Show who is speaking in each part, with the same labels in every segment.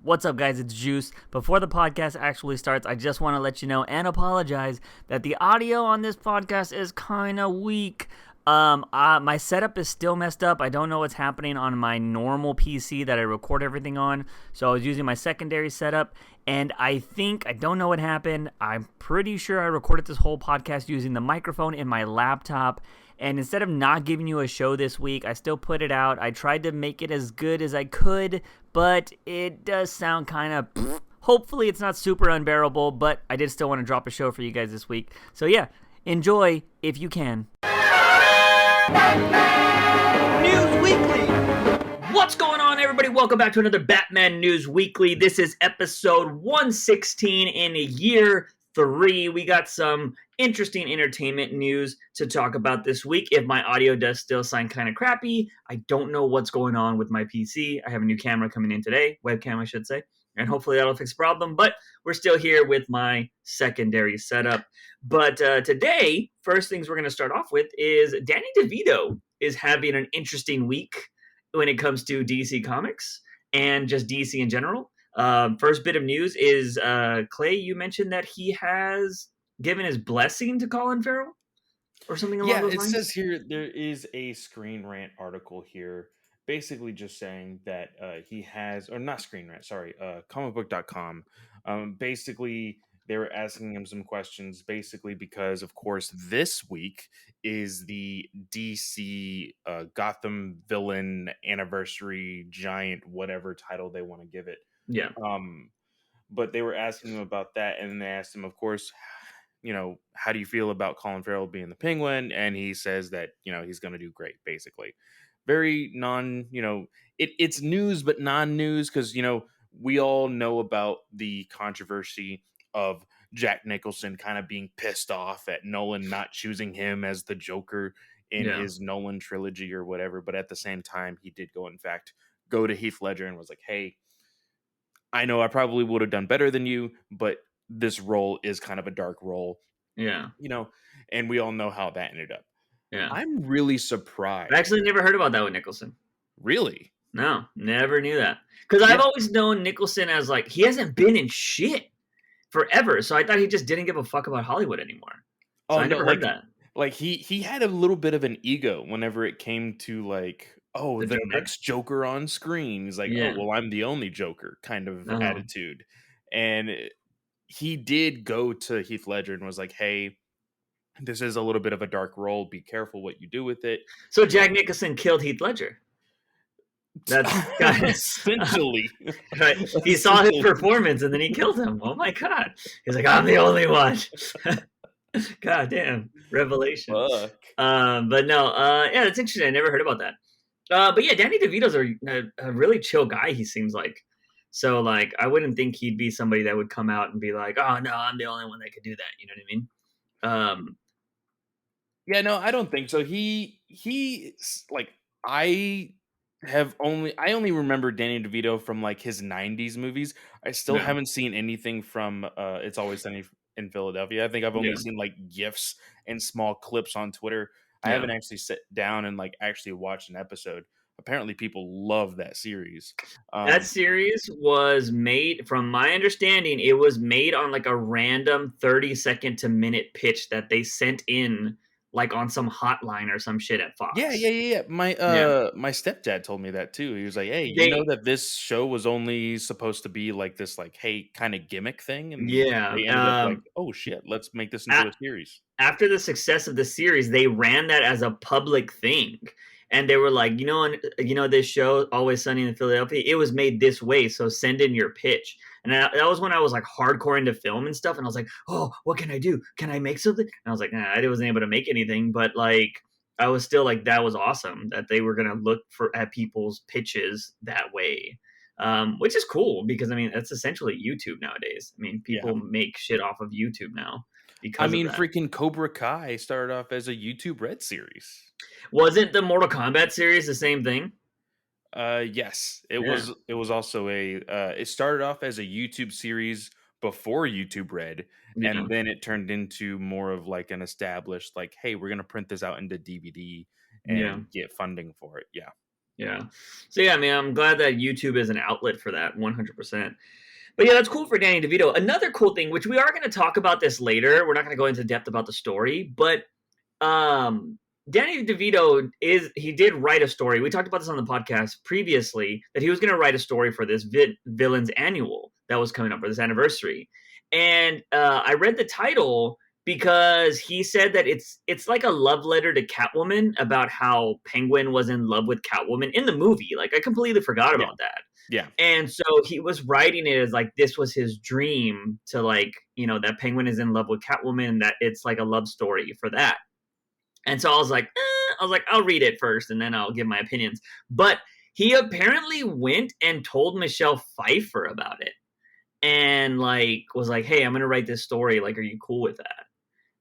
Speaker 1: What's up, guys? It's Juice. Before the podcast actually starts, I just want to let you know and apologize that the audio on this podcast is kind of weak. My setup is still messed up. I don't know what's happening on my normal PC that I record everything on. So I was using my secondary setup, and I don't know what happened. I'm pretty sure I recorded this whole podcast using the microphone in my laptop. And instead of not giving you a show this week, I still put it out. I tried to make it as good as I could, but it does sound kind of... Hopefully it's not super unbearable, but I did still want to drop a show for you guys this week. So yeah, enjoy if you can. News Weekly! What's going on, everybody? Welcome back to another Batman News Weekly. This is episode 116 in year 3. We got some interesting entertainment news to talk about this week. If my audio does still sound kind of crappy, I don't know what's going on with my PC. I have a new camera coming in today, webcam I should say, and hopefully that'll fix the problem, but we're still here with my secondary setup. But today, first things we're going to start off with is Danny DeVito is having an interesting week when it comes to DC Comics and just DC in general. First bit of news is, Clay, you mentioned that he has given his blessing to Colin Farrell or something along those lines?
Speaker 2: Yeah, it says here, there is a Screen Rant article here, basically just saying that he has, or not Screen Rant, sorry, comicbook.com. Basically, they were asking him some questions, basically because, of course, this week is the DC Gotham villain anniversary giant, whatever title they want to give it.
Speaker 1: Yeah.
Speaker 2: But they were asking him about that, and they asked him, of course, how do you feel about Colin Farrell being the Penguin? And he says that, he's going to do great, basically. Very it's news, but non-news, because, we all know about the controversy of Jack Nicholson kind of being pissed off at Nolan not choosing him as the Joker in his Nolan trilogy or whatever. But at the same time, he did go to Heath Ledger and was like, hey, I know I probably would have done better than you, but this role is kind of a dark role.
Speaker 1: Yeah.
Speaker 2: And we all know how that ended up.
Speaker 1: Yeah.
Speaker 2: I'm really surprised.
Speaker 1: I actually never heard about that with Nicholson.
Speaker 2: Really?
Speaker 1: No, never knew that. Because I've always known Nicholson as, like, he hasn't been in shit forever, so I thought he just didn't give a fuck about Hollywood anymore. So I never heard that.
Speaker 2: Like, he had a little bit of an ego whenever it came to, like, the next Joker on screen. He's like, oh, well, I'm the only Joker kind of attitude. And he did go to Heath Ledger and was like, hey, this is a little bit of a dark role. Be careful what you do with it.
Speaker 1: So Jack Nicholson killed Heath Ledger. That's
Speaker 2: essentially
Speaker 1: right. He saw his performance and then he killed him. Oh my god! He's like, I'm the only one. God damn, revelation.
Speaker 2: Fuck.
Speaker 1: But no, yeah, that's interesting. I never heard about that. But yeah, Danny DeVito's a really chill guy. He seems like. So like, I wouldn't think he'd be somebody that would come out and be like, oh no, I'm the only one that could do that. You know what I mean?
Speaker 2: Yeah, no, I don't think so. He like I only remember Danny DeVito from like his 90s movies. I still haven't seen anything from It's Always Sunny in Philadelphia. I think I've only seen like GIFs and small clips on Twitter. I haven't actually sat down and like actually watched an episode. Apparently people love that series.
Speaker 1: That series was made, from my understanding, it was made on like a random 30-second to minute pitch that they sent in like on some hotline or some shit at Fox.
Speaker 2: Yeah. My stepdad told me that too. He was like, hey, you know that this show was only supposed to be like this, like, hey, kind of gimmick thing? And they ended up like, oh shit, let's make this into a series.
Speaker 1: After the success of the series, they ran that as a public thing. And they were like, this show, Always Sunny in Philadelphia, it was made this way, so send in your pitch. And that was when I was like hardcore into film and stuff. And I was like, oh, what can I do? Can I make something? And I was like, nah, I wasn't able to make anything. But like, I was still like, that was awesome that they were going to look at people's pitches that way. Which is cool because, I mean, that's essentially YouTube nowadays. I mean, people make shit off of YouTube now.
Speaker 2: Freaking Cobra Kai started off as a YouTube Red series.
Speaker 1: Wasn't the Mortal Kombat series the same thing?
Speaker 2: Yes, it was. It was also it started off as a YouTube series before YouTube Red, and then it turned into more of like an established, like, hey, we're gonna print this out into DVD and get funding for it.
Speaker 1: Yeah. So yeah, I mean, I'm glad that YouTube is an outlet for that, 100%. But yeah, that's cool for Danny DeVito. Another cool thing, which we are going to talk about this later. We're not going to go into depth about the story, but um, Danny DeVito he did write a story. We talked about this on the podcast previously that he was going to write a story for this Villains Annual that was coming up for this anniversary. And I read the title because he said that it's like a love letter to Catwoman about how Penguin was in love with Catwoman in the movie. Like I completely forgot
Speaker 2: Yeah.
Speaker 1: about that.
Speaker 2: Yeah.
Speaker 1: And so he was writing it as like this was his dream to like, that Penguin is in love with Catwoman and that it's like a love story for that. And so I was like, I'll read it first and then I'll give my opinions. But he apparently went and told Michelle Pfeiffer about it and like was like, hey, I'm gonna write this story. Like, are you cool with that?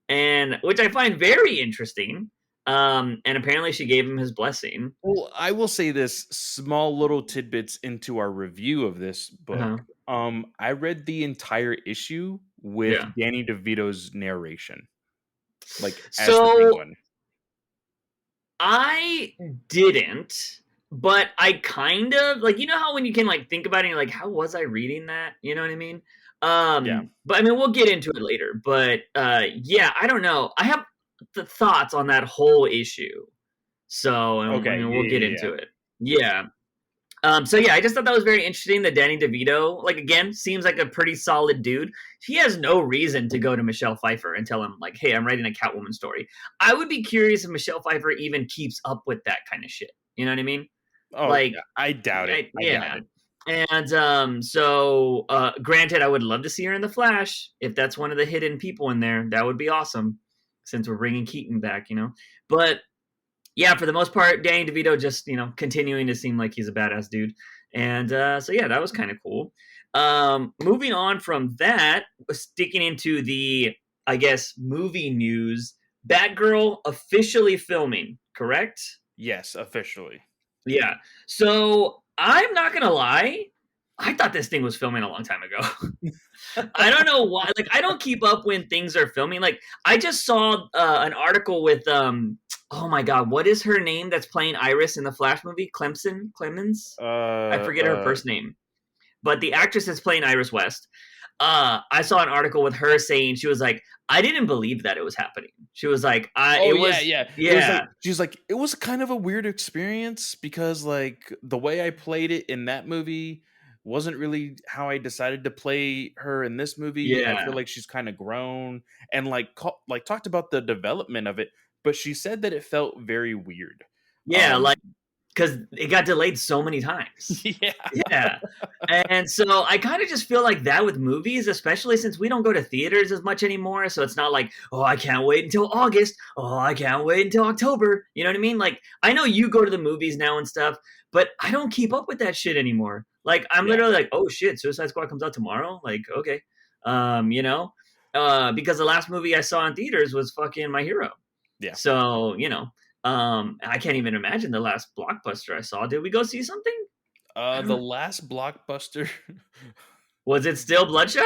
Speaker 1: And which I find very interesting. And apparently she gave him his blessing.
Speaker 2: Well, I will say this small little tidbits into our review of this book.
Speaker 1: Uh-huh.
Speaker 2: I read the entire issue with
Speaker 1: Yeah.
Speaker 2: Danny DeVito's narration, like as the
Speaker 1: So
Speaker 2: Penguin.
Speaker 1: I didn't, but I kind of like how when you can like think about it, you're like, how was I reading that? You know what I mean?
Speaker 2: Yeah.
Speaker 1: But I mean, we'll get into it later. But yeah, I don't know. I have the thoughts on that whole issue, so I
Speaker 2: Okay.
Speaker 1: mean, we'll get
Speaker 2: Yeah.
Speaker 1: into it. Yeah. So yeah, I just thought that was very interesting that Danny DeVito, like again, seems like a pretty solid dude. He has no reason to go to Michelle Pfeiffer and tell him like, "Hey, I'm writing a Catwoman story." I would be curious if Michelle Pfeiffer even keeps up with that kind of shit. You know what I mean?
Speaker 2: Oh,
Speaker 1: Like,
Speaker 2: yeah. I doubt it. I doubt
Speaker 1: yeah.
Speaker 2: it.
Speaker 1: And granted, I would love to see her in the Flash if that's one of the hidden people in there. That would be awesome, since we're bringing Keaton back. But yeah, for the most part, Danny DeVito just continuing to seem like he's a badass dude, and so yeah, that was kind of cool. Moving on from that, sticking into the I guess movie news, Batgirl officially filming, correct?
Speaker 2: Yes, officially.
Speaker 1: Yeah. So I'm not gonna lie, I thought this thing was filming a long time ago. I don't know why. Like, I don't keep up when things are filming. Like, I just saw an article with oh my god, what is her name that's playing Iris in the Flash movie? Clemens.
Speaker 2: Uh,
Speaker 1: I forget her
Speaker 2: uh,
Speaker 1: first name, but the actress is playing Iris West. I saw an article with her saying she was like, I didn't believe that it was happening. She was like,
Speaker 2: oh
Speaker 1: it
Speaker 2: yeah,
Speaker 1: was,
Speaker 2: yeah. It was like
Speaker 1: yeah,
Speaker 2: she's like it was kind of a weird experience because like the way I played it in that movie wasn't really how I decided to play her in this movie. I feel
Speaker 1: yeah,
Speaker 2: like she's kind of grown and like talked about the development of it, but she said that it felt very weird.
Speaker 1: yeah,
Speaker 2: Um
Speaker 1: like because it got delayed so many times.
Speaker 2: yeah.
Speaker 1: Yeah. And so I kind of just feel like that with movies, especially since we don't go to theaters as much anymore. So it's not like, oh, I can't wait until August. Oh, I can't wait until October. You know what I mean? Like, I know you go to the movies now and stuff, but I don't keep up with that shit anymore. Like, I'm
Speaker 2: Yeah.
Speaker 1: literally like, oh shit, Suicide Squad comes out tomorrow. Like, okay. Because the last movie I saw in theaters was fucking My Hero.
Speaker 2: Yeah.
Speaker 1: So, I can't even imagine the last blockbuster I saw. Did we go see something? I
Speaker 2: The
Speaker 1: don't.
Speaker 2: last blockbuster
Speaker 1: Was it still Bloodshot?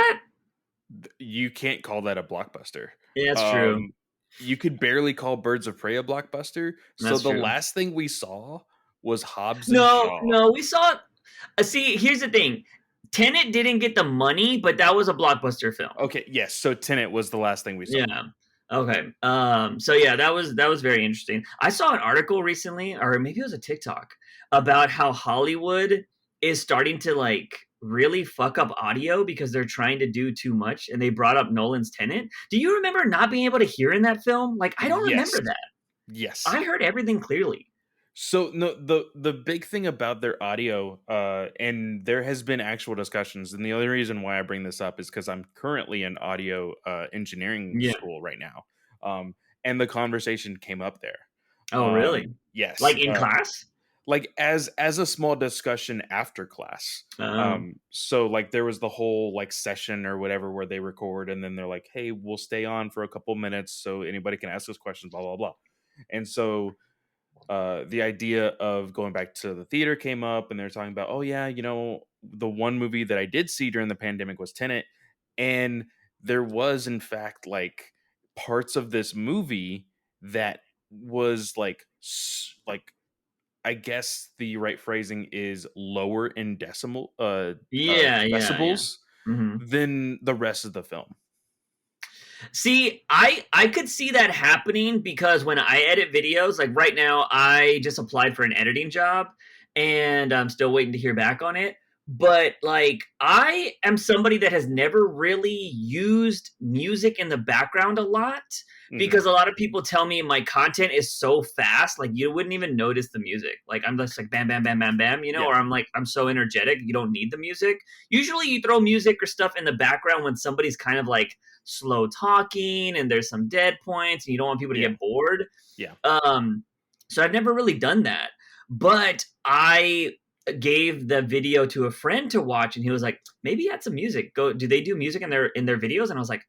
Speaker 2: you can't call that a blockbuster.
Speaker 1: Yeah, that's true.
Speaker 2: Um, you could barely call Birds of Prey a blockbuster. So
Speaker 1: That's
Speaker 2: the
Speaker 1: true.
Speaker 2: last thing we saw was Hobbs and
Speaker 1: No,
Speaker 2: Shaw.
Speaker 1: no, we saw. See, here's the thing. Tenet didn't get the money, but that was a blockbuster film.
Speaker 2: Okay, yes. So Tenet was the last thing we saw.
Speaker 1: Yeah. Okay. So yeah, that was very interesting. I saw an article recently, or maybe it was a TikTok, about how Hollywood is starting to like really fuck up audio because they're trying to do too much, and they brought up Nolan's Tenet. Do you remember not being able to hear in that film? Like, I don't remember
Speaker 2: Yes.
Speaker 1: that.
Speaker 2: Yes.
Speaker 1: I heard everything clearly.
Speaker 2: So no, the big thing about their audio, and there has been actual discussions, and the only reason why I bring this up is because I'm currently in audio engineering
Speaker 1: Yeah.
Speaker 2: school right now, and the conversation came up there.
Speaker 1: Oh, really?
Speaker 2: Yes,
Speaker 1: Like in class?
Speaker 2: like as a small discussion after class.
Speaker 1: Oh.
Speaker 2: So like there was the whole like session or whatever where they record, and then they're like, "Hey, we'll stay on for a couple minutes so anybody can ask us questions." Blah blah blah, and so the idea of going back to the theater came up and they're talking about, oh yeah, the one movie that I did see during the pandemic was Tenet, and there was in fact like parts of this movie that was like I guess the right phrasing is lower in
Speaker 1: Yeah.
Speaker 2: decibels
Speaker 1: Mhm.
Speaker 2: than the rest of the film.
Speaker 1: See, I could see that happening because when I edit videos, like right now, I just applied for an editing job and I'm still waiting to hear back on it. But like, I am somebody that has never really used music in the background a lot
Speaker 2: Hmm.
Speaker 1: because a lot of people tell me my content is so fast, like you wouldn't even notice the music. Like I'm just like bam, bam, bam, bam, bam,
Speaker 2: Yeah,
Speaker 1: or I'm like I'm so energetic, you don't need the music. Usually, you throw music or stuff in the background when somebody's kind of like slow talking and there's some dead points and you don't want people to
Speaker 2: yeah,
Speaker 1: get bored.
Speaker 2: yeah.
Speaker 1: Um, so I've never really done that. But I gave the video to a friend to watch and he was like, maybe add some music. Go do they do music in their videos? And I was like,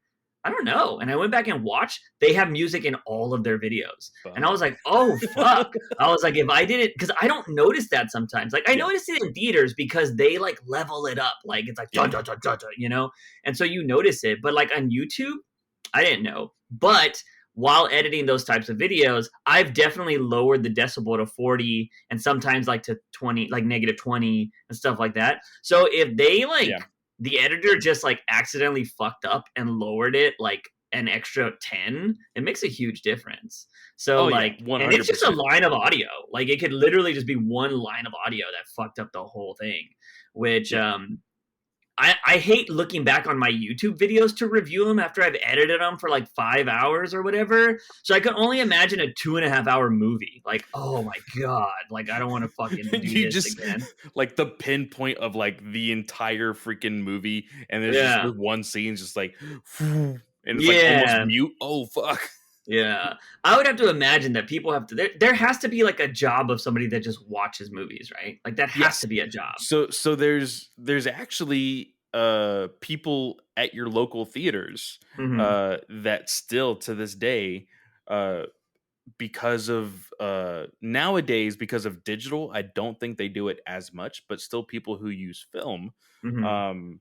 Speaker 1: I don't know. And I went back and watched. They have music in all of their videos. And I was
Speaker 2: Fuck.
Speaker 1: like, oh fuck. I was like, if I did it, because I don't notice that sometimes. Like I
Speaker 2: Yeah,
Speaker 1: notice it in theaters because they like level it up. Like it's like
Speaker 2: yeah,
Speaker 1: dun, dun, dun, dun, dun, and so you notice it. But like on YouTube, I didn't know. But while editing those types of videos, I've definitely lowered the decibel to 40 and sometimes like to 20, like negative 20 and stuff like that. So if they like
Speaker 2: yeah.
Speaker 1: the editor just like accidentally fucked up and lowered it like an extra 10, it makes a huge difference. So
Speaker 2: Oh yeah,
Speaker 1: like,
Speaker 2: one
Speaker 1: and it's
Speaker 2: hundred
Speaker 1: just a
Speaker 2: percent.
Speaker 1: line of audio. Like it could literally just be one line of audio that fucked up the whole thing, which
Speaker 2: Yeah.
Speaker 1: I hate looking back on my YouTube videos to review them after I've edited them for like 5 hours or whatever. So I can only imagine a 2.5 hour movie. Like, oh my God. Like, I don't want to fucking do
Speaker 2: You
Speaker 1: this
Speaker 2: just
Speaker 1: again.
Speaker 2: like the pinpoint of like the entire freaking movie, and there's just
Speaker 1: Yeah.
Speaker 2: this one scene, just like, and it's like almost
Speaker 1: Yeah.
Speaker 2: mute. Oh fuck.
Speaker 1: Yeah. I would have to imagine that people have to, there has to be like a job of somebody that just watches movies, right? Like, that has
Speaker 2: Yes.
Speaker 1: to be a job.
Speaker 2: So there's actually people at your local theaters
Speaker 1: Hmm.
Speaker 2: that still to this day, uh because of nowadays, because of digital, I don't think they do it as much, but still people who use film.
Speaker 1: Hmm.
Speaker 2: um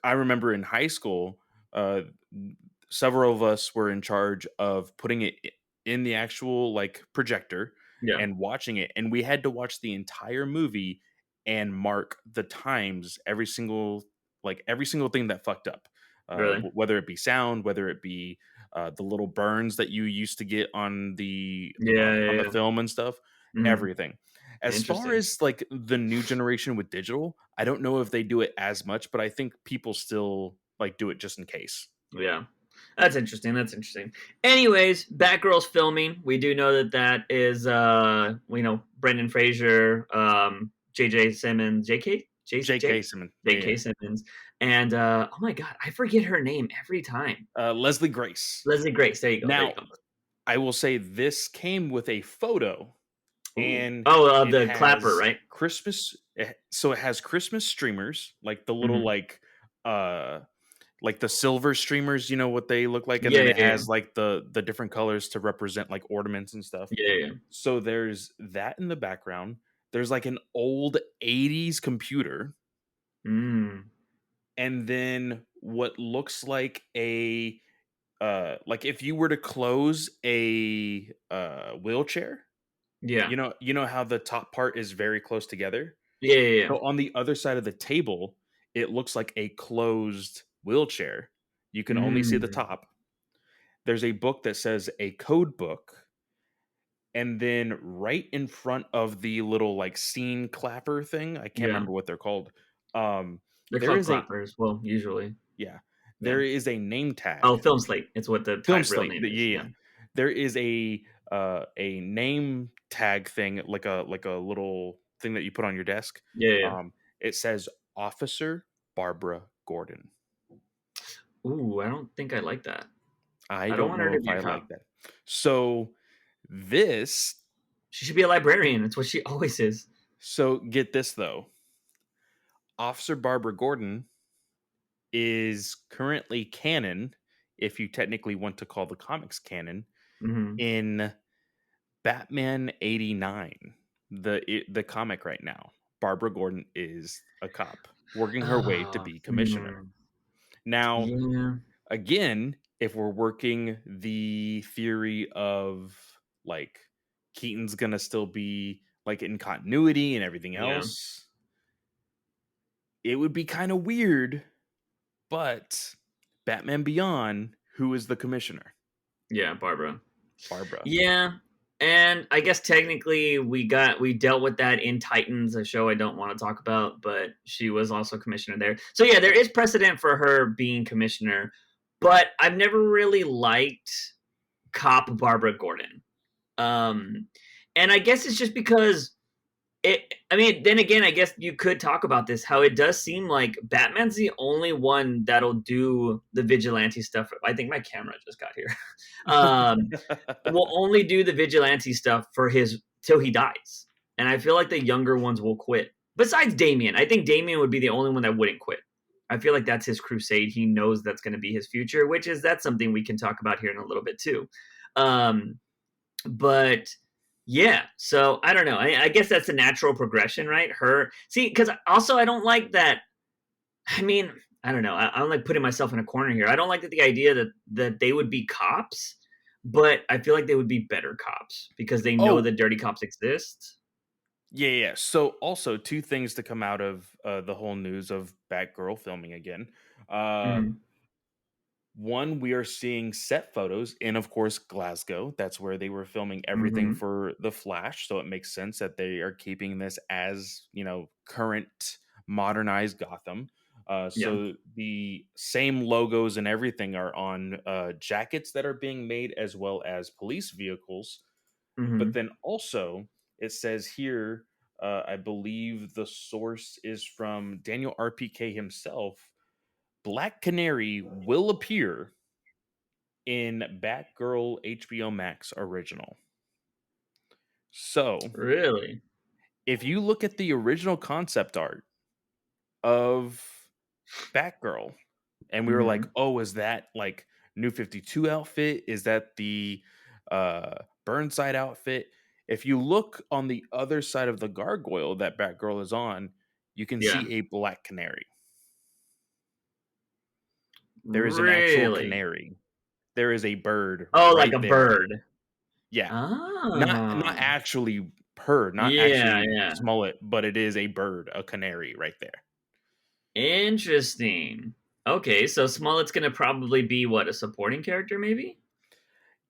Speaker 2: I remember in high school, uh, several of us were in charge of putting it in the actual like projector
Speaker 1: Yeah.
Speaker 2: and watching it, and we had to watch the entire movie and mark the times, every single thing that fucked up,
Speaker 1: Really?
Speaker 2: whether it be sound, whether it be the little burns that you used to get
Speaker 1: Yeah.
Speaker 2: on the
Speaker 1: Yeah.
Speaker 2: film and stuff,
Speaker 1: Yeah. Hmm.
Speaker 2: everything. As far
Speaker 1: Interesting.
Speaker 2: as like the new generation with digital, I don't know if they do it as much, but I think people still like do it just in case.
Speaker 1: Yeah. That's interesting. That's interesting. Anyways, Batgirl's filming. We do know that that is Brendan Fraser, JJ Simmons,
Speaker 2: J.K. Simmons, yeah,
Speaker 1: JK Simmons, and oh my god, I forget her name every time.
Speaker 2: Leslie Grace.
Speaker 1: Leslie Grace. There you go. There you
Speaker 2: Now,
Speaker 1: go.
Speaker 2: I will say this came with a photo,
Speaker 1: Ooh.
Speaker 2: and
Speaker 1: Oh,
Speaker 2: it
Speaker 1: the clapper,
Speaker 2: has
Speaker 1: right?
Speaker 2: so it has Christmas streamers, like the little
Speaker 1: Hmm.
Speaker 2: uh like the silver streamers, you know what they look like, and
Speaker 1: Yeah,
Speaker 2: then
Speaker 1: yeah,
Speaker 2: it
Speaker 1: yeah,
Speaker 2: has like the different colors to represent like ornaments and stuff.
Speaker 1: yeah, yeah.
Speaker 2: So there's that in the background. There's like an old 80s computer,
Speaker 1: Mm.
Speaker 2: and then what looks like a like if you were to close a wheelchair,
Speaker 1: Yeah,
Speaker 2: you know how the top part is very close together.
Speaker 1: yeah, yeah, yeah.
Speaker 2: So on the other side of the table, it looks like a closed wheelchair. You can only see the
Speaker 1: Mm.
Speaker 2: top. There's a book that says a code book, and then right in front of the little like scene clapper thing, I can't
Speaker 1: Yeah.
Speaker 2: remember what they're called. Um,
Speaker 1: They're
Speaker 2: there
Speaker 1: called
Speaker 2: is a
Speaker 1: clappers. Well, usually.
Speaker 2: yeah,
Speaker 1: Yeah.
Speaker 2: there is a name
Speaker 1: Oh,
Speaker 2: tag.
Speaker 1: film slate. It's what the
Speaker 2: Film
Speaker 1: real
Speaker 2: slate.
Speaker 1: name is.
Speaker 2: Yeah,
Speaker 1: Yeah.
Speaker 2: yeah. There is a name tag thing, like a little thing that you put on your desk.
Speaker 1: Yeah, yeah.
Speaker 2: It says Officer Barbara Gordon.
Speaker 1: Ooh, I don't think I like that.
Speaker 2: I
Speaker 1: I don't
Speaker 2: don't
Speaker 1: want her
Speaker 2: know
Speaker 1: to
Speaker 2: if
Speaker 1: be a
Speaker 2: I like
Speaker 1: cop.
Speaker 2: that. So this
Speaker 1: She should be a librarian. It's what she always is.
Speaker 2: so get this though. Officer Barbara Gordon is currently canon, if you technically want to call the comics canon,
Speaker 1: Mhm.
Speaker 2: in Batman 89, the comic right now. Barbara Gordon is a cop working her way to
Speaker 1: Oh,
Speaker 2: be commissioner. Now,
Speaker 1: yeah.
Speaker 2: again, if we're working the theory of like Keaton's gonna still be like in continuity and everything
Speaker 1: Yeah.
Speaker 2: else, it would be kind of weird. But Batman Beyond, who is the commissioner?
Speaker 1: Yeah, Barbara.
Speaker 2: Barbara.
Speaker 1: Yeah. And I guess technically we dealt with that in Titans, a show I don't want to talk about, but she was also commissioner there. So yeah, there is precedent for her being commissioner, but I've never really liked cop Barbara Gordon. Um and I guess it's just because I mean, then again, I guess you could talk about this. How it does seem like Batman's the only one that'll do the vigilante stuff. I think my camera just got here. um, will only do the vigilante stuff for his till he dies, and I feel like the younger ones will quit. Besides Damien, I think Damien would be the only one that wouldn't quit. I feel like that's his crusade. He knows that's going to be his future, which is that's something we can talk about here in a little bit too. Um, but yeah, so I don't know. I guess that's a natural progression, right? Her see, because also I don't like that. I mean, I don't know. I don't like putting myself in a corner here. I don't like the idea that they would be cops, but I feel like they would be better cops because they know
Speaker 2: Oh,
Speaker 1: that dirty cops exist.
Speaker 2: yeah. So also two things to come out of the whole news of Batgirl filming again. Uh,
Speaker 1: Hmm.
Speaker 2: One, we are seeing set photos in, of course, Glasgow. That's where they were filming everything
Speaker 1: Hmm.
Speaker 2: for The Flash. So it makes sense that they are keeping this as, current modernized Gotham.
Speaker 1: Yeah.
Speaker 2: So the same logos and everything are on jackets that are being made, as well as police vehicles. But
Speaker 1: Hmm.
Speaker 2: then also, it says here, I believe the source is from Daniel RPK himself. Black Canary will appear in Batgirl HBO Max original. So,
Speaker 1: Really?
Speaker 2: if you look at the original concept art of Batgirl, and we were like,
Speaker 1: Hmm.
Speaker 2: "Oh, is that like New 52 outfit? Is that the Burnside outfit?" If you look on the other side of the gargoyle that Batgirl is on, you can
Speaker 1: Yeah.
Speaker 2: see a black canary. There is an actual
Speaker 1: Really?
Speaker 2: canary. There is a bird
Speaker 1: Oh, like
Speaker 2: right
Speaker 1: a
Speaker 2: there.
Speaker 1: bird.
Speaker 2: Yeah. Not
Speaker 1: Oh.
Speaker 2: actually her, not
Speaker 1: Yeah,
Speaker 2: actually
Speaker 1: yeah.
Speaker 2: Smollett, but it is a bird, a canary right there.
Speaker 1: Interesting. Okay, so Smollett's gonna probably be what, a supporting character, maybe?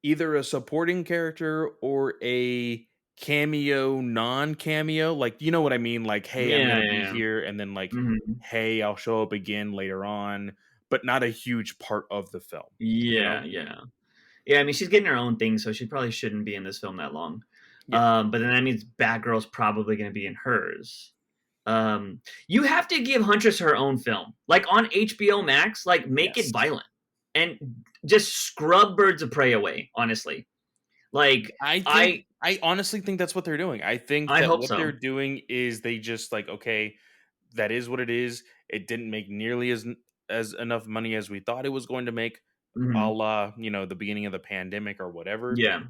Speaker 2: Either a supporting character or a cameo, non-cameo. Like, you know what I mean? Like, hey, I'm
Speaker 1: Yeah,
Speaker 2: gonna
Speaker 1: yeah,
Speaker 2: be
Speaker 1: yeah.
Speaker 2: here, and then like,
Speaker 1: Mhm.
Speaker 2: hey, I'll show up again later on, but not a huge part of the film, you know?
Speaker 1: Yeah, yeah. Yeah, I mean, she's getting her own thing, so she probably shouldn't be in this film that long.
Speaker 2: Yeah.
Speaker 1: But then that means Batgirl's probably gonna be in hers. You have to give Huntress her own film. Like, on HBO Max, like, make it
Speaker 2: Yes.
Speaker 1: violent. And just scrub Birds of Prey away, honestly. Like,
Speaker 2: I honestly think that's what they're doing. I think
Speaker 1: I
Speaker 2: that
Speaker 1: hope
Speaker 2: what they're
Speaker 1: so.
Speaker 2: doing is they just like, okay, that is what it is. It didn't make nearly as enough money as we thought it was going to make, a
Speaker 1: Mhm.
Speaker 2: la, the beginning of the pandemic or whatever.
Speaker 1: Yeah.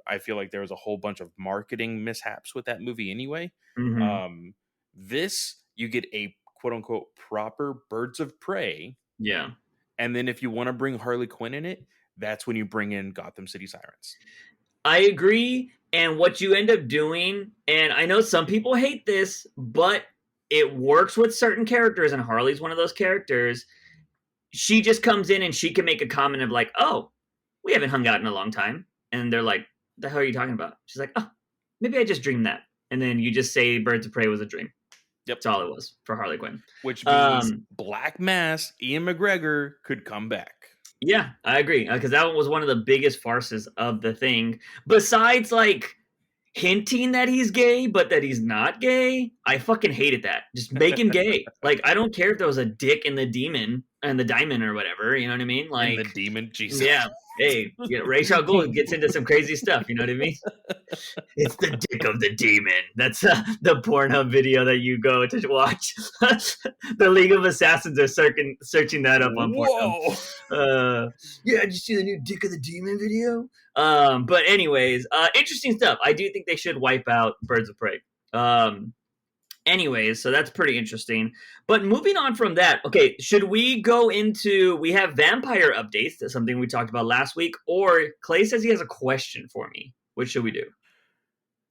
Speaker 2: I feel like there was a whole bunch of marketing mishaps with that movie anyway.
Speaker 1: Mhm.
Speaker 2: Um, this you get a quote unquote proper Birds of Prey,
Speaker 1: Yeah.
Speaker 2: and then if you want to bring Harley Quinn in it, that's when you bring in Gotham City Sirens.
Speaker 1: I agree. And what you end up doing, and I know some people hate this, but it works with certain characters, and Harley's one of those characters. She just comes in and she can make a comment of like, "Oh, we haven't hung out in a long time," and they're like, "The hell are you talking about?" She's like, "Oh, maybe I just dreamed that," and then you just say Birds of Prey was a dream.
Speaker 2: Yep.
Speaker 1: That's all it was for Harley Quinn.
Speaker 2: Which means
Speaker 1: Um,
Speaker 2: Black Mass, Ian McGregor could come back.
Speaker 1: yeah, I agree because that one was one of the biggest farces of the thing. Besides, like hinting that he's gay, but that he's not gay. I fucking hated that. Just make him gay. Like, I don't care if there was a dick in the demon and the diamond or whatever. You know what I mean?
Speaker 2: And the
Speaker 1: Like,
Speaker 2: demon, Jesus.
Speaker 1: yeah. Hey, yeah, Ra's al Ghul gets into some crazy stuff. You know what I mean? It's the dick of the demon. That's the Pornhub video that you go to watch. The League of Assassins are searching that up on Pornhub.
Speaker 2: Whoa.
Speaker 1: Yeah, did you see the new Dick of the Demon video? But anyways, interesting stuff. I do think they should wipe out Birds of Prey. Anyways, so that's pretty interesting. But moving on from that, okay, should we go into we have vampire updates? That's something we talked about last week. Or Clay says he has a question for me. What should we do?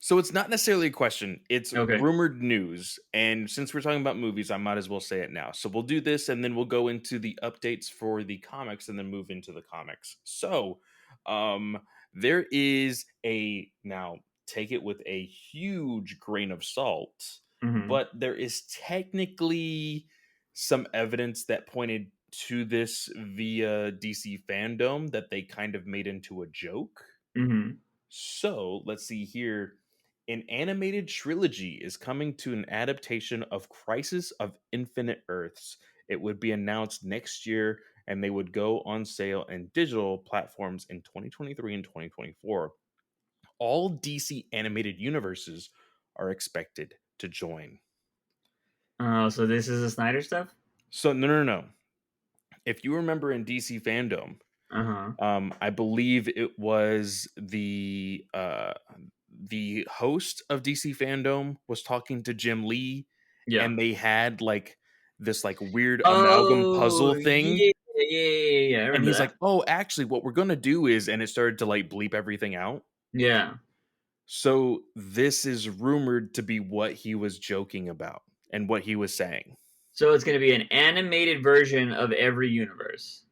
Speaker 2: So it's not necessarily a question. It's
Speaker 1: Okay.
Speaker 2: rumored news. And since we're talking about movies, I might as well say it now. So we'll do this and then we'll go into the updates for the comics and then move into the comics. So there is a now take it with a huge grain of salt,
Speaker 1: Hmm.
Speaker 2: but there is technically some evidence that pointed to this via DC fandom that they kind of made into a joke.
Speaker 1: Hmm.
Speaker 2: So let's see here. An animated trilogy is coming to an adaptation of Crisis of Infinite Earths. It would be announced next year and they would go on sale in digital platforms in 2023 and 2024. All DC animated universes are expected to join.
Speaker 1: Oh, so this is the Snyder stuff?
Speaker 2: So, no. If you remember in DC fandom,
Speaker 1: Uh-huh.
Speaker 2: I believe it was the host of DC Fandom was talking to Jim Lee,
Speaker 1: Yeah.
Speaker 2: and they had like this like weird amalgam
Speaker 1: Oh,
Speaker 2: puzzle thing,
Speaker 1: yeah, I
Speaker 2: and
Speaker 1: remember
Speaker 2: he's
Speaker 1: that.
Speaker 2: like, "Oh, actually, what we're gonna do is," and it started to like bleep everything out.
Speaker 1: Yeah.
Speaker 2: So this is rumored to be what he was joking about and what he was saying.
Speaker 1: So it's gonna be an animated version of every universe.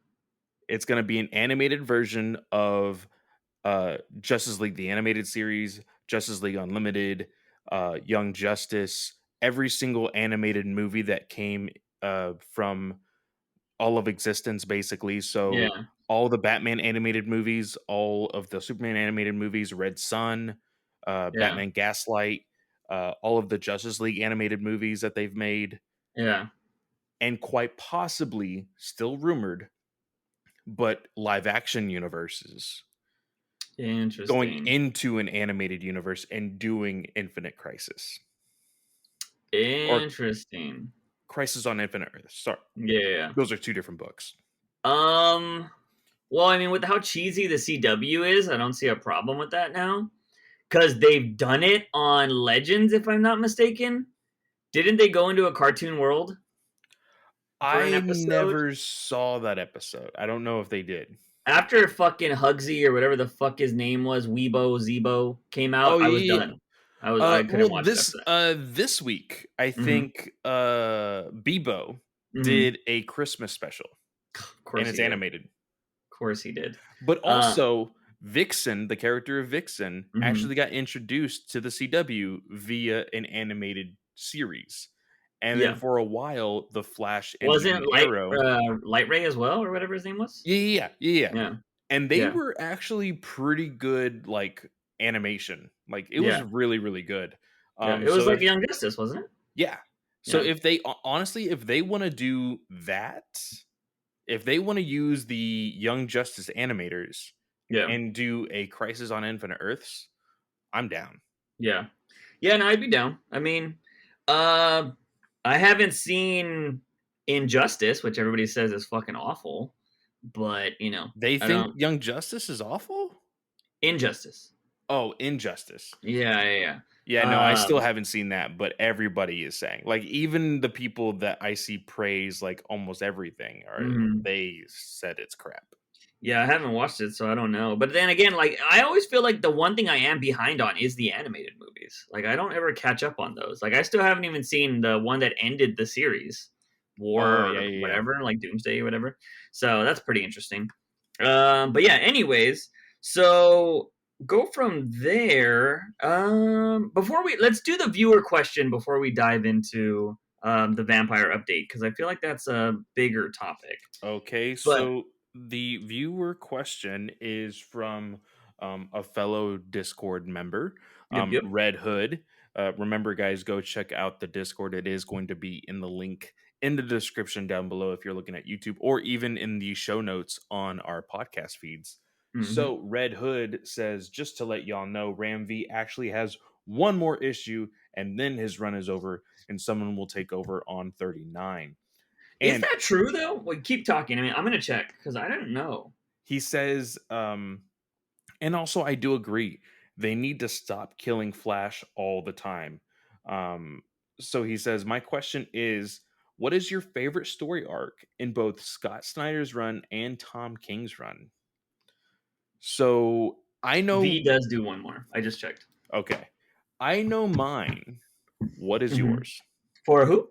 Speaker 2: It's gonna be an animated version of Justice League the animated series, Justice League Unlimited, Young Justice, every single animated movie that came from all of existence, basically. So
Speaker 1: Yeah.
Speaker 2: all the Batman animated movies, all of the Superman animated movies, Red Sun,
Speaker 1: Yeah.
Speaker 2: Batman Gaslight, all of the Justice League animated movies that they've made,
Speaker 1: Yeah.
Speaker 2: and quite possibly, still rumored, but live action universes going
Speaker 1: Interesting.
Speaker 2: into an animated universe and doing Infinite Crisis or
Speaker 1: Interesting.
Speaker 2: Crisis on Infinite Earths. Sorry,
Speaker 1: Yeah.
Speaker 2: those are two different books.
Speaker 1: Um, well, I mean, with how cheesy the CW is, I don't see a problem with that now. Because they've done it on Legends, if I'm not mistaken. Didn't they go into a cartoon world for an
Speaker 2: I
Speaker 1: episode?
Speaker 2: never saw that episode. I don't know if they did.
Speaker 1: After fucking Hugsy or whatever the fuck his name was, Weebo, Zebo, came out,
Speaker 2: Oh
Speaker 1: I was
Speaker 2: yeah, yeah.
Speaker 1: done. I couldn't
Speaker 2: Well,
Speaker 1: watch it after
Speaker 2: this week, I
Speaker 1: that. Mhm.
Speaker 2: think Bebo
Speaker 1: Mhm.
Speaker 2: did a Christmas special,
Speaker 1: Of
Speaker 2: and
Speaker 1: course
Speaker 2: it's
Speaker 1: he did.
Speaker 2: animated.
Speaker 1: Of course he did.
Speaker 2: But
Speaker 1: Uh,
Speaker 2: also, Vixen, the character of Vixen,
Speaker 1: mhm.
Speaker 2: actually got introduced to the CW via an animated series. And then
Speaker 1: Yeah.
Speaker 2: for a while, The Flash and even
Speaker 1: Wasn't
Speaker 2: Arrow.
Speaker 1: Light Ray as well, or whatever his name was?
Speaker 2: Yeah.
Speaker 1: Yeah.
Speaker 2: And they
Speaker 1: Yeah.
Speaker 2: were actually pretty good, like animation. Like it was
Speaker 1: Yeah.
Speaker 2: really, really good.
Speaker 1: Yeah. It was
Speaker 2: So
Speaker 1: like
Speaker 2: if
Speaker 1: Young Justice, wasn't it?
Speaker 2: yeah, so
Speaker 1: Yeah.
Speaker 2: if they honestly, if they want to do that, if they want to use the Young Justice animators
Speaker 1: Yeah.
Speaker 2: and do a Crisis on Infinite Earths, I'm down.
Speaker 1: Yeah. Yeah, and I'd be down. I mean, uh, I haven't seen Injustice, which everybody says is fucking awful, but
Speaker 2: They
Speaker 1: I
Speaker 2: think
Speaker 1: don't.
Speaker 2: Young Justice is awful?
Speaker 1: Injustice.
Speaker 2: Oh, Injustice.
Speaker 1: Yeah.
Speaker 2: Yeah, no, I
Speaker 1: Yeah.
Speaker 2: still haven't seen that, but everybody is saying, like, even the people that I see praise like almost everything are
Speaker 1: Mhm.
Speaker 2: they said it's crap.
Speaker 1: Yeah, I haven't watched it, so I don't know. But then again, like I always feel like the one thing I am behind on is the animated movies. Like I don't ever catch up on those. Like I still haven't even seen the one that ended the series, War
Speaker 2: Oh
Speaker 1: or
Speaker 2: yeah.
Speaker 1: whatever, like Doomsday or whatever. So that's pretty interesting. But yeah, anyways, so go from there. Before we let's do the viewer question before we dive into the vampire update because I feel like that's a bigger topic.
Speaker 2: Okay,
Speaker 1: But
Speaker 2: so the viewer question is from a fellow Discord member,
Speaker 1: yep.
Speaker 2: Red Hood. Remember, guys, go check out the Discord. It is going to be in the link in the description down below if you're looking at YouTube or even in the show notes on our podcast feeds.
Speaker 1: Hmm.
Speaker 2: So, Red Hood says, just to let y'all know, Ram V actually has one more issue and then his run is over and someone will take over on 39.
Speaker 1: Is
Speaker 2: And
Speaker 1: that true though? Well, keep talking. I mean, I'm gonna check because I don't know.
Speaker 2: he says, and also I do agree, they need to stop killing Flash all the time. Um, so he says, my question is, what is your favorite story arc in both Scott Snyder's run and Tom King's run? So I
Speaker 1: V
Speaker 2: know,
Speaker 1: does do one more. I just checked.
Speaker 2: okay. I know mine. What is
Speaker 1: Mhm.
Speaker 2: yours?
Speaker 1: For who?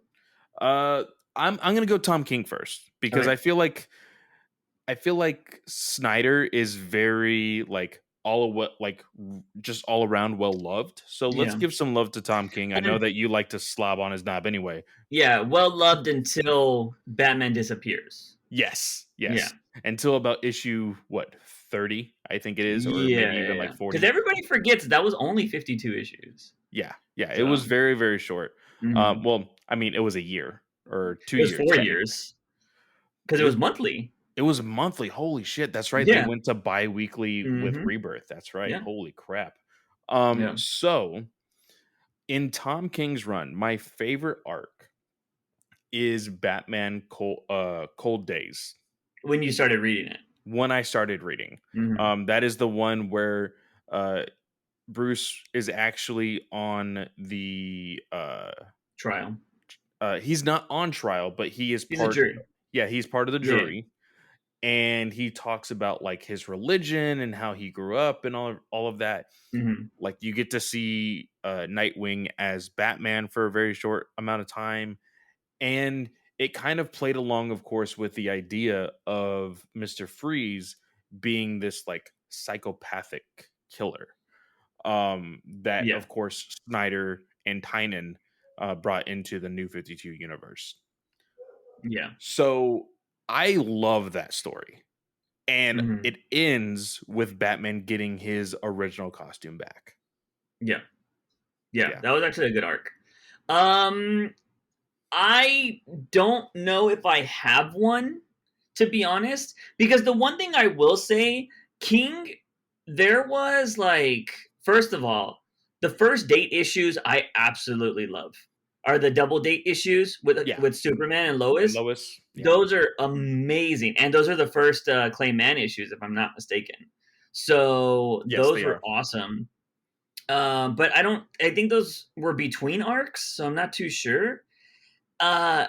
Speaker 2: Uh, I'm gonna go Tom King first because
Speaker 1: Okay.
Speaker 2: I feel like Snyder is very like all of what like just all around well loved. So let's
Speaker 1: Yeah.
Speaker 2: give some love to Tom King. I know
Speaker 1: And
Speaker 2: that you like to slob on his knob anyway.
Speaker 1: yeah, well loved until Batman disappears.
Speaker 2: Yes,
Speaker 1: Yeah.
Speaker 2: yes. Until about issue what 30, I think it is, or
Speaker 1: Yeah,
Speaker 2: maybe even like
Speaker 1: because
Speaker 2: 40.
Speaker 1: everybody forgets that was only 52 issues.
Speaker 2: Yeah, yeah. It was
Speaker 1: So,
Speaker 2: very very short.
Speaker 1: mhm.
Speaker 2: Well, I mean, it was a year or two
Speaker 1: It was
Speaker 2: years
Speaker 1: 4
Speaker 2: technically.
Speaker 1: years because it
Speaker 2: It
Speaker 1: was monthly.
Speaker 2: It was monthly. Holy shit. That's right. They
Speaker 1: Yeah.
Speaker 2: went to bi-weekly with
Speaker 1: Mhm.
Speaker 2: Rebirth. That's right.
Speaker 1: Yeah.
Speaker 2: Holy crap.
Speaker 1: Yeah.
Speaker 2: So in Tom King's run, my favorite arc is Batman Cold Days.
Speaker 1: When you started reading it.
Speaker 2: When I started reading.
Speaker 1: Mhm.
Speaker 2: That is the one where uh Bruce is actually on the
Speaker 1: Trial.
Speaker 2: he's not on trial, but he is
Speaker 1: He's a
Speaker 2: part
Speaker 1: jury.
Speaker 2: yeah, he's part of the
Speaker 1: Yeah.
Speaker 2: jury. And he talks about like his religion and how he grew up and all of that.
Speaker 1: Mhm.
Speaker 2: Like you get to see Nightwing as Batman for a very short amount of time, and it kind of played along, of course, with the idea of Mister Freeze being this like psychopathic killer. That
Speaker 1: Yeah.
Speaker 2: of course Snyder and Tynan brought into the New 52 universe.
Speaker 1: Yeah.
Speaker 2: So I love that story. And
Speaker 1: Mhm.
Speaker 2: it ends with Batman getting his original costume back.
Speaker 1: Yeah. Yeah.
Speaker 2: Yeah.
Speaker 1: That was actually a good arc. Um, I don't know if I have one, to be honest, because the one thing I will say, King, there was like, first of all, the first date issues I absolutely love are the double date issues
Speaker 2: Yeah.
Speaker 1: with Superman and
Speaker 2: And
Speaker 1: Lois.
Speaker 2: Lois. Yeah.
Speaker 1: Those are amazing, and those are the first Clay Man issues, if I'm not mistaken. So
Speaker 2: Yes,
Speaker 1: those
Speaker 2: they
Speaker 1: were
Speaker 2: are.
Speaker 1: awesome. But I don't. I think those were between arcs, so I'm not too sure. Uh,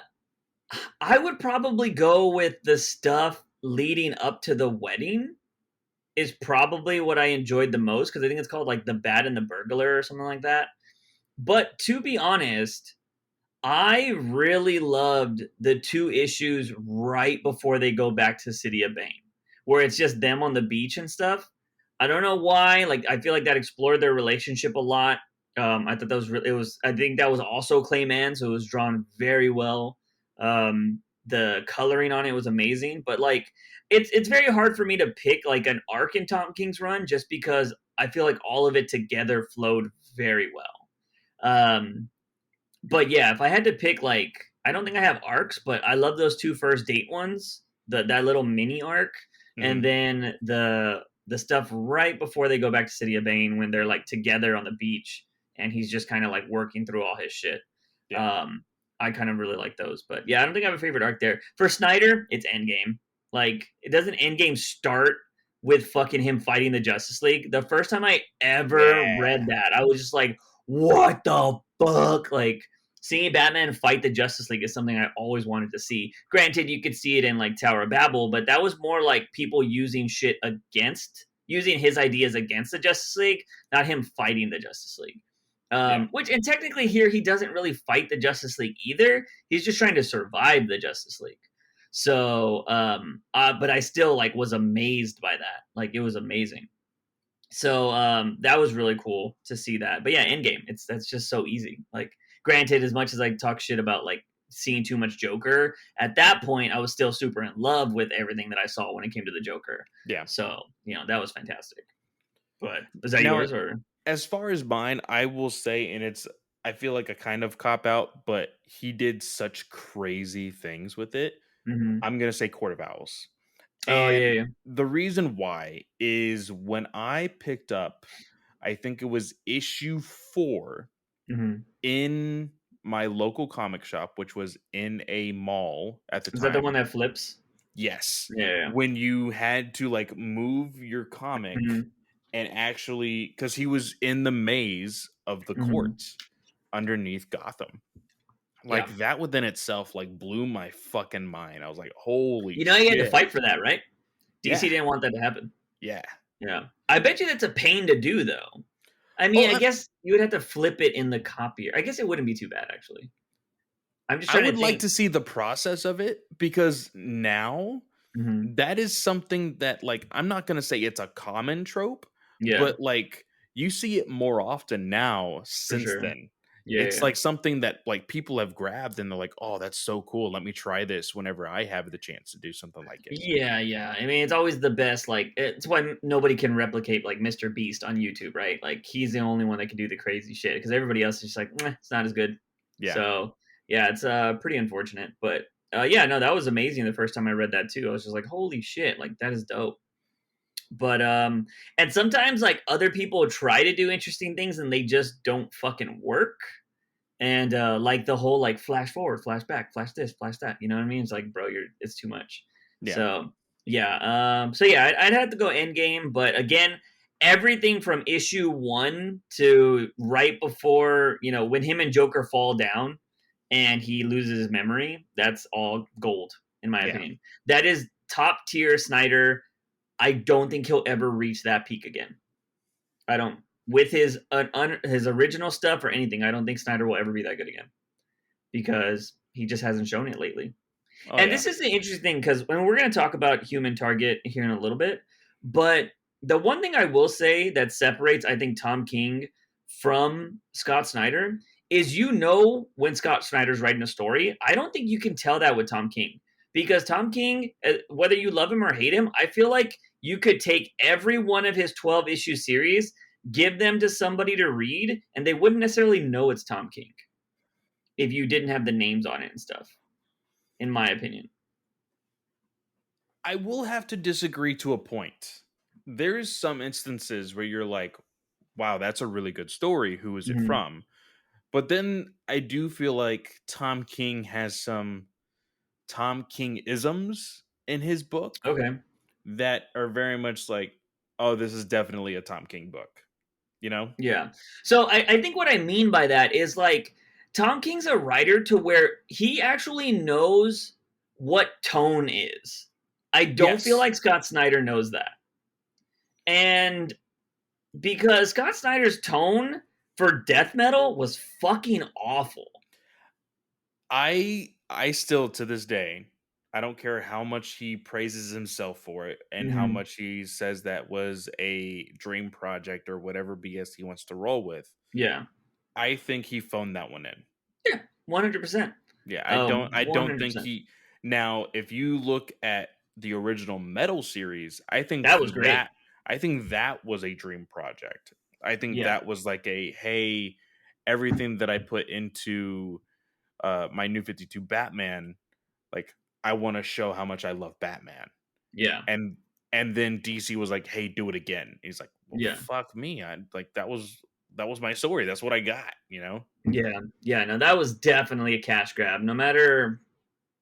Speaker 1: I would probably go with the stuff leading up to the wedding is probably what I enjoyed the most because I think it's called like the Bat and the Burglar or something like that. But to be honest, I really loved the two issues right before they go back to City of Bane, where it's just them on the beach and stuff. I don't know why. Like, I feel like that explored their relationship a lot. I thought that was really. It was. I think that was also Clayman, so it was drawn very well. The coloring on it was amazing, but like, it's very hard for me to pick like an arc in Tom King's run just because I feel like all of it together flowed very well. But yeah, if I had to pick, like, I don't think I have arcs, but I love those two first date ones. That little mini arc, and
Speaker 2: Hmm.
Speaker 1: then the stuff right before they go back to City of Bane when they're like together on the beach, and he's just kind of like working through all his shit.
Speaker 2: Yeah.
Speaker 1: Um, I kind of really like those, but yeah, I don't think I have a favorite arc there. For Snyder, it's Endgame. Like, it doesn't Endgame start with fucking him fighting the Justice League. The first time I ever read
Speaker 2: Yeah.
Speaker 1: that, I was just like, what the fuck? Like, seeing Batman fight the Justice League is something I always wanted to see. Granted, you could see it in like Tower of Babel, but that was more like people using his ideas against the Justice League, not him fighting the Justice League.
Speaker 2: Yeah.
Speaker 1: Which, and technically here he doesn't really fight the Justice League either. He's just trying to survive the Justice League. So, but I still like was amazed by that. Like, it was amazing. So that was really cool to see that. But yeah, Endgame, that's just so easy. Like, granted, as much as I talk shit about like seeing too much Joker, at that point I was still super in love with everything that I saw when it came to the Joker.
Speaker 2: Yeah.
Speaker 1: So, that was fantastic. But is that
Speaker 2: Now,
Speaker 1: yours or?
Speaker 2: as far as mine, I will say, and I feel like a kind of cop out, but he did such crazy things with it.
Speaker 1: Hmm.
Speaker 2: I'm gonna say Court of Owls.
Speaker 1: Oh
Speaker 2: And
Speaker 1: yeah, yeah.
Speaker 2: the reason why is when I picked up, I think it was issue 4
Speaker 1: Hmm.
Speaker 2: in my local comic shop, which was in a mall at the
Speaker 1: Is that the
Speaker 2: time.
Speaker 1: one that flips?
Speaker 2: Yes.
Speaker 1: Yeah.
Speaker 2: When you had to like move your
Speaker 1: Yeah.
Speaker 2: comic
Speaker 1: Hmm.
Speaker 2: and actually, because he was in the maze of the
Speaker 1: Hmm.
Speaker 2: courts underneath Gotham.
Speaker 1: Yeah.
Speaker 2: Like that within itself, like blew my fucking mind. I was like, holy
Speaker 1: You had to
Speaker 2: shit.
Speaker 1: fight for that, right? DC
Speaker 2: Yeah.
Speaker 1: didn't want that to happen.
Speaker 2: Yeah.
Speaker 1: Yeah. I bet you that's a pain to do though. I mean,
Speaker 2: Oh,
Speaker 1: I guess you would have to flip it in the copier. I guess it wouldn't be too bad, actually. I'm just
Speaker 2: I
Speaker 1: trying to
Speaker 2: would like
Speaker 1: think.
Speaker 2: to see the process of it, because now
Speaker 1: Mhm.
Speaker 2: that is something that, like, I'm not gonna say it's a common trope,
Speaker 1: Yeah,
Speaker 2: but, like, you see it more often now
Speaker 1: for
Speaker 2: since
Speaker 1: sure.
Speaker 2: then.
Speaker 1: Yeah,
Speaker 2: It's
Speaker 1: yeah.
Speaker 2: like something that, like, people have grabbed and they're like, "Oh, that's so cool. Let me try this whenever I have the chance to do something like it."
Speaker 1: Yeah, yeah. I mean, it's always the best. Like, it's why nobody can replicate like Mr. Beast on YouTube, right? Like, he's the only one that can do the crazy shit because everybody else is just like, "Meh, it's not as good."
Speaker 2: Yeah.
Speaker 1: So, yeah, it's pretty unfortunate. But yeah, no, that was amazing the first time I read that too. I was just like, holy shit, like that is dope. But and sometimes like other people try to do interesting things and they just don't fucking work. And like the whole like flash forward, flash back, flash this, flash that. You know what I mean? It's like, bro, it's too much.
Speaker 2: Yeah.
Speaker 1: So yeah, so yeah, I'd have to go Endgame. But again, everything from issue 1 to right before, when him and Joker fall down and he loses his memory, that's all gold in my
Speaker 2: Yeah.
Speaker 1: opinion. That is top tier Snyder. I don't think he'll ever reach that peak again. I don't. With his original stuff or anything, I don't think Snyder will ever be that good again because he just hasn't shown it lately.
Speaker 2: Oh,
Speaker 1: And
Speaker 2: yeah.
Speaker 1: this is the interesting thing because when we're going to talk about Human Target here in a little bit, but the one thing I will say that separates, I think, Tom King from Scott Snyder is when Scott Snyder's writing a story. I don't think you can tell that with Tom King because Tom King, whether you love him or hate him, I feel like you could take every one of his 12 issue series, give them to somebody to read, and they wouldn't necessarily know it's Tom King if you didn't have the names on it and stuff, in my opinion.
Speaker 2: I will have to disagree to a point. There's some instances where you're like, "Wow, that's a really good story. Who is it
Speaker 1: Mhm.
Speaker 2: from?" But then I do feel like Tom King has some Tom King isms in his book
Speaker 1: Okay.
Speaker 2: that are very much like, "Oh, this is definitely a Tom King book." You know?
Speaker 1: Yeah. So I think what I mean by that is like Tom King's a writer to where he actually knows what tone is. I don't feel
Speaker 2: Yes.
Speaker 1: like Scott Snyder knows that. And because Scott Snyder's tone for death metal was fucking awful.
Speaker 2: I still, to this day, I don't care how much he praises himself for it and how
Speaker 1: Hmm.
Speaker 2: much he says that was a dream project or whatever BS he wants to roll with.
Speaker 1: Yeah.
Speaker 2: I think he phoned that one in.
Speaker 1: Yeah. 100%.
Speaker 2: Yeah, I don't think
Speaker 1: 100%.
Speaker 2: he. Now, if you look at the original Metal series,
Speaker 1: That was great.
Speaker 2: that I think that was a dream project. I think
Speaker 1: Yeah.
Speaker 2: that was like a, hey, everything that I put into my New 52 Batman, like, I want to show how much I love Batman.
Speaker 1: Yeah.
Speaker 2: And then DC was like, "Hey, do it again." He's like, "Well,
Speaker 1: Yeah.
Speaker 2: fuck me. I like that was my story. That's what I got, you know?"
Speaker 1: Yeah. Yeah. No, that was definitely a cash grab. No matter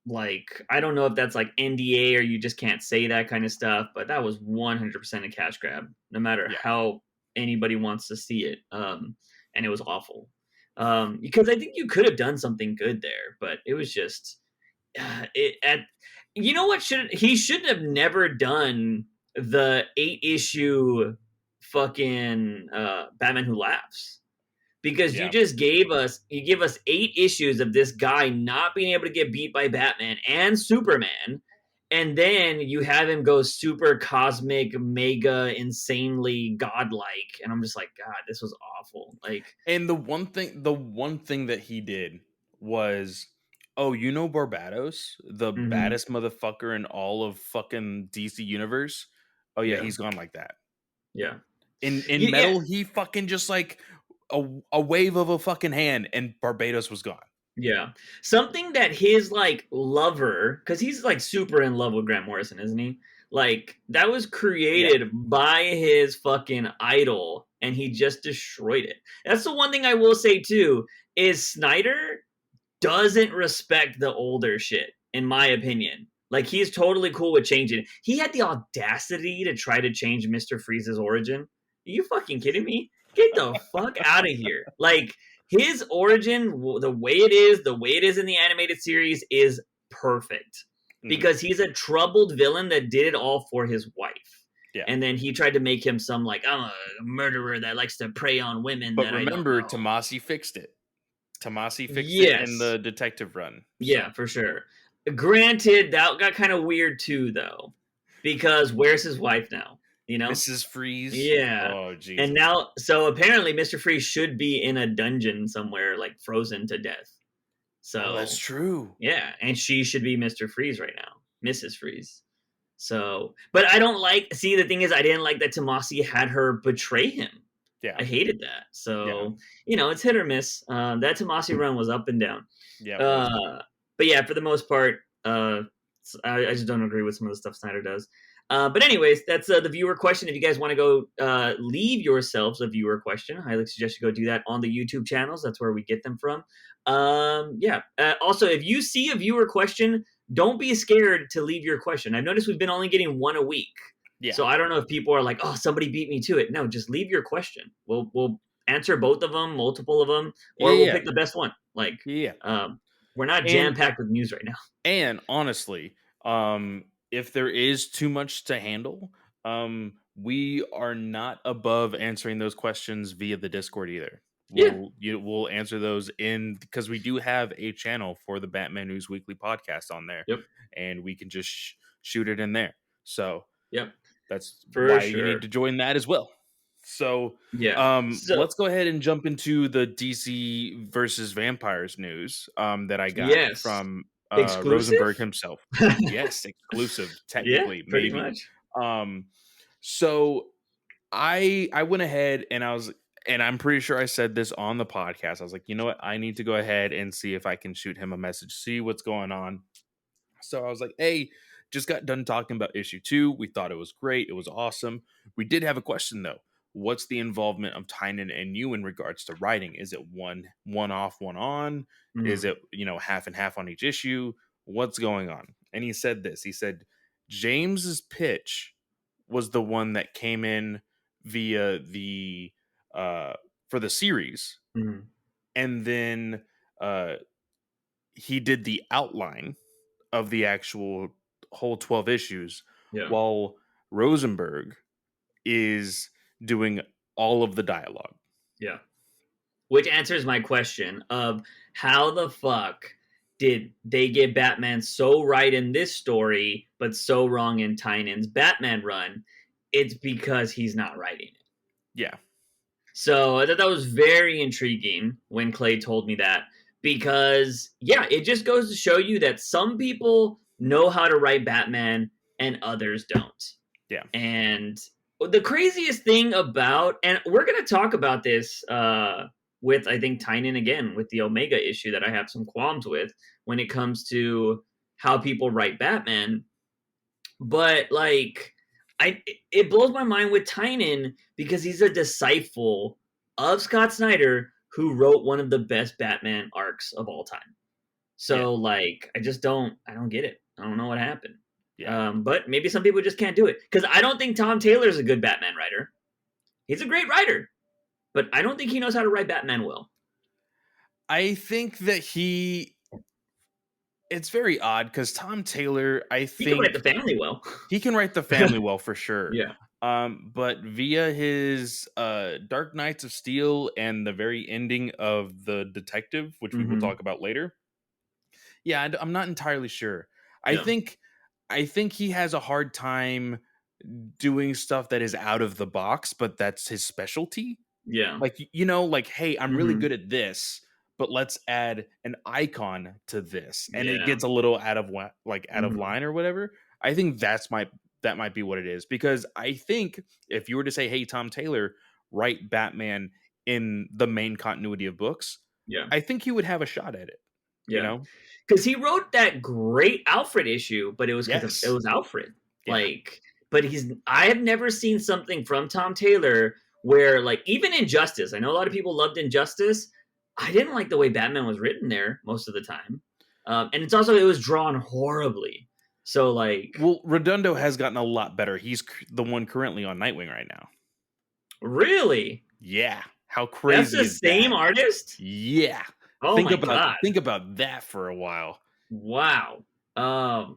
Speaker 1: like I don't know if that's like NDA or you just can't say that kind of stuff, but that was 100% a cash grab, no matter
Speaker 2: Yeah.
Speaker 1: how anybody wants to see it. And it was awful. Because I think you could have done something good there, but it was just it at you know what should he shouldn't have never done the 8 issue fucking Batman Who Laughs because
Speaker 2: Yeah.
Speaker 1: you give us 8 issues of this guy not being able to get beat by Batman and Superman, and then you have him go super cosmic, mega, insanely godlike, and I'm just like, God, this was awful. Like,
Speaker 2: And the one thing that he did was, "Oh, you know Barbados, the
Speaker 1: hmm
Speaker 2: baddest motherfucker in all of fucking DC universe? Oh yeah,
Speaker 1: yeah,
Speaker 2: he's gone like that."
Speaker 1: yeah,
Speaker 2: In
Speaker 1: yeah,
Speaker 2: Metal, he fucking just like a wave of a fucking hand and Barbados was gone.
Speaker 1: yeah. Something that his like lover, because he's like super in love with Grant Morrison, isn't he? Like that was
Speaker 2: Yeah.
Speaker 1: created by his fucking idol, and he just destroyed it. That's the one thing I will say too is Snyder doesn't respect the older shit, in my opinion. Like he's totally cool with changing it. He had the audacity to try to change Mister Freeze's origin. Are you fucking kidding me? Get the fuck out of here! Like his origin, the way it is in the animated series, is perfect
Speaker 2: Mhm.
Speaker 1: because he's a troubled villain that did it all for his wife.
Speaker 2: Yeah.
Speaker 1: And then he tried to make him some like, I'm a murderer that likes to prey on women
Speaker 2: But
Speaker 1: that I don't
Speaker 2: remember,
Speaker 1: know.
Speaker 2: Tomasi fixed it. Tomasi fixed it in
Speaker 1: Yes.
Speaker 2: the detective run. So
Speaker 1: Yeah, for sure. Granted, that got kind of weird too, though, because where's his wife now? You know?
Speaker 2: Mrs. Freeze.
Speaker 1: Yeah.
Speaker 2: Oh
Speaker 1: And
Speaker 2: Jesus.
Speaker 1: now, so apparently, Mr. Freeze should be in a dungeon somewhere, like frozen to death.
Speaker 2: Oh, that's
Speaker 1: So,
Speaker 2: true.
Speaker 1: yeah, and she should be Mr. Freeze right now, Mrs. Freeze. So, but I don't like. See, the thing is, I didn't like that Tomasi had her betray him.
Speaker 2: Yeah.
Speaker 1: I hated that.
Speaker 2: Yeah.
Speaker 1: So, it's hit or miss. That Tomasi run was up and down.
Speaker 2: Yeah, it was.
Speaker 1: But yeah, for the most part, I just don't agree with some of the stuff Snyder does. But anyways, that's the viewer question. If you guys want to go leave yourselves a viewer question, I highly suggest you go do that on the YouTube channels. That's where we get them from. Yeah. Also, if you see a viewer question, don't be scared to leave your question. I've noticed we've been only getting one a week.
Speaker 2: Yeah.
Speaker 1: So I don't know if people are like, oh, somebody beat me to it. No, just leave your question. We'll answer both of them, multiple of them, or we'll pick the best one. Like,
Speaker 2: Yeah.
Speaker 1: we're not jam packed with news right now.
Speaker 2: And honestly, if there is too much to handle, we are not above answering those questions via the Discord either. We'll answer those because we do have a channel for the Batman News Weekly podcast on there.
Speaker 1: Yep.
Speaker 2: And we can just shoot it in there. So
Speaker 1: yep,
Speaker 2: that's
Speaker 1: for
Speaker 2: why
Speaker 1: sure.
Speaker 2: you need to join that as well. So
Speaker 1: yeah,
Speaker 2: let's go ahead and jump into the DC versus vampires news that I got from Rosenberg himself. Yes, exclusive, technically,
Speaker 1: yeah, pretty
Speaker 2: maybe.
Speaker 1: much.
Speaker 2: So I went ahead and I'm pretty sure I said this on the podcast. I was like, you know what? I need to go ahead and see if I can shoot him a message, see what's going on. So I was like, hey, just got done talking about issue 2. We thought it was great. It was awesome. We did have a question though. What's the involvement of Tynan and you in regards to writing? Is it one off, one on? Is it, half and half on each issue? What's going on? And he said this. He said James's pitch was the one that came in via the for the series. And then he did the outline of the actual whole 12 issues, while Rosenberg is doing all of the dialogue.
Speaker 1: Yeah. Which answers my question of how the fuck did they get Batman so right in this story, but so wrong in Tynan's Batman run? It's because he's not writing it.
Speaker 2: Yeah.
Speaker 1: So I thought that was very intriguing when Clay told me that. Because, yeah, it just goes to show you that some people know how to write Batman and others don't.
Speaker 2: Yeah.
Speaker 1: And the craziest thing about, and we're going to talk about this with, I think, Tynan again, with the Omega issue that I have some qualms with when it comes to how people write Batman. But, like, it blows my mind with Tynan because he's a disciple of Scott Snyder, who wrote one of the best Batman arcs of all time. So, like, I don't get it. I don't know what happened. Yeah. But maybe some people just can't do it. Because I don't think Tom Taylor's a good Batman writer. He's a great writer. But I don't think he knows how to write Batman well.
Speaker 2: I think that it's very odd because Tom Taylor, I think...
Speaker 1: He can write the family well.
Speaker 2: He can write the family well, for sure.
Speaker 1: Yeah.
Speaker 2: But via his Dark Knights of Steel and the very ending of The Detective, which we will talk about later, I'm not entirely sure. I think he has a hard time doing stuff that is out of the box, but that's his specialty.
Speaker 1: Yeah.
Speaker 2: Like, hey, I'm really good at this, but let's add an icon to this. And it gets a little out of line or whatever. I think that might be what it is, because I think if you were to say, hey, Tom Taylor, write Batman in the main continuity of books, I think he would have a shot at it.
Speaker 1: Because he wrote that great Alfred issue, but it was because it was Alfred. But I have never seen something from Tom Taylor where, like, even Injustice, I know a lot of people loved Injustice. I didn't like the way Batman was written there most of the time. And it was drawn horribly. So, like...
Speaker 2: Well, Redondo has gotten a lot better. He's the one currently on Nightwing right now.
Speaker 1: Really?
Speaker 2: Yeah. How crazy is that?
Speaker 1: That's the same artist?
Speaker 2: Yeah.
Speaker 1: Oh, my God.
Speaker 2: Think about that for a while.
Speaker 1: Wow. God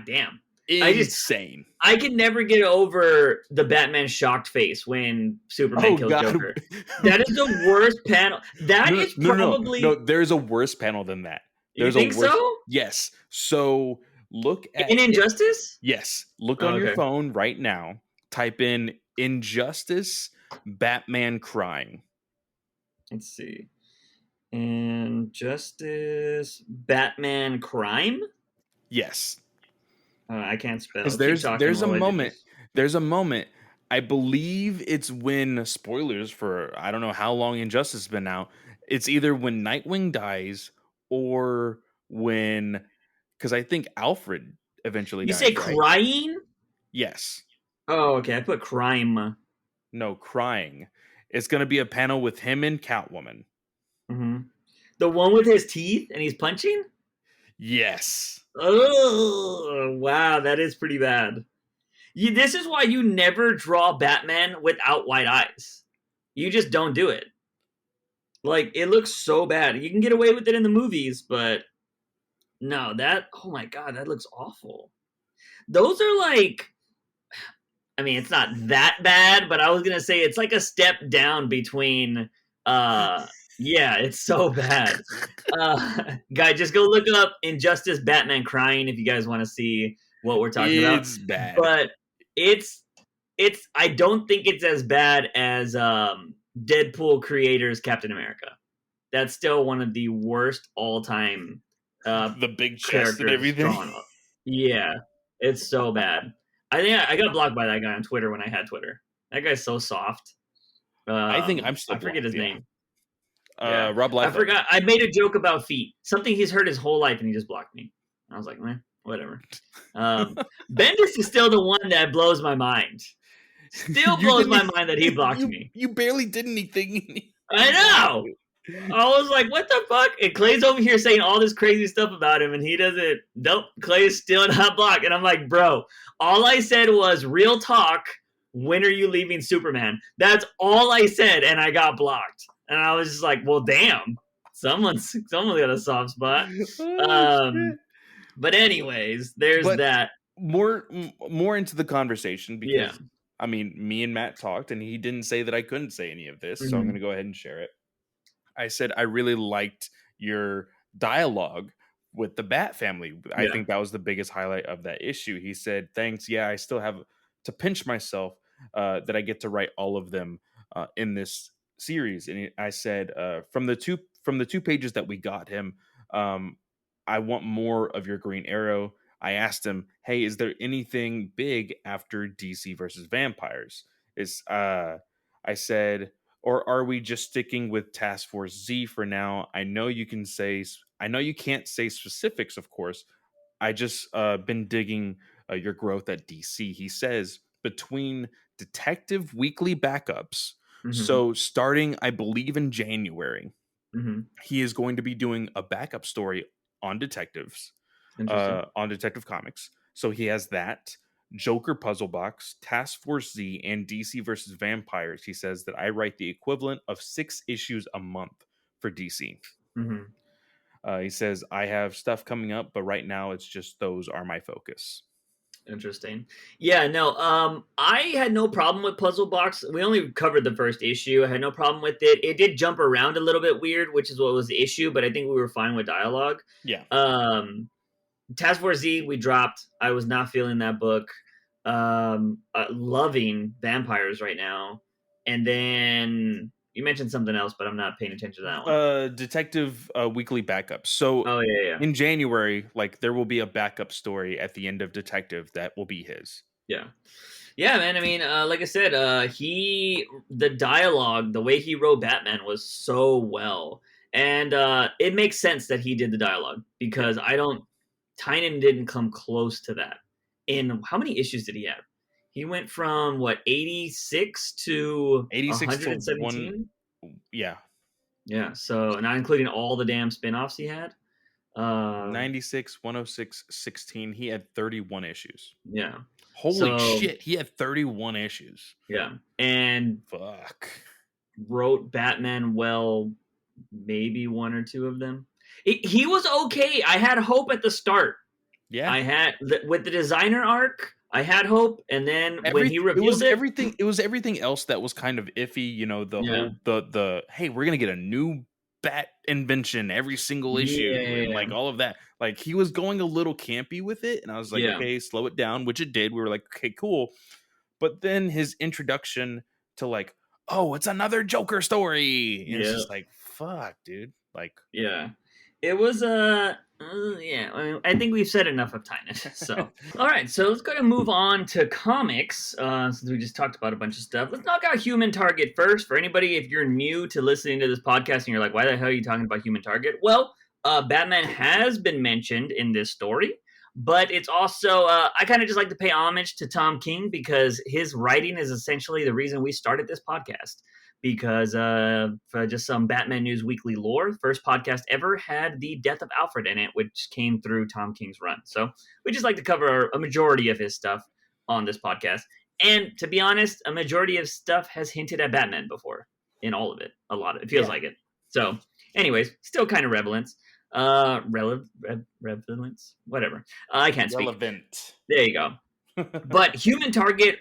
Speaker 1: damn.
Speaker 2: insane.
Speaker 1: I can never get over the Batman shocked face when Superman
Speaker 2: Oh
Speaker 1: kills
Speaker 2: God.
Speaker 1: Joker. That is the worst panel. That
Speaker 2: No,
Speaker 1: is
Speaker 2: no, no, no,
Speaker 1: probably.
Speaker 2: no. There's a worse panel than that.
Speaker 1: You
Speaker 2: There's a
Speaker 1: think
Speaker 2: worse.
Speaker 1: so?
Speaker 2: Yes. So look at
Speaker 1: In
Speaker 2: it.
Speaker 1: Injustice?
Speaker 2: Yes. Look
Speaker 1: Oh,
Speaker 2: on your
Speaker 1: okay.
Speaker 2: phone right now. Type in Injustice Batman crying.
Speaker 1: Let's see. Injustice Batman crime?
Speaker 2: Yes.
Speaker 1: I can't spell.
Speaker 2: Because
Speaker 1: Keep talking
Speaker 2: there's a
Speaker 1: while I do
Speaker 2: moment.
Speaker 1: this.
Speaker 2: There's a moment. I believe it's when spoilers for I don't know how long Injustice has been out. It's either when Nightwing dies or when because I think Alfred eventually
Speaker 1: You say
Speaker 2: dies, right?
Speaker 1: crying?
Speaker 2: Yes.
Speaker 1: Oh, okay. I put crime.
Speaker 2: No, crying. It's gonna be a panel with him and Catwoman.
Speaker 1: hmm The one with his teeth and he's punching?
Speaker 2: Yes.
Speaker 1: Oh, wow. That is pretty bad. This is why you never draw Batman without white eyes. You just don't do it. Like, it looks so bad. You can get away with it in the movies, but no, oh my God, that looks awful. Those are like, I mean, it's not that bad, but I was gonna say it's like a step down between. Yeah, it's so bad. Guy, just go look up Injustice Batman crying if you guys want to see what we're talking about.
Speaker 2: It's bad.
Speaker 1: But it's I don't think it's as bad as Deadpool creators Captain America. That's still one of the worst all time
Speaker 2: The big chest and
Speaker 1: characters
Speaker 2: everything.
Speaker 1: drawn up. Yeah, it's so bad. I think I got blocked by that guy on Twitter when I had Twitter. That guy's so soft.
Speaker 2: I think I'm still
Speaker 1: I forget his
Speaker 2: blocked,
Speaker 1: name. Yeah,
Speaker 2: Rob
Speaker 1: I
Speaker 2: Liefeld.
Speaker 1: forgot. I made a joke about feet, something he's heard his whole life, and he just blocked me. I was like, man, whatever. Bendis is still the one that blows my mind. Still
Speaker 2: You
Speaker 1: blows my
Speaker 2: didn't-
Speaker 1: mind that he blocked
Speaker 2: you,
Speaker 1: me.
Speaker 2: You barely did anything.
Speaker 1: I know. I was like, what the fuck? And Clay's over here saying all this crazy stuff about him, and he doesn't. Nope, Clay's still not blocked. And I'm like, bro, all I said was real talk. When are you leaving Superman? That's all I said, and I got blocked. And I was just like, well, damn. Someone's got a soft spot.
Speaker 2: Oh, shit.
Speaker 1: But anyways, there's
Speaker 2: But
Speaker 1: that.
Speaker 2: more into the conversation
Speaker 1: Yeah.
Speaker 2: because I mean, me and Matt talked, and he didn't say that I couldn't say any of this, so I'm going to go ahead and share it. I said I really liked your dialogue with the Bat family. I think that was the biggest highlight of that issue. He said, "Thanks. Yeah, I still have to pinch myself that I get to write all of them in this series." And I said, from the two pages that we got him, I want more of your Green Arrow. I asked him, "Hey, is there anything big after DC versus vampires?" I said, or are we just sticking with Task Force Z for now? I know you can't say specifics, of course. I just been digging your growth at DC. He says between Detective Weekly backups, so starting, I believe, in January, he is going to be doing a backup story on detectives, on Detective Comics. So he has that. Joker Puzzle Box, Task Force Z, and DC versus Vampires. He says that I write the equivalent of 6 issues a month for DC. He says I have stuff coming up, but right now it's just those are my focus.
Speaker 1: Interesting. Yeah, no, I had no problem with Puzzle Box. We only covered the first issue. I had no problem with it. It did jump around a little bit weird, which is what was the issue, but I think we were fine with dialogue.
Speaker 2: Yeah.
Speaker 1: Task Force Z, we dropped. I was not feeling that book. Loving vampires right now. And then you mentioned something else, but I'm not paying attention to that one.
Speaker 2: Detective Weekly Backup. So
Speaker 1: Oh, yeah.
Speaker 2: in January, like there will be a backup story at the end of Detective that will be his.
Speaker 1: Yeah, man. I mean, like I said, the dialogue, the way he wrote Batman was so well. And it makes sense that he did the dialogue because Tynan didn't come close to that. In how many issues did he have? He went from what 86 to 117.
Speaker 2: Yeah.
Speaker 1: So not including all the damn spin-offs he had.
Speaker 2: 96, 106, 16. He had 31 issues.
Speaker 1: Yeah.
Speaker 2: Holy shit! He had 31 issues.
Speaker 1: Yeah, and
Speaker 2: fuck,
Speaker 1: wrote Batman well. Maybe one or two of them. He was okay. I had hope at the start.
Speaker 2: Yeah.
Speaker 1: I had with the designer arc, I had hope, and then when he revealed it,
Speaker 2: It was everything else that was kind of iffy, you know, the
Speaker 1: yeah,
Speaker 2: whole the hey, we're gonna get a new bat invention every single issue and
Speaker 1: yeah,
Speaker 2: like all of that. Like he was going a little campy with it, and I was like,
Speaker 1: yeah.
Speaker 2: okay, slow it down, which it did. We were like, okay, cool. But then his introduction to like, oh, it's another Joker story. And it's
Speaker 1: Yeah,
Speaker 2: just like, fuck, dude. Like
Speaker 1: yeah. It was yeah. I think we've said enough of Tynan. So, all right. So let's go and move on to comics. Since we just talked about a bunch of stuff, let's knock out Human Target first. For anybody, if you're new to listening to this podcast and you're like, "Why the hell are you talking about Human Target?" Well, Batman has been mentioned in this story, but it's also I kind of just like to pay homage to Tom King because his writing is essentially the reason we started this podcast because for just some Batman News Weekly lore, first podcast ever had the death of Alfred in it, which came through Tom King's run. So we just like to cover a majority of his stuff on this podcast. And to be honest, a majority of stuff has hinted at Batman before in all of it. A lot of it feels
Speaker 2: yeah,
Speaker 1: like it. So, anyways, still kind of relevance. Relevance? Whatever. I can't speak.
Speaker 2: relevant.
Speaker 1: There you go. But Human Target,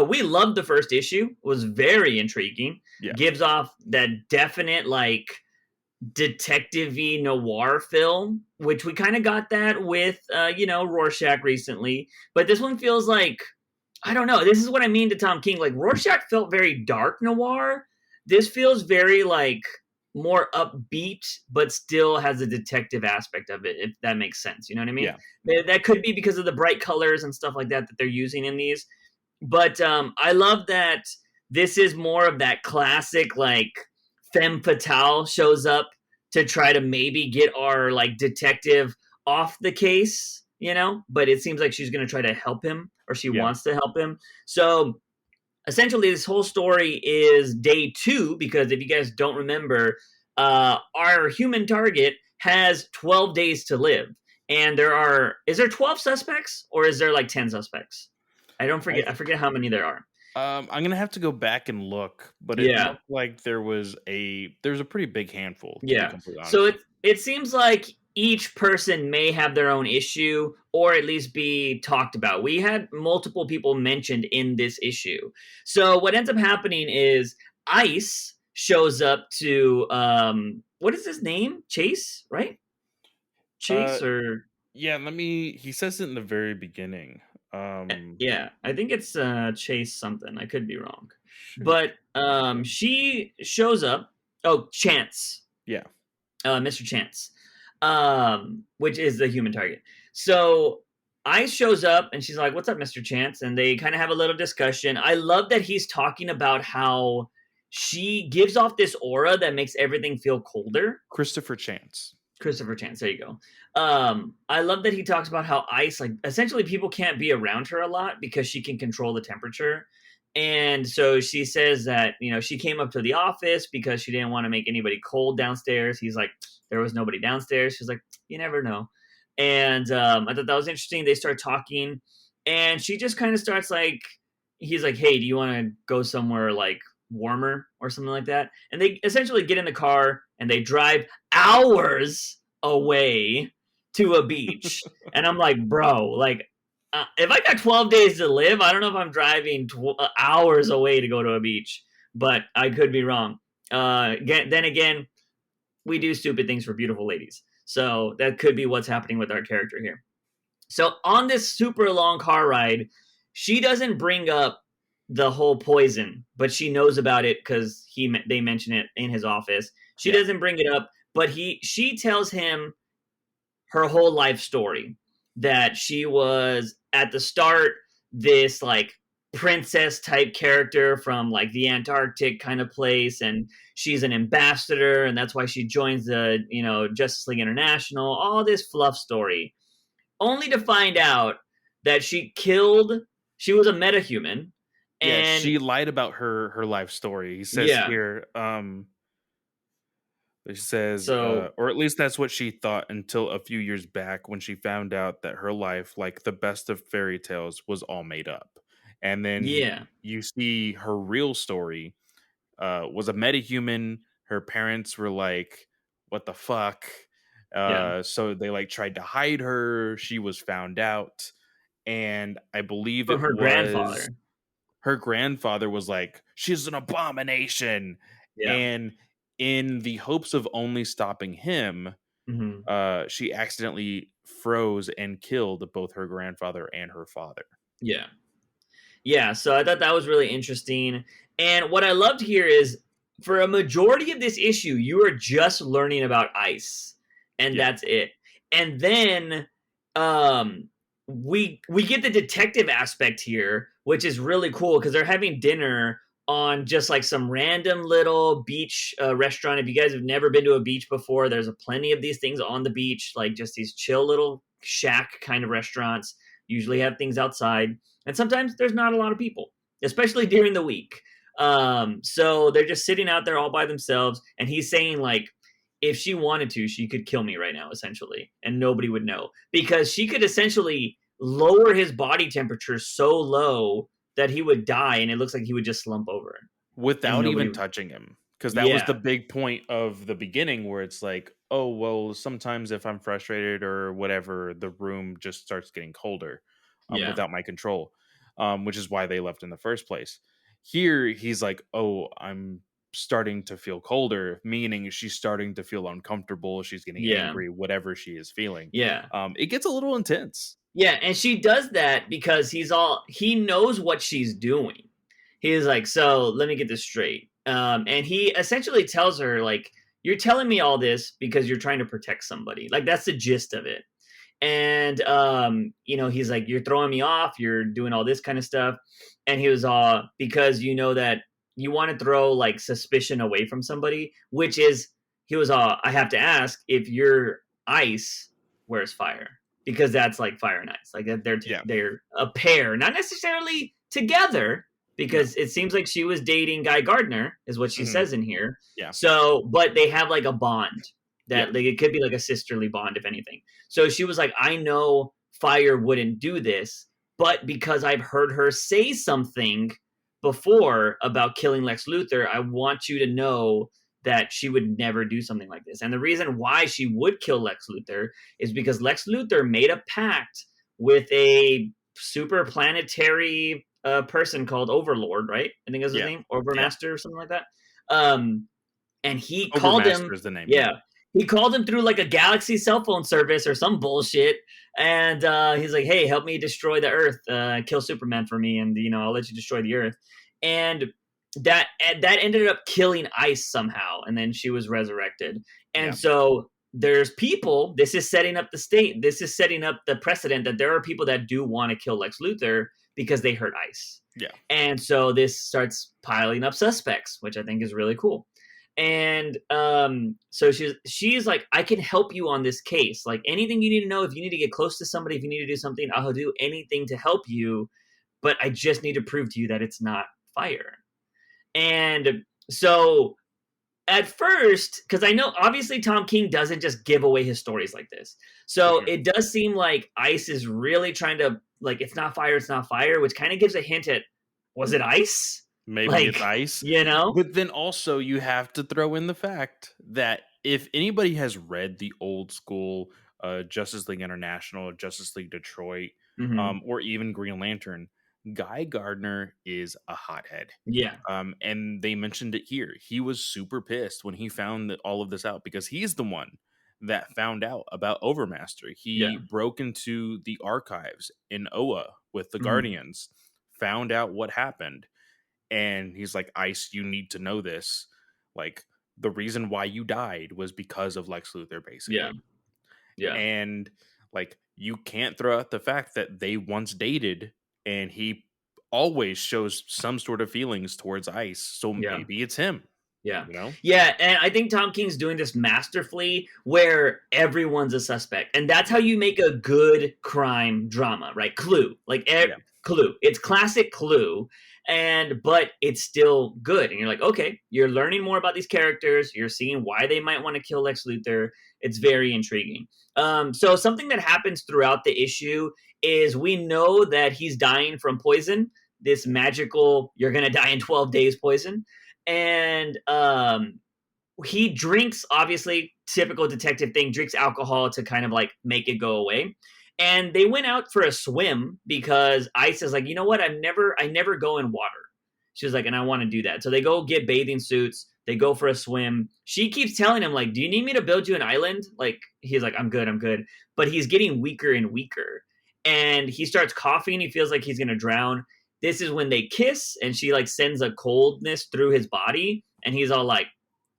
Speaker 1: we loved the first issue. Was very intriguing.
Speaker 2: Yeah.
Speaker 1: Gives off that definite like detective-y noir film, which we kind of got that with Rorschach recently. But this one feels like I don't know. This is what I mean to Tom King. Like Rorschach felt very dark noir. This feels very like more upbeat, but still has a detective aspect of it. If that makes sense, you know what I mean?
Speaker 2: Yeah.
Speaker 1: That could be because of the bright colors and stuff like that they're using in these. But I love that this is more of that classic like femme fatale shows up to try to maybe get our like detective off the case, but it seems like she's going to try to help him or she
Speaker 2: Yeah.
Speaker 1: wants to help him. So essentially this whole story is day 2 because if you guys don't remember, our human target has 12 days to live. And is there 12 suspects or is there like 10 suspects? I forget how many there are.
Speaker 2: I'm gonna have to go back and look, but it
Speaker 1: Yeah.
Speaker 2: looked like there's a pretty big handful, to be
Speaker 1: Yeah.
Speaker 2: completely
Speaker 1: So
Speaker 2: honest with
Speaker 1: it seems like each person may have their own issue or at least be talked about. We had multiple people mentioned in this issue. So what ends up happening is Ice shows up to what is his name? Chase, right?
Speaker 2: you.
Speaker 1: Chase or
Speaker 2: Yeah, he says it in the very beginning. Um,
Speaker 1: yeah, I think it's Chase something. I could be wrong.
Speaker 2: shoot.
Speaker 1: But she shows up. Oh, Chance.
Speaker 2: Yeah.
Speaker 1: Mr. Chance, which is the human target. So Ice shows up and she's like, "What's up, Mr. Chance?" And they kind of have a little discussion. I love that he's talking about how she gives off this aura that makes everything feel colder.
Speaker 2: Christopher Chance.
Speaker 1: Christopher Chance, there you go. I love that he talks about how Ice, like, essentially people can't be around her a lot because she can control the temperature. And so she says that, she came up to the office because she didn't want to make anybody cold downstairs. He's like, there was nobody downstairs. She's like, you never know. And I thought that was interesting. They start talking, and she just kind of starts like, he's like, hey, do you want to go somewhere like warmer or something like that? And they essentially get in the car and they drive hours away to a beach. And I'm like, bro, like, if I got 12 days to live, I don't know if I'm driving hours away to go to a beach, but I could be wrong. Then again, we do stupid things for beautiful ladies. So that could be what's happening with our character here. So on this super long car ride, she doesn't bring up the whole poison, but she knows about it because they mention it in his office. She
Speaker 2: Yeah.
Speaker 1: doesn't bring it up, but she tells him her whole life story that she was at the start this like princess type character from like the Antarctic kind of place, and she's an ambassador and that's why she joins the Justice League International, all this fluff story, only to find out that she was a metahuman.
Speaker 2: Yeah,
Speaker 1: And
Speaker 2: she lied about her life story. He says
Speaker 1: yeah,
Speaker 2: here, he says,
Speaker 1: so
Speaker 2: or at least that's what she thought until a few years back when she found out that her life, like the best of fairy tales, was all made up. And then
Speaker 1: yeah,
Speaker 2: you see her real story was a metahuman. Her parents were like, "What the fuck?"
Speaker 1: Yeah.
Speaker 2: So they like tried to hide her. She was found out, and I believe
Speaker 1: From
Speaker 2: it
Speaker 1: her
Speaker 2: was
Speaker 1: grandfather.
Speaker 2: her grandfather was like, "She's an abomination,"
Speaker 1: Yeah.
Speaker 2: and in the hopes of only stopping him,
Speaker 1: Hmm.
Speaker 2: she accidentally froze and killed both her grandfather and her father.
Speaker 1: Yeah. Yeah, so I thought that was really interesting. And what I loved here is for a majority of this issue, you are just learning about ice, and
Speaker 2: Yeah.
Speaker 1: that's it. And then um we get the detective aspect here, which is really cool because they're having dinner on just like some random little beach restaurant. If you guys have never been to a beach before, there's a plenty of these things on the beach, like just these chill little shack kind of restaurants. Usually have things outside, and sometimes there's not a lot of people, especially during the week. So they're just sitting out there all by themselves, and he's saying like, if she wanted to, she could kill me right now, essentially, and nobody would know because she could essentially lower his body temperature so low that he would die, and it looks like he would just slump over, and
Speaker 2: Without
Speaker 1: nobody.
Speaker 2: even touching him, because that was the
Speaker 1: Yeah,
Speaker 2: big point of the beginning where it's like, "Oh, well, sometimes if I'm frustrated or whatever, the room just starts getting colder,
Speaker 1: yeah,
Speaker 2: without my control," which is why they left in the first place. Here, he's like, "Oh, I'm starting to feel colder," meaning she's starting to feel uncomfortable, she's getting
Speaker 1: yeah,
Speaker 2: angry, whatever she is feeling.
Speaker 1: yeah.
Speaker 2: It gets a little intense.
Speaker 1: Yeah, and she does that because he knows what she's doing. He's like, so let me get this straight. And he essentially tells her, like, you're telling me all this because you're trying to protect somebody. Like that's the gist of it. And he's like, you're throwing me off, you're doing all this kind of stuff. And he was because you know that you want to throw like suspicion away from somebody, which is he was I have to ask if you're ice, where's fire? Because that's like fire and ice. Like
Speaker 2: Yeah.
Speaker 1: they're a pair, not necessarily together,
Speaker 2: No.
Speaker 1: because it seems like she was dating Guy Gardner, is what she
Speaker 2: Mhm.
Speaker 1: says in here.
Speaker 2: Yeah.
Speaker 1: So, but they have like a bond
Speaker 2: Yeah.
Speaker 1: that like it could be like a sisterly bond, if anything. So she was like, I know fire wouldn't do this, but because I've heard her say something before about killing Lex Luthor, I want you to know that she would never do something like this. And the reason why she would kill Lex Luthor is because Lex Luthor made a pact with a super planetary person called Overlord, right? I think is his
Speaker 2: Yeah.
Speaker 1: name,
Speaker 2: Yeah.
Speaker 1: Overmaster or something like that. Um, and he called
Speaker 2: Overmaster
Speaker 1: him,
Speaker 2: is the name, yeah.
Speaker 1: yeah, he called him through like a Galaxy cell phone service or some bullshit. And he's like, hey, help me destroy the Earth, kill Superman for me, and I'll let you destroy the Earth. And that ended up killing Ice somehow, and then she was resurrected. And
Speaker 2: Yeah.
Speaker 1: so there's people. This is setting up the state. This is setting up the precedent that there are people that do want to kill Lex Luthor because they hurt Ice.
Speaker 2: Yeah.
Speaker 1: And so this starts piling up suspects, which I think is really cool. And so she's like, I can help you on this case. Like anything you need to know, if you need to get close to somebody, if you need to do something, I'll do anything to help you. But I just need to prove to you that it's not fire. And so at first, because I know obviously Tom King doesn't just give away his stories like this. So
Speaker 2: Mhm.
Speaker 1: it does seem like Ice is really trying to, like, it's not fire, which kind of gives a hint at, was it Ice?
Speaker 2: Maybe it's
Speaker 1: Like,
Speaker 2: ice,
Speaker 1: you know?
Speaker 2: but then also you have to throw in the fact that if anybody has read the old school Justice League International, Justice League Detroit,
Speaker 1: Hmm.
Speaker 2: or even Green Lantern, Guy Gardner is a hothead.
Speaker 1: Yeah.
Speaker 2: And they mentioned it here. He was super pissed when he found all of this out because he's the one that found out about Overmaster. He
Speaker 1: Yeah.
Speaker 2: broke into the archives in Oa with the
Speaker 1: Hmm.
Speaker 2: Guardians, found out what happened, and he's like, Ice, you need to know this. Like, the reason why you died was because of Lex Luthor,
Speaker 1: Yeah.
Speaker 2: basically.
Speaker 1: Yeah.
Speaker 2: And like, you can't throw out the fact that they once dated, and he always shows some sort of feelings towards Ice. So
Speaker 1: Yeah.
Speaker 2: maybe it's him,
Speaker 1: Yeah.
Speaker 2: you know?
Speaker 1: Yeah. And I think Tom King's doing this masterfully where everyone's a suspect. And that's how
Speaker 2: Yeah.
Speaker 1: you make a good crime drama, right? Clue. Like
Speaker 2: Yeah.
Speaker 1: Clue. It's classic Clue. But it's still good. And you're like, okay, you're learning more about these characters. You're seeing why they might want to kill Lex Luthor. It's very intriguing. So something that happens throughout the issue is we know that he's dying from poison, this magical, you're going to die in 12 days poison. And he drinks, obviously, typical detective thing, drinks alcohol to kind of like make it go away. And they went out for a swim because Ice is like, you know what? I never go in water. She was like, and I want to do that. So they go get bathing suits. They go for a swim. She keeps telling him, like, do you need me to build you an island? Like, he's like, I'm good, I'm good. But he's getting weaker and weaker. And he starts coughing. He feels like he's going to drown. This is when they kiss, and she like sends a coldness through his body. And he's all like,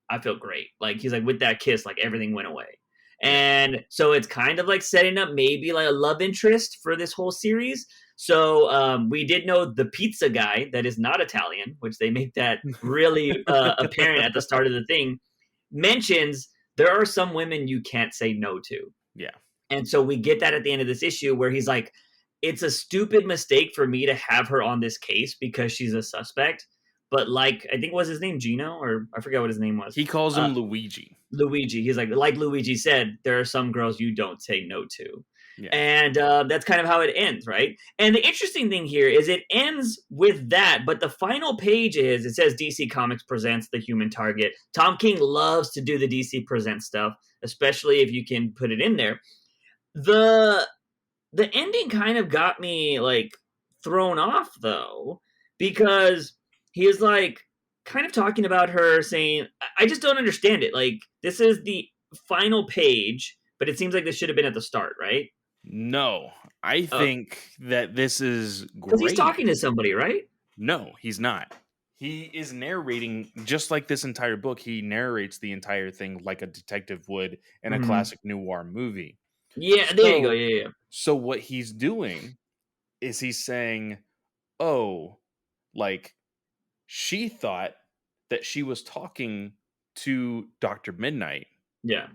Speaker 1: I feel great. Like he's like with that kiss, like everything went away.
Speaker 2: Yeah.
Speaker 1: And so it's kind of like setting up maybe like a love interest for this whole series. So we did know the pizza guy that is not Italian, which they make that really apparent at the start of the thing, mentions there are some women you can't say no to.
Speaker 2: Yeah.
Speaker 1: And so we get that at the end of this issue where he's like, it's a stupid mistake for me to have her on this case because she's a suspect. But like, I think was his name Gino, or I forget what his name was.
Speaker 2: He calls him Luigi.
Speaker 1: Luigi. He's like Luigi said, there are some girls you don't say no to.
Speaker 2: Yeah.
Speaker 1: And that's kind of how it ends, right? And the interesting thing here is it ends with that, but the final page is, it says DC Comics presents The Human Target. Tom King loves to do the DC Presents stuff, especially if you can put it in there. The ending kind of got me like thrown off though, because he is like kind of talking about her saying, I just don't understand it. Like, this is the final page, but it seems like this should have been at the start, right?
Speaker 2: No, I think that this is
Speaker 1: Because he's
Speaker 2: great.
Speaker 1: talking to somebody, right?
Speaker 2: No, he's not. He is narrating, just like this entire book, he narrates the entire thing like a detective would in a classic noir movie.
Speaker 1: Yeah, there you go. Yeah.
Speaker 2: So what he's doing is he's saying, oh, like, she thought that she was talking to Dr. Midnight.
Speaker 1: Yeah.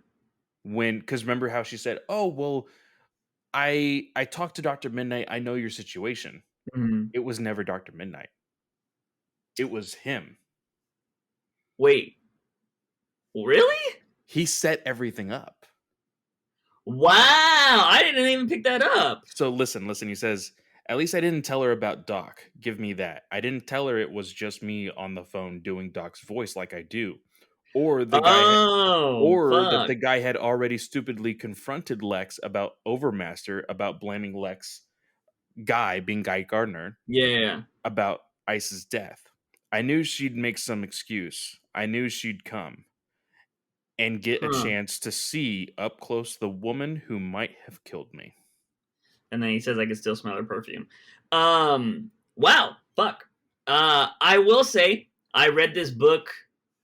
Speaker 2: Because remember how she said, oh, well, I talked to Dr. Midnight. I know your situation.
Speaker 1: Mm-hmm.
Speaker 2: It was never Dr. Midnight. It was him.
Speaker 1: Wait. Really?
Speaker 2: He set everything up.
Speaker 1: Wow. I didn't even pick that up.
Speaker 2: So listen. He says, at least I didn't tell her about Doc. Give me that. I didn't tell her it was just me on the phone doing Doc's voice like I do. Or the guy that the guy had already stupidly confronted Lex about Overmaster, about blaming Lex Guy, being Guy Gardner.
Speaker 1: Yeah.
Speaker 2: About Ice's death. I knew she'd make some excuse. I knew she'd come and get a chance to see up close the woman who might have killed me.
Speaker 1: And then he says I can still smell her perfume. Wow. Fuck. I will say I read this book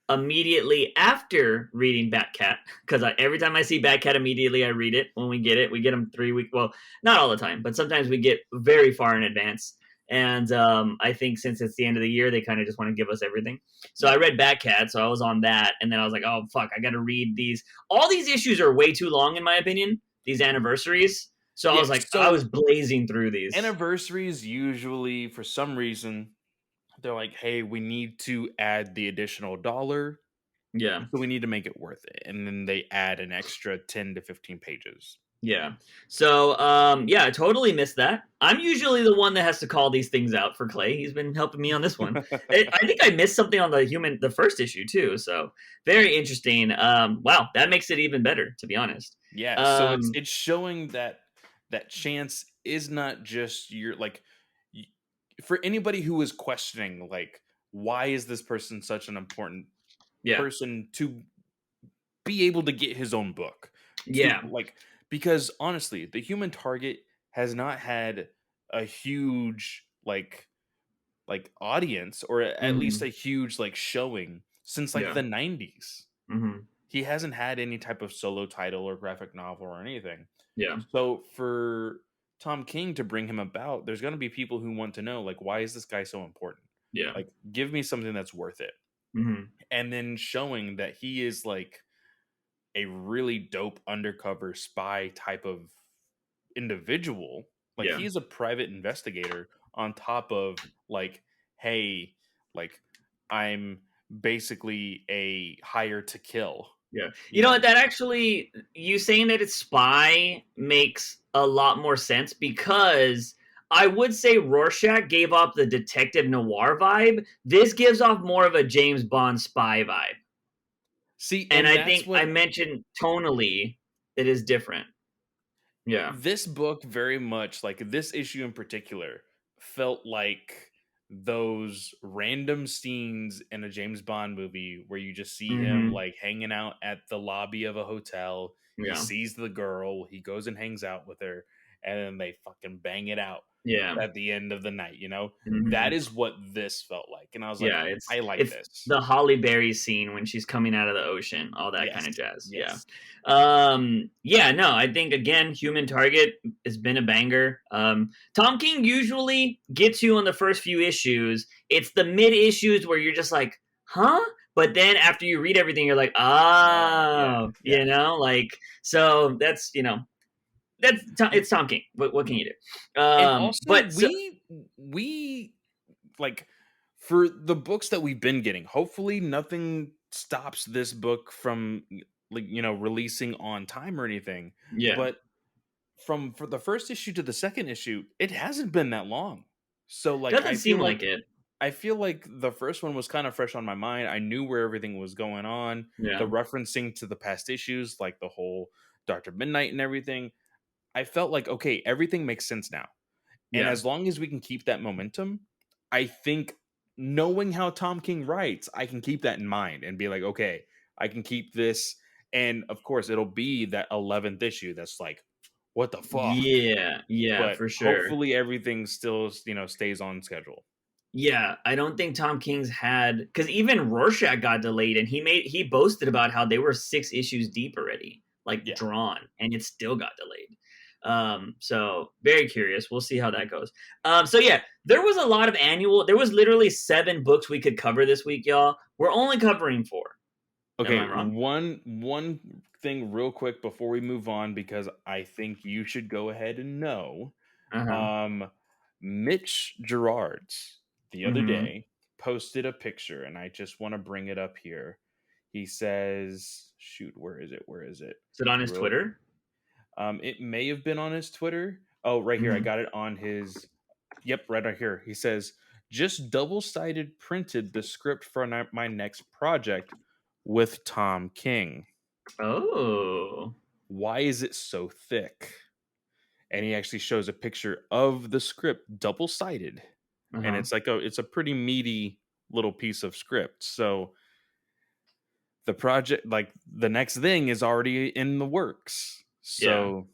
Speaker 1: immediately after reading Batcat, because every time I see Batcat, immediately I read it. When we get them 3 weeks. Well, not all the time, but sometimes we get very far in advance. And I think since it's the end of the year, they kind of just want to give us everything. So I read Batcat, so I was on that, and then I was like, oh fuck, I got to read these. All these issues are way too long, in my opinion. These anniversaries. So I was like, I was blazing through these.
Speaker 2: Anniversaries usually, for some reason, they're like, hey, we need to add the additional $1.
Speaker 1: Yeah.
Speaker 2: So we need to make it worth it. And then they add an extra 10 to 15 pages.
Speaker 1: Yeah. So, yeah, I totally missed that. I'm usually the one that has to call these things out for Clay. He's been helping me on this one. I think I missed something on the first issue too. So very interesting. Wow, that makes it even better, to be honest.
Speaker 2: Yeah. So it's showing that Chance is not just your, like, for anybody who is questioning, like, why is this person such an important person to be able to get his own book? Because honestly, The Human Target has not had a huge like audience, or at least a huge like showing since like the 90s. He hasn't had any type of solo title or graphic novel or anything. So for Tom King to bring him about, there's going to be people who want to know, like, why is this guy so important? Like, give me something that's worth it. And then showing that he is like a really dope undercover spy type of individual. Like, he's a private investigator on top of like, hey, like, I'm basically a hire to kill.
Speaker 1: You know what, that actually, you saying that it's spy makes a lot more sense, because I would say Rorschach gave off the detective noir vibe. This gives off more of a James Bond spy vibe.
Speaker 2: See,
Speaker 1: And
Speaker 2: and
Speaker 1: I
Speaker 2: that's
Speaker 1: think I
Speaker 2: what
Speaker 1: mentioned tonally, it is different. Yeah.
Speaker 2: this book very much, like this issue in particular, felt like those random scenes in a James Bond movie where you just see him
Speaker 1: Hmm.
Speaker 2: like hanging out at the lobby of a hotel. He
Speaker 1: Yeah.
Speaker 2: sees the girl, he goes and hangs out with her, and then they fucking bang it out
Speaker 1: Yeah.
Speaker 2: at the end of the night, you know? That
Speaker 1: Hmm.
Speaker 2: is what this felt like. And I was like,
Speaker 1: Yeah, it's
Speaker 2: I like
Speaker 1: it's
Speaker 2: this.
Speaker 1: the Holly Berry scene when she's coming out of the ocean, all that
Speaker 2: Yes.
Speaker 1: kind of jazz. Yeah.
Speaker 2: Yes.
Speaker 1: Yeah, no, I think again, Human Target has been a banger. Tom King usually gets you on the first few issues. It's the mid issues where you're just like, huh? But then after you read everything, you're like,
Speaker 2: Yeah.
Speaker 1: oh,
Speaker 2: Yeah.
Speaker 1: like so that's it's Tom King. What can you do?
Speaker 2: And also
Speaker 1: But so
Speaker 2: we like for the books that we've been getting, hopefully nothing stops this book from like releasing on time or anything.
Speaker 1: yeah,
Speaker 2: But from for the first issue to the second issue, it hasn't been that long. So like
Speaker 1: doesn't seem like it.
Speaker 2: I feel like the first one was kind of fresh on my mind. I knew where everything was going on. The
Speaker 1: Yeah,
Speaker 2: referencing to the past issues, like the whole Dr. Midnight and everything. I felt like, okay, everything makes sense now. And
Speaker 1: yeah.
Speaker 2: as long as we can keep that momentum, I think knowing how Tom King writes, I can keep that in mind and be like, okay, I can keep this. And of course, it'll be that 11th issue that's like, what the fuck?
Speaker 1: Yeah, yeah,
Speaker 2: But
Speaker 1: for sure.
Speaker 2: hopefully everything still, stays on schedule.
Speaker 1: Yeah, I don't think Tom King's had because even Rorschach got delayed, and he boasted about how they were 6 issues deep already, like
Speaker 2: Yeah.
Speaker 1: drawn, and it still got delayed. So very curious. We'll see how that goes. So yeah, there was a lot of annual. There was literally 7 books we could cover this week, y'all. We're only covering 4. Am
Speaker 2: Okay,
Speaker 1: I wrong?
Speaker 2: one thing real quick before we move on, because I think you should go ahead and know.
Speaker 1: Uh huh.
Speaker 2: Um, Mitch Gerards the other
Speaker 1: Mm-hmm.
Speaker 2: day posted a picture, and I just want to bring it up here. He says, "Shoot, where is it? Where is it?
Speaker 1: Is it on his
Speaker 2: Real,
Speaker 1: Twitter?
Speaker 2: it may have been on his Twitter. Oh, right here, I
Speaker 1: Mm-hmm.
Speaker 2: got it on his. Yep, right here. He says, "Just double-sided printed the script for my next project with Tom King.
Speaker 1: Oh.
Speaker 2: Why is it so thick?" And he actually shows a picture of the script double-sided,
Speaker 1: Uh
Speaker 2: and
Speaker 1: huh.
Speaker 2: it's a pretty meaty little piece of script. So the project, like the next thing, is already in the works.
Speaker 1: Yeah.
Speaker 2: So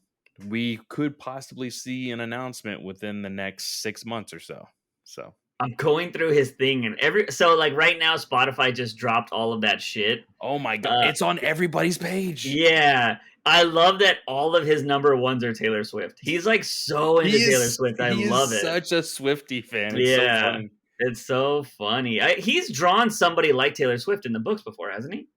Speaker 2: we could possibly see an announcement within the next 6 months or so. So
Speaker 1: I'm going through his thing and so like right now Spotify just dropped all of that shit.
Speaker 2: oh my god,
Speaker 1: Uh
Speaker 2: it's on everybody's page.
Speaker 1: yeah. I love that all of his number ones are Taylor Swift. He's like so into Taylor Swift. I
Speaker 2: He
Speaker 1: love
Speaker 2: is
Speaker 1: it.
Speaker 2: such a Swifty fan. It's so
Speaker 1: Yeah.
Speaker 2: funny.
Speaker 1: It's so funny. He's drawn somebody like Taylor Swift in the books before, hasn't he?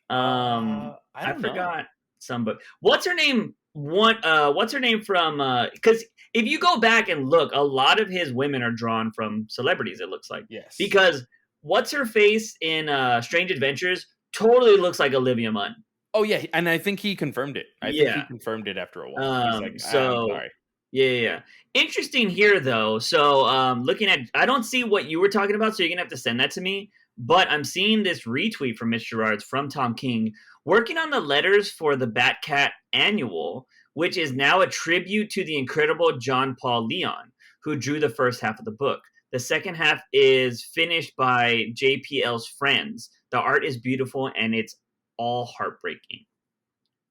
Speaker 2: I
Speaker 1: I
Speaker 2: don't know.
Speaker 1: forgot some book. What's her name? What's her name from because if you go back and look, a lot of his women are drawn from celebrities, it looks like.
Speaker 2: Yes.
Speaker 1: Because what's her face in Strange Adventures totally looks like Olivia Munn.
Speaker 2: Oh yeah, and I think he confirmed it. I think he
Speaker 1: Yeah.
Speaker 2: confirmed it after a while. He's like, I'm
Speaker 1: So
Speaker 2: sorry.
Speaker 1: yeah. Interesting here though. So looking at I don't see what you were talking about, so you're gonna have to send that to me. But I'm seeing this retweet from Mitch Gerards from Tom King working on the letters for the Batcat Annual, which is now a tribute to the incredible John Paul Leon, who drew the first half of the book. The second half is finished by JPL's friends. The art is beautiful and it's all heartbreaking.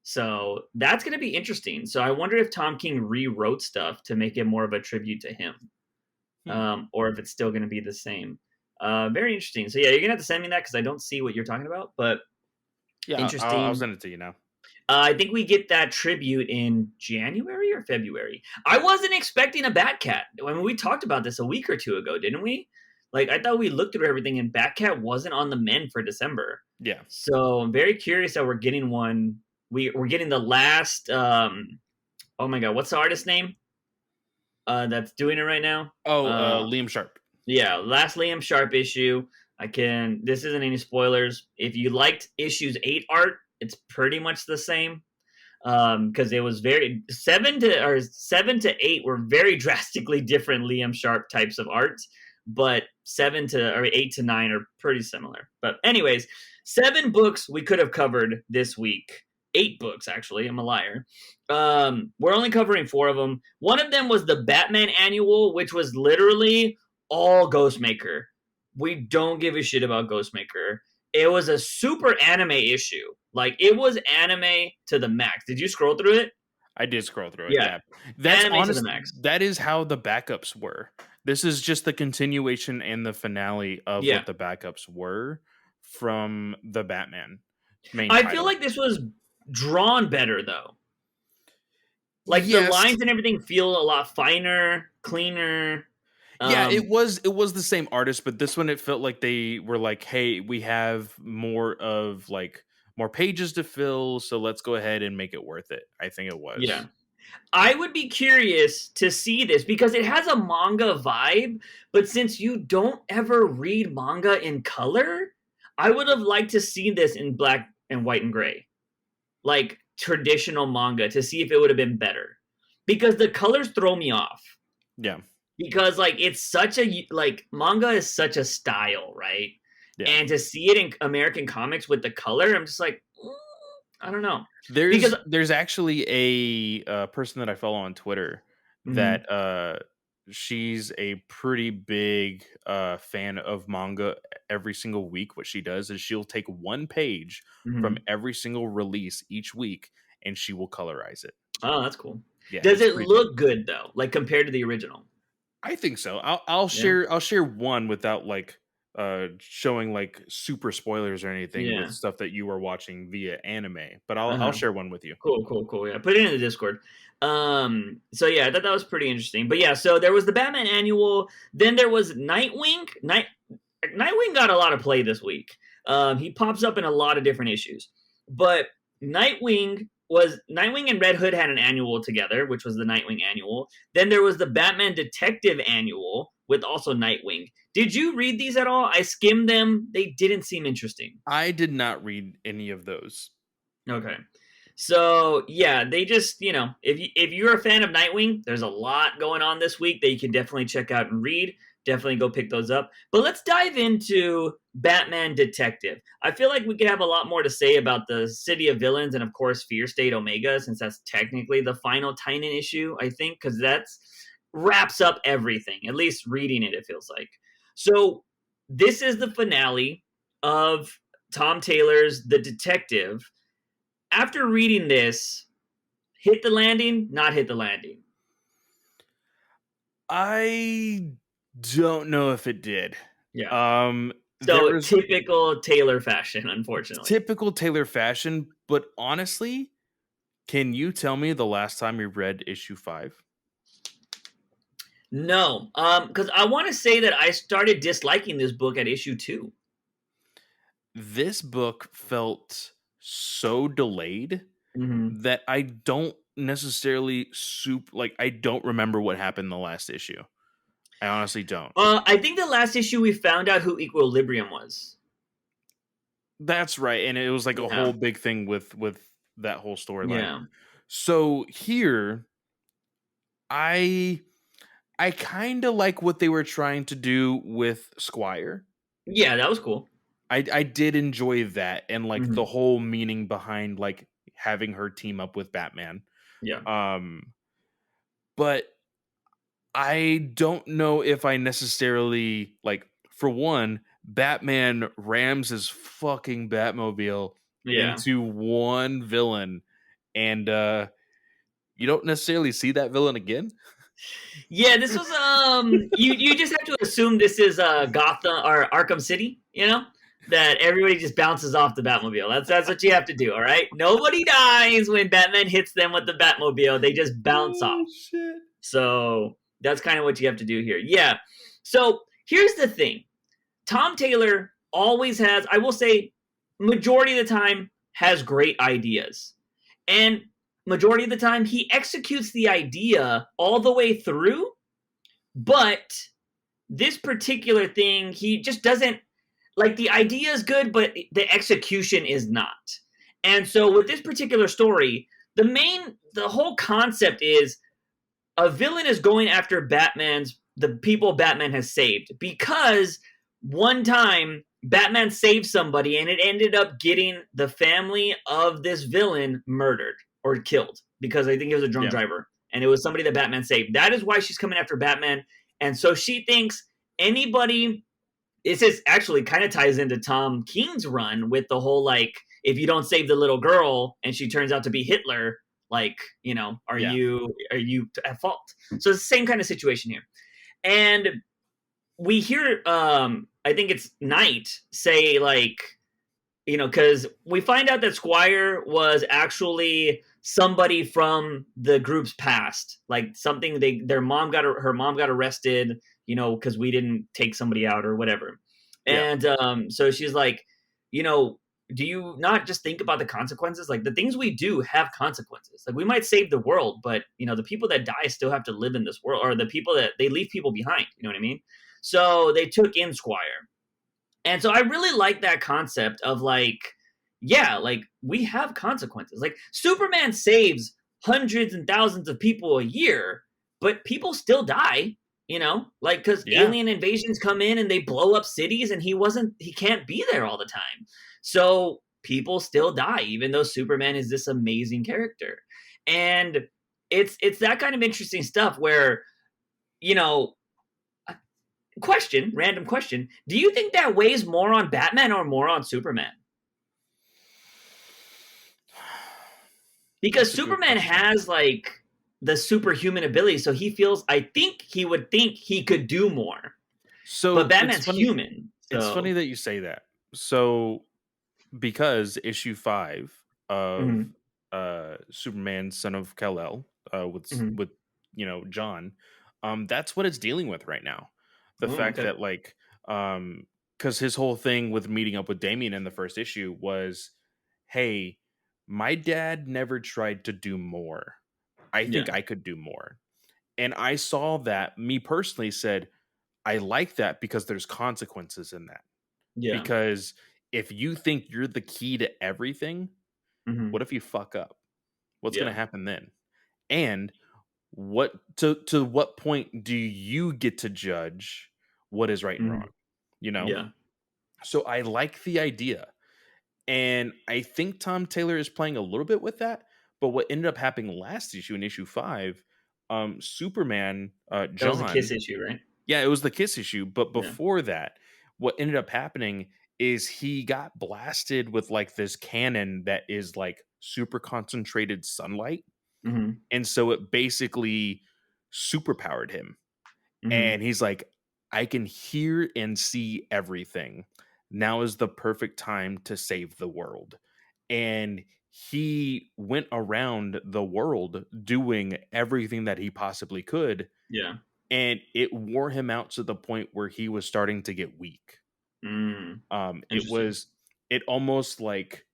Speaker 1: So that's going to be interesting. So I wonder if Tom King rewrote stuff to make it more of a tribute to him,
Speaker 2: Hmm.
Speaker 1: or if it's still going to be the same. Very interesting. So yeah, you're gonna have to send me that because I don't see what you're talking about. But
Speaker 2: Yeah, I'll
Speaker 1: interesting.
Speaker 2: send it to you now.
Speaker 1: I think we get that tribute in January or February. I wasn't expecting a Batcat. I mean, we talked about this a week or two ago, didn't we? Like I thought we looked through everything, and Batcat wasn't on the men for December.
Speaker 2: Yeah.
Speaker 1: So I'm very curious that we're getting one. We're getting the last. Oh my god, what's the artist name? That's doing it right now.
Speaker 2: Oh,
Speaker 1: Uh,
Speaker 2: Liam Sharp.
Speaker 1: yeah, last Liam Sharp issue. I can. This isn't any spoilers. If you liked issues 8 art, it's pretty much the same. Because it was very 7 to 8 were very drastically different Liam Sharp types of art, but 7 to or 8 to 9 are pretty similar. But anyways, 7 books we could have covered this week. 8 books, actually. I'm a liar. We're only covering 4 of them. One of them was the Batman Annual, which was literally all Ghostmaker. We don't give a shit about Ghostmaker. It was a super anime issue. Like, it was anime to the max. Did you scroll through it?
Speaker 2: I did scroll through it.
Speaker 1: Yeah.
Speaker 2: Yeah. That's
Speaker 1: Anime to
Speaker 2: honest.
Speaker 1: the max.
Speaker 2: That is how the backups were. This is just the continuation and the finale of
Speaker 1: Yeah.
Speaker 2: what the backups were from the Batman main
Speaker 1: I
Speaker 2: title.
Speaker 1: feel like this was drawn better, though. Like, the
Speaker 2: Yes.
Speaker 1: lines and everything feel a lot finer, cleaner.
Speaker 2: Yeah, it was the same artist, but this one it felt like they were like, hey, we have more pages to fill, so let's go ahead and make it worth it. I think it was.
Speaker 1: Yeah. I would be curious to see this because it has a manga vibe, but since you don't ever read manga in color, I would have liked to see this in black and white and gray. Like traditional manga to see if it would have been better. Because the colors throw me off.
Speaker 2: Yeah.
Speaker 1: Because like it's such a like manga is such a style, right?
Speaker 2: Yeah.
Speaker 1: And to see it in American comics with the color, I'm just like, I don't know.
Speaker 2: There's actually a person that I follow on Twitter that she's a pretty big fan of manga. Every single week, what she does is she'll take one page from every single release each week, and she will colorize it.
Speaker 1: Oh, that's cool.
Speaker 2: Yeah,
Speaker 1: does it look good though, like compared to the original?
Speaker 2: I think so. I'll share one without like showing like super spoilers or anything with stuff that you are watching via anime, but I'll share one with you.
Speaker 1: Cool. Yeah, put it in the Discord. So yeah, I thought that was pretty interesting. But yeah, so there was the Batman Annual, then there was Nightwing. Nightwing got a lot of play this week. He pops up in a lot of different issues. But Nightwing and Red Hood had an annual together, which was the Nightwing Annual. Then there was the Batman Detective Annual with also Nightwing. Did you read these at all? I skimmed them. They didn't seem interesting.
Speaker 2: I did not read any of those.
Speaker 1: Okay. So, yeah, they just, if you're a fan of Nightwing, there's a lot going on this week that you can definitely check out and read. Definitely go pick those up. But let's dive into Batman Detective. I feel like we could have a lot more to say about the City of Villains and, of course, Fear State Omega, since that's technically the final Tynan issue, I think, because that's wraps up everything. At least reading it feels like. So this is the finale of Tom Taylor's The Detective. After reading this, hit the landing, not hit the landing?
Speaker 2: I don't know if it did.
Speaker 1: Yeah. So typical Taylor fashion, unfortunately.
Speaker 2: Typical Taylor fashion, but honestly, can you tell me the last time you read issue 5?
Speaker 1: No, because I want to say that I started disliking this book at issue 2.
Speaker 2: This book felt so delayed that I don't necessarily I don't remember what happened in the last issue. I honestly don't.
Speaker 1: I think the last issue we found out who Equilibrium was.
Speaker 2: That's right, and it was like a whole big thing with that whole storyline.
Speaker 1: Yeah.
Speaker 2: So here, I kind of like what they were trying to do with Squire.
Speaker 1: Yeah, that was cool.
Speaker 2: I did enjoy that, and like the whole meaning behind like having her team up with Batman.
Speaker 1: Yeah.
Speaker 2: But I don't know if I necessarily like. For one, Batman rams his fucking Batmobile into one villain, and you don't necessarily see that villain again.
Speaker 1: Yeah, this was you just have to assume this is Gotham or Arkham City, that everybody just bounces off the Batmobile. That's what you have to do, all right? Nobody dies when Batman hits them with the Batmobile. They just bounce off.
Speaker 2: Shit.
Speaker 1: So that's kind of what you have to do here. Yeah. So here's the thing. Tom Taylor always has, I will say, majority of the time, has great ideas. And majority of the time, he executes the idea all the way through. But this particular thing, he just doesn't, like, the idea is good, but the execution is not. And so with this particular story, the whole concept is a villain is going after Batman's the people Batman has saved, because one time Batman saved somebody and it ended up getting the family of this villain murdered or killed because I think it was a drunk
Speaker 2: Yeah.
Speaker 1: driver and it was somebody that Batman saved. That is why she's coming after Batman. And so she thinks anybody, this is actually kind of ties into Tom King's run with the whole like, if you don't save the little girl and she turns out to be Hitler, like, you know, are
Speaker 2: Yeah.
Speaker 1: you at fault? So it's the same kind of situation here. And we hear I think it's Knight say like, you know, because we find out that Squire was actually somebody from the group's past, like something her mom got arrested, you know, because we didn't take somebody out or whatever.
Speaker 2: Yeah.
Speaker 1: And so she's like, you know, do you not just think about the consequences? Like the things we do have consequences. Like we might save the world, but you know, the people that die still have to live in this world, or the people that they leave people behind. You know what I mean? So they took in Squire. And so I really like that concept of like, yeah, like we have consequences. Like Superman saves hundreds and thousands of people a year, but people still die, you know? Like cuz
Speaker 2: Yeah.
Speaker 1: alien invasions come in and they blow up cities and he can't be there all the time. So people still die even though Superman is this amazing character. And it's that kind of interesting stuff where you know, random question. Do you think that weighs more on Batman or more on Superman? Because
Speaker 2: That's a good
Speaker 1: Superman
Speaker 2: question.
Speaker 1: has like the superhuman ability, so he feels I think he would think he could do more. But
Speaker 2: So
Speaker 1: Batman's human.
Speaker 2: it's funny
Speaker 1: So
Speaker 2: that you say that. So because issue 5 of
Speaker 1: mhm,
Speaker 2: Superman Son of Kal-El
Speaker 1: mhm.
Speaker 2: with John, that's what it's dealing with right now. The
Speaker 1: Oh,
Speaker 2: fact
Speaker 1: okay.
Speaker 2: that like cuz his whole thing with meeting up with Damien in the first issue was, hey, my dad never tried to do more. I think
Speaker 1: Yeah.
Speaker 2: I could do more. And I saw that, me personally said, I like that because there's consequences in that.
Speaker 1: Yeah.
Speaker 2: Because if you think you're the key to everything,
Speaker 1: Mhm.
Speaker 2: what if you fuck up? What's going to
Speaker 1: Yeah.
Speaker 2: happen then? And what to what point do you get to judge what is right and
Speaker 1: Mhm.
Speaker 2: wrong? You know?
Speaker 1: Yeah.
Speaker 2: So I like the idea. And I think Tom Taylor is playing a little bit with that. But what ended up happening last issue in issue 5, Superman,
Speaker 1: That was a Kiss
Speaker 2: John,
Speaker 1: issue, right?
Speaker 2: yeah, it was the Kiss issue, but
Speaker 1: Yeah.
Speaker 2: before that, what ended up happening is he got blasted with like this cannon that is like super concentrated sunlight.
Speaker 1: Mhm.
Speaker 2: And so it basically superpowered him.
Speaker 1: Mhm.
Speaker 2: And he's like, I can hear and see everything. Now is the perfect time to save the world. And he went around the world doing everything that he possibly could,
Speaker 1: Yeah.
Speaker 2: and it wore him out to the point where he was starting to get weak.
Speaker 1: Mm.
Speaker 2: It
Speaker 1: Interesting.
Speaker 2: was it almost like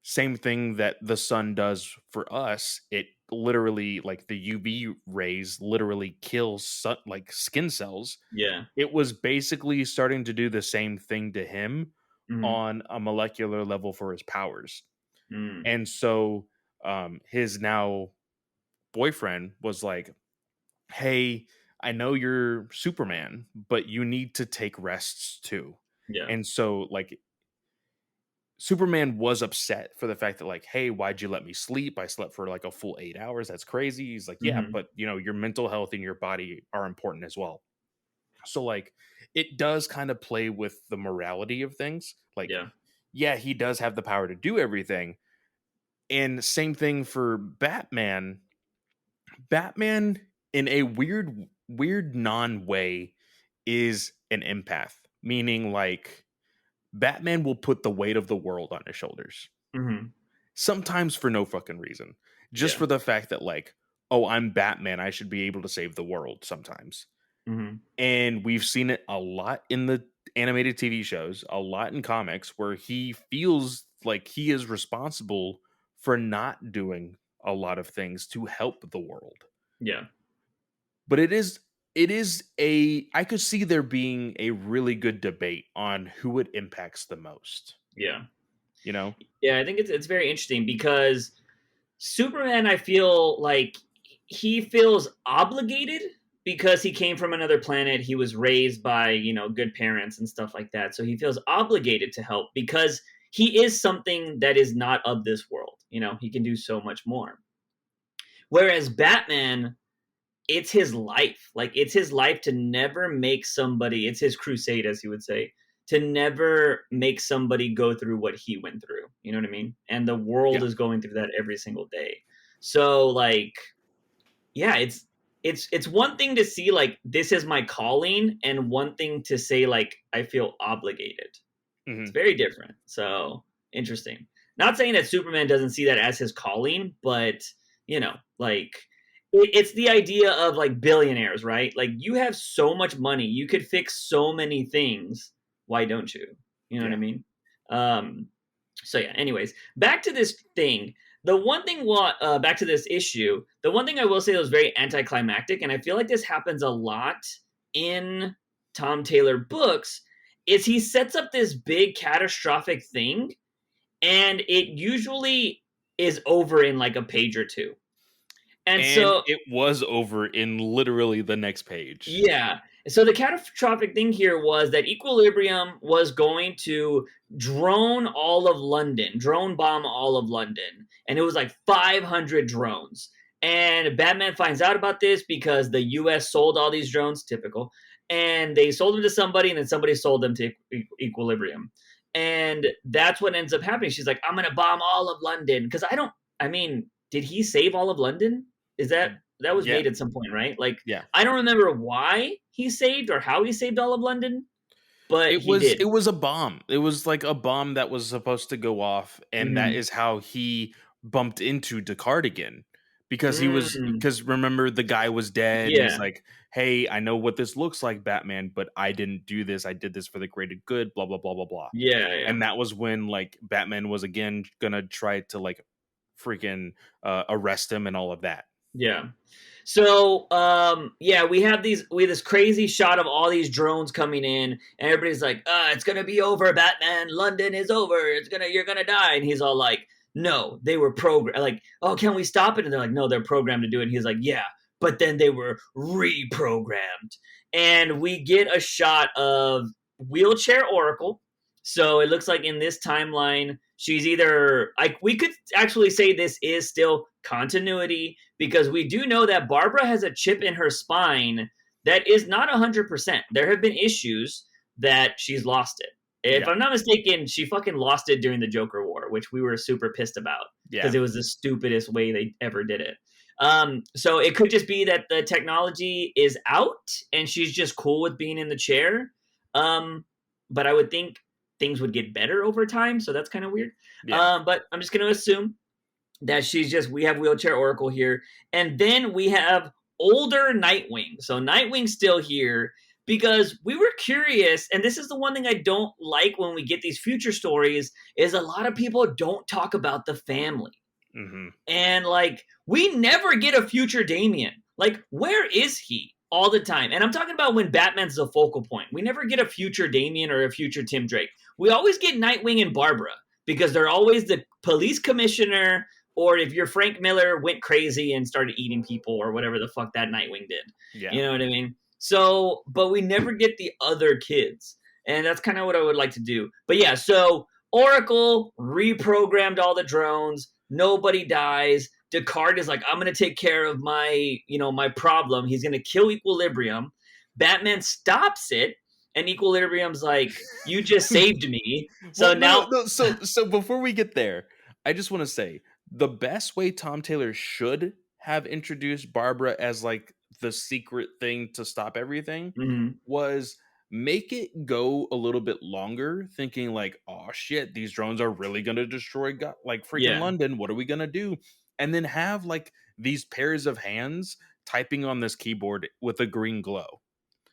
Speaker 2: same thing that the sun does for us. It literally, like the UV rays literally kills like skin cells.
Speaker 1: Yeah.
Speaker 2: It was basically starting to do the same thing to him
Speaker 1: Mhm.
Speaker 2: on a molecular level for his powers.
Speaker 1: Mm.
Speaker 2: And so his now boyfriend was like, hey, I know you're Superman, but you need to take rests too.
Speaker 1: Yeah.
Speaker 2: And so, like, Superman was upset for the fact that, like, hey, why'd you let me sleep? I slept for like a full 8 hours. That's crazy. He's like, yeah,
Speaker 1: Mhm.
Speaker 2: but your mental health and your body are important as well. So, like, it does kind of play with the morality of things. Like,
Speaker 1: Yeah.
Speaker 2: yeah, he does have the power to do everything. And same thing for Batman. Batman, in a weird non way, is an empath, meaning like Batman will put the weight of the world on his shoulders,
Speaker 1: Mhm.
Speaker 2: sometimes for no fucking reason, just
Speaker 1: Yeah.
Speaker 2: for the fact that, like, oh, I'm Batman, I should be able to save the world sometimes.
Speaker 1: Mhm.
Speaker 2: And we've seen it a lot in the animated TV shows, a lot in comics, where he feels like he is responsible for not doing a lot of things to help the world.
Speaker 1: Yeah.
Speaker 2: But it is a I could see there being a really good debate on who it impacts the most,
Speaker 1: Yeah.
Speaker 2: you know?
Speaker 1: Yeah, I think it's very interesting because Superman, I feel like he feels obligated because he came from another planet, he was raised by, good parents and stuff like that. So he feels obligated to help because he is something that is not of this world. He can do so much more. Whereas Batman, it's his life. Like, it's his life to never make somebody, it's his crusade, as he would say, to never make somebody go through what he went through. You know what I mean? And the world
Speaker 2: Yeah.
Speaker 1: is going through that every single day. So, like, yeah, it's one thing to see like this is my calling, and one thing to say like I feel obligated. It's
Speaker 2: Hmm.
Speaker 1: very different. So interesting. Not saying that Superman doesn't see that as his calling, but like it's the idea of like billionaires, right? Like, you have so much money, you could fix so many things. Why don't you? You know what I
Speaker 2: Yeah.
Speaker 1: mean? Um, so yeah. Anyways, back to this thing. The one thing, back to this issue. The one thing I will say that was very anticlimactic, and I feel like this happens a lot in Tom Taylor books, is he sets up this big catastrophic thing, and it usually is over in like a page or two. And
Speaker 2: And
Speaker 1: so
Speaker 2: it was over in literally the next page.
Speaker 1: yeah. So the catastrophic thing here was that Equilibrium was going to drone all of London, drone bomb all of London. And it was like 500 drones. And Batman finds out about this because the US sold all these drones, typical. And they sold them to somebody, and then somebody sold them to Equilibrium. And that's what ends up happening. She's like, I'm going to bomb all of London. Because I mean, did he save all of London? That was
Speaker 2: Yeah.
Speaker 1: made at some point, right? Like,
Speaker 2: Yeah.
Speaker 1: I don't remember why he saved or how he saved all of London, but he
Speaker 2: It
Speaker 1: did.
Speaker 2: was a bomb. It was like a bomb that was supposed to go off, and that
Speaker 1: Mhm.
Speaker 2: is how he bumped into Descartes again.
Speaker 1: Mm.
Speaker 2: Because remember, the guy was dead, and he's
Speaker 1: Yeah.
Speaker 2: like, "Hey, I know what this looks like, Batman, but I didn't do this. I did this for the greater good." Blah blah blah blah blah.
Speaker 1: Yeah, yeah.
Speaker 2: And that was when like Batman was again gonna try to like freaking arrest him and all of that.
Speaker 1: Yeah. So, yeah, we have this crazy shot of all these drones coming in, and everybody's like, it's gonna be over, Batman. London is over. You're gonna die. And he's all like, no, they were programmed. Like, oh, can we stop it? And they're like, no, they're programmed to do it. And he's like, yeah, but then they were reprogrammed. And we get a shot of wheelchair Oracle. So it looks like in this timeline, she's either like, we could actually say this is still continuity, because we do know that Barbara has a chip in her spine that is not 100%. There have been issues that she's lost it. If
Speaker 2: Yeah,
Speaker 1: I'm not mistaken, she fucking lost it during the Joker War, which we were super pissed about because
Speaker 2: yeah.
Speaker 1: it was the stupidest way they ever did it. So it could just be that the technology is out and she's just cool with being in the chair. Um, but I would think things would get better over time, so that's kind of weird.
Speaker 2: Yeah.
Speaker 1: But I'm just going to assume that we have wheelchair Oracle here, and then we have older Nightwing. So Nightwing's still here because we were curious, and this is the one thing I don't like when we get these future stories, is a lot of people don't talk about the family.
Speaker 2: Hmm.
Speaker 1: And like, we never get a future Damian. Like, where is he all the time? And I'm talking about when Batman's the focal point. We never get a future Damian or a future Tim Drake. We always get Nightwing and Barbara because they're always the police commissioner, or if you're Frank Miller went crazy and started eating people or whatever the fuck that Nightwing did.
Speaker 2: Yeah.
Speaker 1: You know what I mean? So, but we never get the other kids. And that's kind of what I would like to do. But yeah, so Oracle reprogrammed all the drones. Nobody dies. Descartes is like, I'm going to take care of my problem. He's going to kill Equilibrium. Batman stops it, and Equilibrium's like, you just saved me. So
Speaker 2: Well, no,
Speaker 1: now,
Speaker 2: no. So before we get there, I just want to say the best way Tom Taylor should have introduced Barbara as like the secret thing to stop everything
Speaker 1: Mhm.
Speaker 2: was make it go a little bit longer, thinking like, oh shit, these drones are really gonna destroy like freaking
Speaker 1: Yeah,
Speaker 2: London. What are we gonna do? And then have like these pairs of hands typing on this keyboard with a green glow.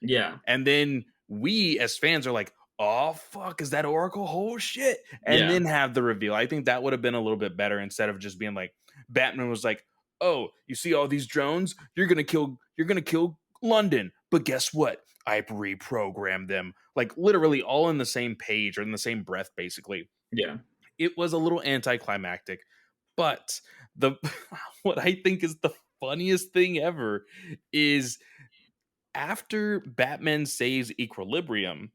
Speaker 1: yeah,
Speaker 2: And then we as fans are like, oh fuck, is that Oracle? Oh shit. And
Speaker 1: yeah,
Speaker 2: then have the reveal. I think that would have been a little bit better instead of just being like, Batman was like, oh, you see all these drones? You're gonna kill London. But guess what? I reprogrammed them. Like literally all in the same page or in the same breath, basically.
Speaker 1: yeah,
Speaker 2: It was a little anticlimactic. But the what I think is the funniest thing ever is after Batman saves Equilibrium,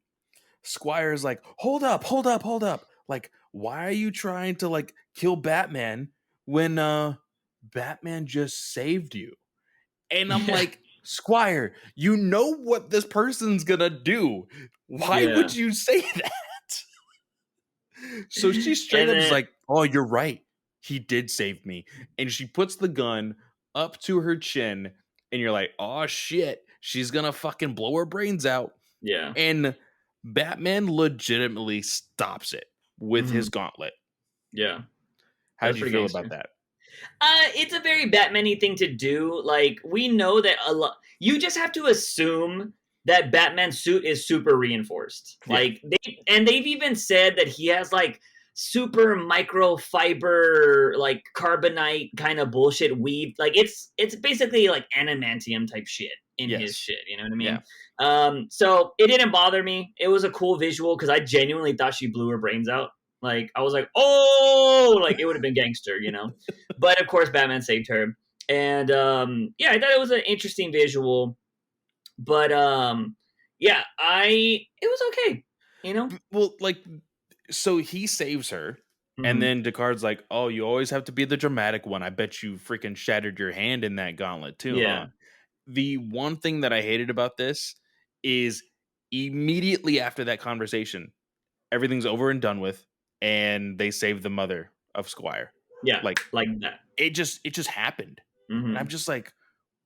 Speaker 2: Squire's like, hold up, hold up, hold up. Like, why are you trying to like kill Batman when Batman just saved you? And I'm
Speaker 1: Yeah.
Speaker 2: like, Squire, you know what this person's gonna do. Why
Speaker 1: Yeah.
Speaker 2: would you say that? So she straight
Speaker 1: And
Speaker 2: up is
Speaker 1: then
Speaker 2: like, oh, you're right. He did save me. And she puts the gun up to her chin, and you're like, oh shit, she's gonna fucking blow her brains out.
Speaker 1: yeah.
Speaker 2: And Batman legitimately stops it with his
Speaker 1: Mhm.
Speaker 2: gauntlet.
Speaker 1: Yeah.
Speaker 2: How'd
Speaker 1: That's
Speaker 2: you
Speaker 1: pretty
Speaker 2: feel
Speaker 1: gangster.
Speaker 2: about that?
Speaker 1: It's a very Batman-y thing to do. Like, we know that a lot. You just have to assume that Batman's suit is super reinforced.
Speaker 2: Yeah.
Speaker 1: Like they've even said that he has like super microfiber, like carbonite kind of bullshit weave. Like it's basically like adamantium type shit in his
Speaker 2: Yes.
Speaker 1: shit. You know what I
Speaker 2: Yeah.
Speaker 1: mean? So it didn't bother me. It was a cool visual because I genuinely thought she blew her brains out. Like I was like, oh, like it would have been gangster, you know. But of course, Batman saved her, and yeah, I thought it was an interesting visual. But yeah, it was okay, you know.
Speaker 2: Well, like, so he saves her, and
Speaker 1: Mm-hmm.
Speaker 2: then Descartes like, "Oh, you always have to be the dramatic one. I bet you freaking shattered your hand in that gauntlet too, huh?"
Speaker 1: Yeah,
Speaker 2: The one thing that I hated about this is immediately after that conversation, everything's over and done with, and they save the mother of Squire.
Speaker 1: yeah,
Speaker 2: Like
Speaker 1: like that.
Speaker 2: it just happened, and I'm
Speaker 1: Mm-hmm.
Speaker 2: just like,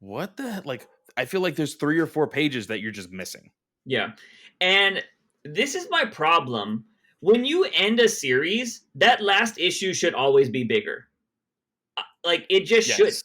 Speaker 2: what the like? I feel like there's 3 or 4 pages that you're just missing.
Speaker 1: Yeah, and this is my problem. When you end a series, that last issue should always be bigger. Like it just should.
Speaker 2: Yes.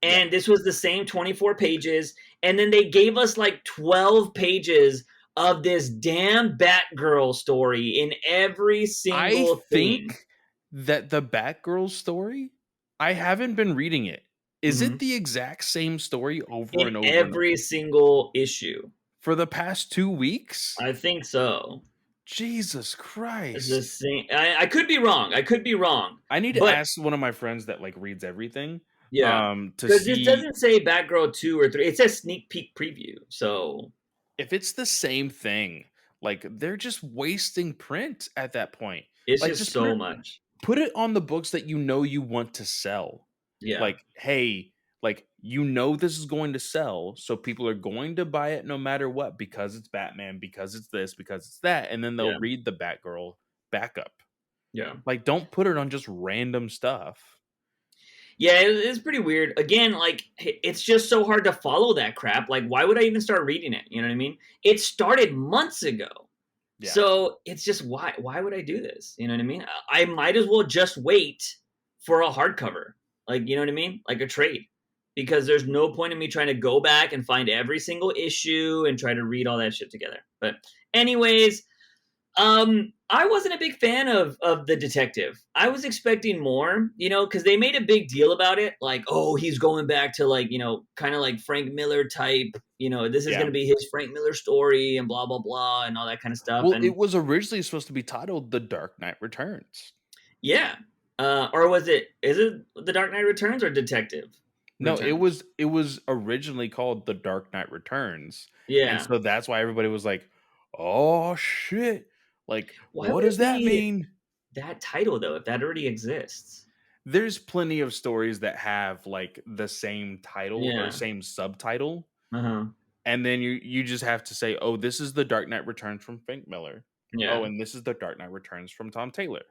Speaker 2: Yeah.
Speaker 1: And this was the same 24 pages, and then they gave us like 12 pages of this damn Batgirl story in every
Speaker 2: I
Speaker 1: single thing.
Speaker 2: think that the Batgirl story, I haven't been reading it. Is
Speaker 1: Hmm.
Speaker 2: it the exact same story over
Speaker 1: In
Speaker 2: and over and
Speaker 1: every single issue.
Speaker 2: for the past 2 weeks?
Speaker 1: I think so.
Speaker 2: Jesus
Speaker 1: It's the
Speaker 2: Christ.
Speaker 1: same. I could be wrong. I could be wrong.
Speaker 2: I need to
Speaker 1: But
Speaker 2: ask one of my friends that like reads everything
Speaker 1: yeah,
Speaker 2: to
Speaker 1: because this
Speaker 2: see
Speaker 1: doesn't say Batgirl 2 or 3. It says sneak peek preview. So
Speaker 2: if it's the same thing. Like they're just wasting print at that point.
Speaker 1: it's
Speaker 2: Like
Speaker 1: just
Speaker 2: just
Speaker 1: so much.
Speaker 2: put it on the books that you know you want to sell.
Speaker 1: Yeah.
Speaker 2: Like, hey, like you know this is going to sell, so people are going to buy it no matter what because it's Batman, because it's this, because it's that, and then they'll
Speaker 1: Yeah.
Speaker 2: read the Batgirl backup.
Speaker 1: Yeah.
Speaker 2: Like, don't put it on just random stuff.
Speaker 1: Yeah, it's pretty weird. Again, like it's just so hard to follow that crap. Like, why would I even start reading it? You know what I mean? It started months ago,
Speaker 2: Yeah.
Speaker 1: so it's just why would I do this? You know what I mean? I might as well just wait for a hardcover, like you know what I mean, like a trade, because there's no point in me trying to go back and find every single issue and try to read all that shit together. But anyways, I wasn't a big fan of the detective. I was expecting more, you know, because they made a big deal about it, like, oh, he's going back to like, you know, kind of like Frank Miller type, you know, this is
Speaker 2: Yeah.
Speaker 1: going to be his Frank Miller story and blah blah blah and all that kind of stuff.
Speaker 2: Well,
Speaker 1: And
Speaker 2: it was originally supposed to be titled The Dark Knight Returns.
Speaker 1: yeah, or was it? Is it The Dark Knight Returns or Detective
Speaker 2: No, it
Speaker 1: Returns?
Speaker 2: was it was originally called The Dark Knight Returns. And
Speaker 1: Yeah.
Speaker 2: so that's why everybody was like, "Oh shit. Like,
Speaker 1: Why
Speaker 2: what
Speaker 1: would
Speaker 2: does
Speaker 1: it
Speaker 2: that
Speaker 1: be
Speaker 2: mean?"
Speaker 1: that title though if that already exists?
Speaker 2: There's plenty of stories that have like the same title or
Speaker 1: Yeah.
Speaker 2: same subtitle,
Speaker 1: Uh huh.
Speaker 2: and then you just have to say, "Oh, this is The Dark Knight Returns from Frank Miller. Oh,
Speaker 1: Yeah.
Speaker 2: and this is The Dark Knight Returns from Tom Taylor."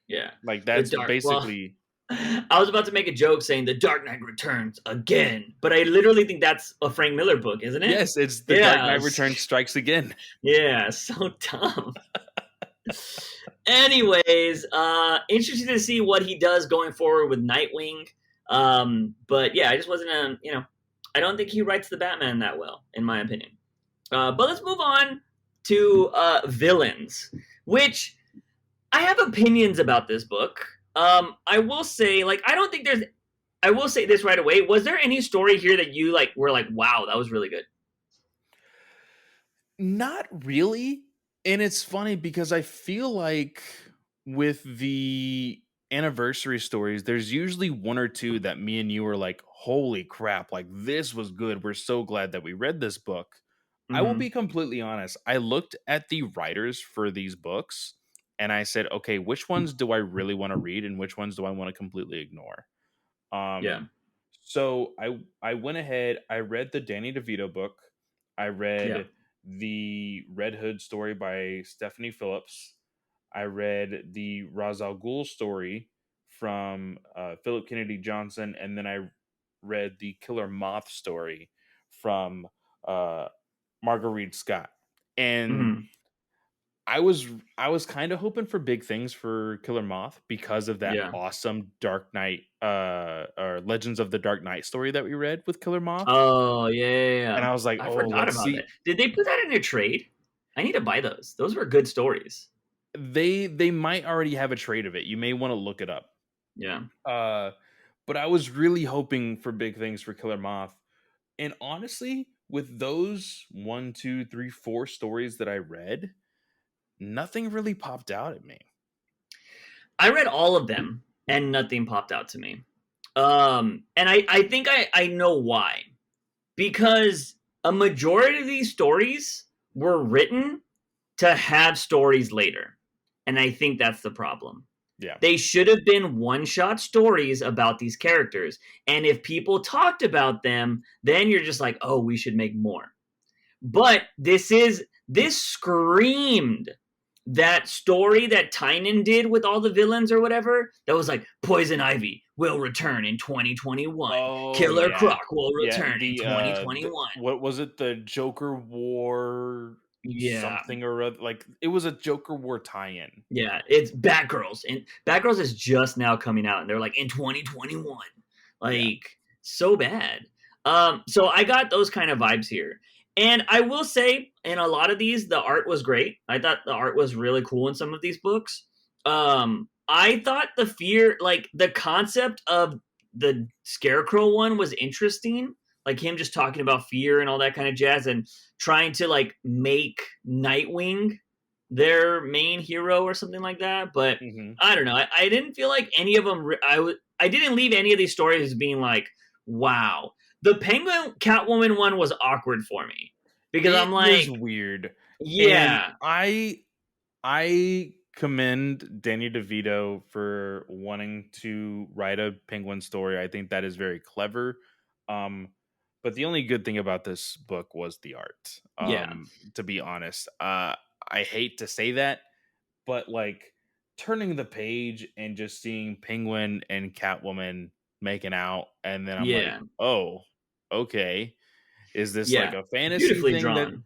Speaker 1: Yeah.
Speaker 2: Like
Speaker 1: The
Speaker 2: that's
Speaker 1: Dark. Well,
Speaker 2: basically
Speaker 1: I was about to make a joke saying The Dark Knight Returns again, but I literally think that's a Frank Miller book, isn't it?
Speaker 2: yes, it's The Dark
Speaker 1: Yeah,
Speaker 2: Knight Returns strikes again.
Speaker 1: yeah, so dumb. Anyways, interesting to see what he does going forward with Nightwing. But yeah, I just wasn't you know, I don't think he writes the Batman that well, in my opinion. But let's move on to villains, which I have opinions about this book. I will say, like, I don't think there's. I will say this right away. Was there any story here that you like were like, wow, that was really good?
Speaker 2: Not really. And it's funny because I feel like with the anniversary stories, there's usually one or two that me and you are like, holy crap, like this was good. We're so glad that we read this book. I will
Speaker 1: Mhm.
Speaker 2: be completely honest. I looked at the writers for these books and I said, okay, which ones do I really want to read and which ones do I want to completely ignore?
Speaker 1: Yeah.
Speaker 2: So I went ahead, I read the Danny DeVito book. I
Speaker 1: Yeah.
Speaker 2: read the Red Hood story by Stephanie Phillips. I read the Ra's al Ghul story from Philip Kennedy Johnson, and then I read the Killer Moth story from uh, Marguerite Scott. And
Speaker 1: Mhm.
Speaker 2: I was I was kind of hoping for big things for Killer Moth because of that
Speaker 1: Yeah.
Speaker 2: awesome Dark Knight or Legends of the Dark Knight story that we read with Killer Moth.
Speaker 1: Oh, yeah, yeah,
Speaker 2: And
Speaker 1: yeah.
Speaker 2: I was like,
Speaker 1: I
Speaker 2: "Oh,
Speaker 1: forgot
Speaker 2: let's
Speaker 1: about that.
Speaker 2: see."
Speaker 1: Did they put that in a trade? I need to buy those. Those were good stories.
Speaker 2: They might already have a trade of it. You may want to look it up.
Speaker 1: Yeah.
Speaker 2: Uh but I was really hoping for big things for Killer Moth. And honestly, with those one, two, three, four stories that I read, nothing really popped out at me.
Speaker 1: I read all of them and nothing popped out to me. And I think I know why. Because a majority of these stories were written to have stories later. And I think that's the problem.
Speaker 2: Yeah.
Speaker 1: They should have been one shot stories about these characters. And if people talked about them, then you're just like, oh, we should make more. But this screamed that story that Tynan did with all the villains or whatever, that was like Poison Ivy will return in 2021.
Speaker 2: Oh
Speaker 1: Killer
Speaker 2: yeah.
Speaker 1: Croc will
Speaker 2: Yeah,
Speaker 1: return in
Speaker 2: the
Speaker 1: 2021.
Speaker 2: what was it? The Joker War
Speaker 1: Yeah.
Speaker 2: something or other, like it was a Joker War tie-in.
Speaker 1: Yeah, it's Batgirls, and Batgirls is just now coming out, and they're like in 2021,
Speaker 2: Yeah.
Speaker 1: like so bad. So I got those kind of vibes here, and I will say, in a lot of these, the art was great. I thought the art was really cool in some of these books. I thought the fear, like the concept of the Scarecrow one, was interesting. Like him just talking about fear and all that kind of jazz, and trying to like make Nightwing their main hero or something like that. But
Speaker 2: Mhm.
Speaker 1: I don't know. I didn't feel like any of them. I didn't leave any of these stories being like, wow. The Penguin Catwoman one was awkward for me because
Speaker 2: It
Speaker 1: I'm
Speaker 2: was
Speaker 1: like,
Speaker 2: weird. And
Speaker 1: yeah,
Speaker 2: I commend Danny DeVito for wanting to write a penguin story. I think that is very clever. Um, but the only good thing about this book was the art.
Speaker 1: yeah,
Speaker 2: To be honest, I hate to say that, but like turning the page and just seeing Penguin and Catwoman making out, and then I'm like,
Speaker 1: yeah,
Speaker 2: oh, okay, is this like
Speaker 1: yeah.
Speaker 2: a fantasy
Speaker 1: Beautifully
Speaker 2: thing that
Speaker 1: drawn.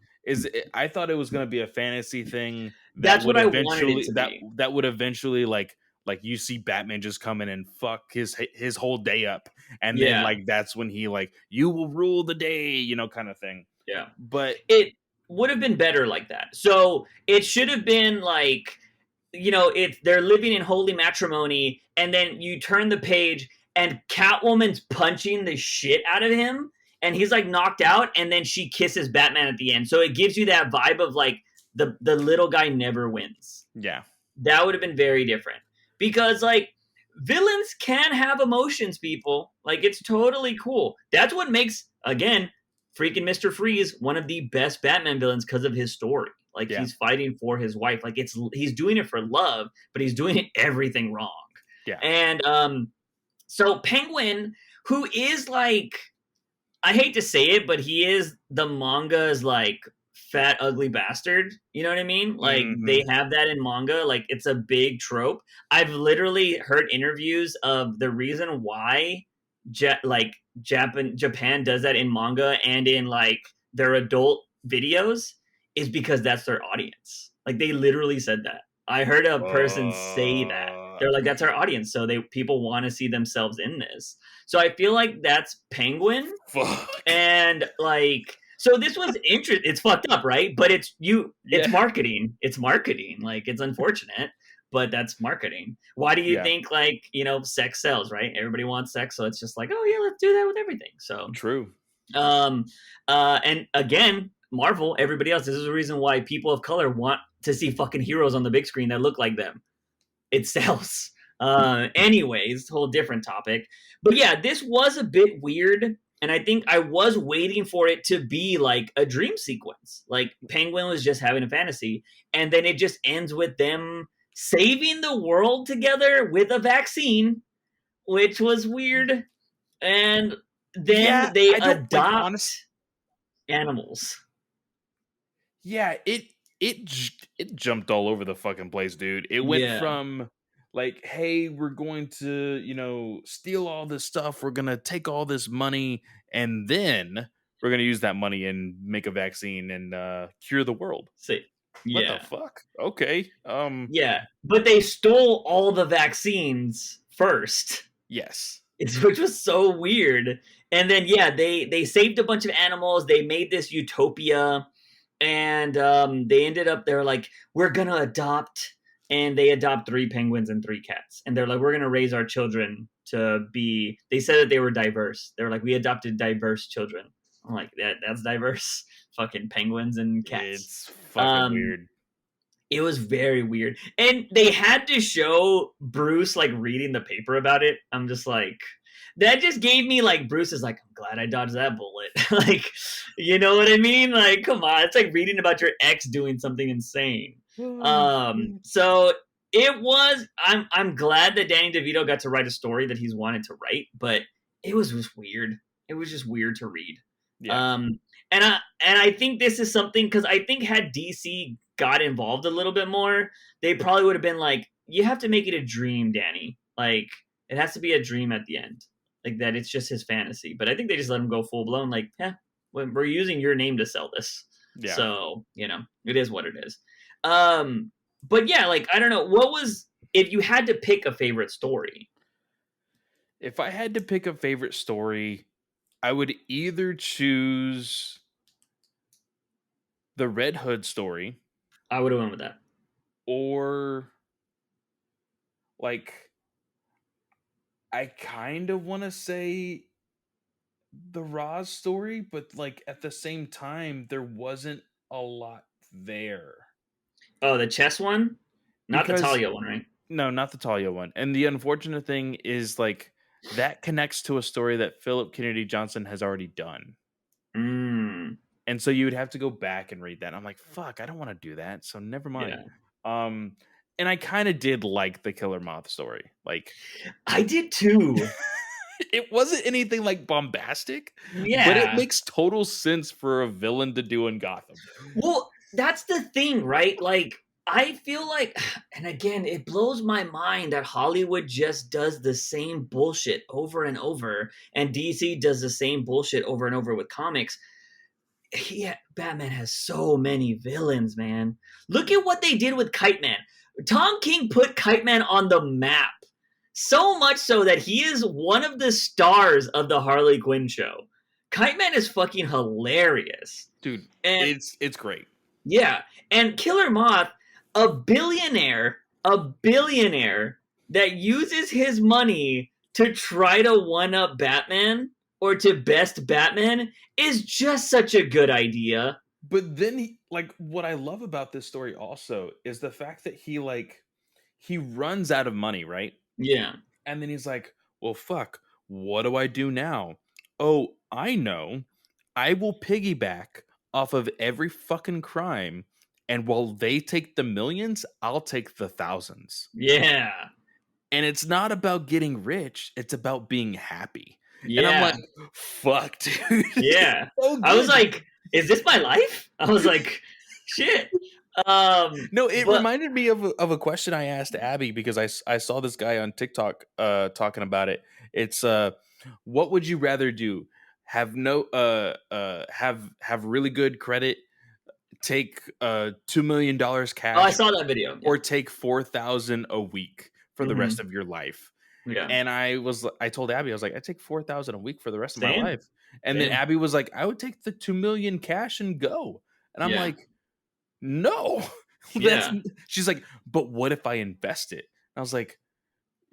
Speaker 2: I thought it was going to be a fantasy thing that
Speaker 1: That's
Speaker 2: would
Speaker 1: what I wanted it
Speaker 2: eventually
Speaker 1: to be.
Speaker 2: that would eventually like you see Batman just come in and fuck his whole day up, and then
Speaker 1: Yeah,
Speaker 2: like that's when he like you will rule the day, kind of thing.
Speaker 1: yeah.
Speaker 2: But
Speaker 1: It would have been better like that. So it should have been like, it's they're living in holy matrimony, and then you turn the page and Catwoman's punching the shit out of him, and he's like knocked out, and then she kisses Batman at the end. So it gives you that vibe of like the little guy never wins.
Speaker 2: yeah,
Speaker 1: That would have been very different because like villains can have emotions, people. Like it's totally cool. That's what makes, again, freaking Mr. Freeze one of the best Batman villains because of his story. Like
Speaker 2: yeah,
Speaker 1: he's fighting for his wife. Like he's doing it for love, but he's doing everything wrong.
Speaker 2: yeah.
Speaker 1: And so Penguin, who is like, I hate to say it, but he is the manga's like fat ugly bastard. You know what I mean? Like
Speaker 2: Hmm.
Speaker 1: they have that in manga. Like it's a big trope. I've literally heard interviews of the reason why Japan does that in manga and in like their adult videos is because that's their audience. Like they literally said that. I heard a person say that.
Speaker 2: Uh,
Speaker 1: They're like, that's our audience. So people want to see themselves in this. So I feel like that's Penguin.
Speaker 2: fuck.
Speaker 1: And like, so this was interesting. It's fucked up, right? But it's
Speaker 2: Yeah,
Speaker 1: marketing. It's marketing. Like it's unfortunate, but that's marketing. Why do you
Speaker 2: yeah.
Speaker 1: think like, sex sells, right? Everybody wants sex. So it's just like, oh yeah, let's do that with everything. So,
Speaker 2: True.
Speaker 1: um, and again, Marvel, everybody else, this is the reason why people of color want to see fucking heroes on the big screen that look like them. It sells. Anyways, whole different topic. But yeah, this was a bit weird. And I think I was waiting for it to be like a dream sequence. Like Penguin was just having a fantasy, and then it just ends with them saving the world together with a vaccine, which was weird. And
Speaker 2: Yeah,
Speaker 1: then they
Speaker 2: I don't like honest.
Speaker 1: adopt animals.
Speaker 2: Yeah, it jumped all over the fucking place, dude. It went
Speaker 1: Yeah.
Speaker 2: from like, hey, we're going to, steal all this stuff. We're gonna take all this money, and then we're gonna use that money and make a vaccine and cure the world.
Speaker 1: See.
Speaker 2: What the
Speaker 1: Yeah.
Speaker 2: fuck? Okay.
Speaker 1: Yeah. But they stole all the vaccines first.
Speaker 2: Yes.
Speaker 1: Which was so weird. And then yeah, they saved a bunch of animals. They made this utopia, and they ended up. They're like, we're gonna adopt, and they adopt 3 penguins and 3 cats, and they're like, we're gonna raise our children to be. They said that they were diverse. They were like, we adopted diverse children. I'm like, that's diverse. Fucking penguins and cats.
Speaker 2: It's fucking
Speaker 1: Um,
Speaker 2: weird.
Speaker 1: it was very weird. And they had to show Bruce like reading the paper about it. I'm just like, that just gave me like, Bruce is like, I'm glad I dodged that bullet. Like, you know what I mean? Like, come on. It's like reading about your ex doing something insane. So it was, I'm glad that Danny DeVito got to write a story that he's wanted to write, but it was just weird. It was just weird to read.
Speaker 2: Yeah.
Speaker 1: And I think this is something, because I think had DC got involved a little bit more, they probably would have been like, you have to make it a dream, Danny. Like, it has to be a dream at the end. Like that it's just his fantasy. But I think they just let him go full blown, like, yeah, we're using your name to sell this.
Speaker 2: Yeah.
Speaker 1: So, it is what it is. But yeah, like, I don't know. If you had to pick a favorite story?
Speaker 2: If I had to pick a favorite story, I would either choose the Red Hood story,
Speaker 1: I would have went with that.
Speaker 2: or like, I kind of want to say the Roz story, but like at the same time, there wasn't a lot there.
Speaker 1: Oh, the chess one? Not the
Speaker 2: Because
Speaker 1: Talia one, right?
Speaker 2: no, not the Talia one. And the unfortunate thing is like that connects to a story that Philip Kennedy Johnson has already done. And so you would have to go back and read that. And I'm like, fuck, I don't want to do that. So never mind.
Speaker 1: Yeah.
Speaker 2: And I kind of did like the Killer Moth story. Like,
Speaker 1: I did too.
Speaker 2: it wasn't anything like bombastic,
Speaker 1: Yeah.
Speaker 2: but it makes total sense for a villain to do in Gotham.
Speaker 1: Well, that's the thing, right? Like, I feel like, and again, it blows my mind that Hollywood just does the same bullshit over and over, and DC does the same bullshit over and over with comics. Yeah, Batman has so many villains, man. Look at what they did with Kite Man. Tom King put Kite Man on the map. So much so that he is one of the stars of the Harley Quinn show. Kite Man is fucking hilarious.
Speaker 2: Dude,
Speaker 1: and
Speaker 2: it's great.
Speaker 1: Yeah, and Killer Moth, a billionaire that uses his money to try to one-up Batman or to best Batman is just such a good idea.
Speaker 2: But then what I love about this story also is the fact that he runs out of money, right?
Speaker 1: Yeah.
Speaker 2: And then he's like, well, fuck, what do I do now? Oh, I know. I will piggyback off of every fucking crime, and while they take the millions, I'll take the thousands.
Speaker 1: Yeah.
Speaker 2: And it's not about getting rich, it's about being happy.
Speaker 1: Yeah.
Speaker 2: And I'm like, fuck, dude.
Speaker 1: Yeah.
Speaker 2: So
Speaker 1: I was like, is this my life? I was like, shit.
Speaker 2: No, it reminded me of a question I asked Abby, because I saw this guy on TikTok talking about it. It's what would you rather do? Have have really good credit, take $2 million cash.
Speaker 1: Oh, I saw that video.
Speaker 2: Or take 4,000 a week for the rest of your life.
Speaker 1: Yeah.
Speaker 2: And I told Abby, I was like, I take 4,000 a week for the rest of my life. And
Speaker 1: Same.
Speaker 2: then Abby was like, I would take the 2 million cash and go. And I'm like, no. She's like, but what if I invest it? And I was like,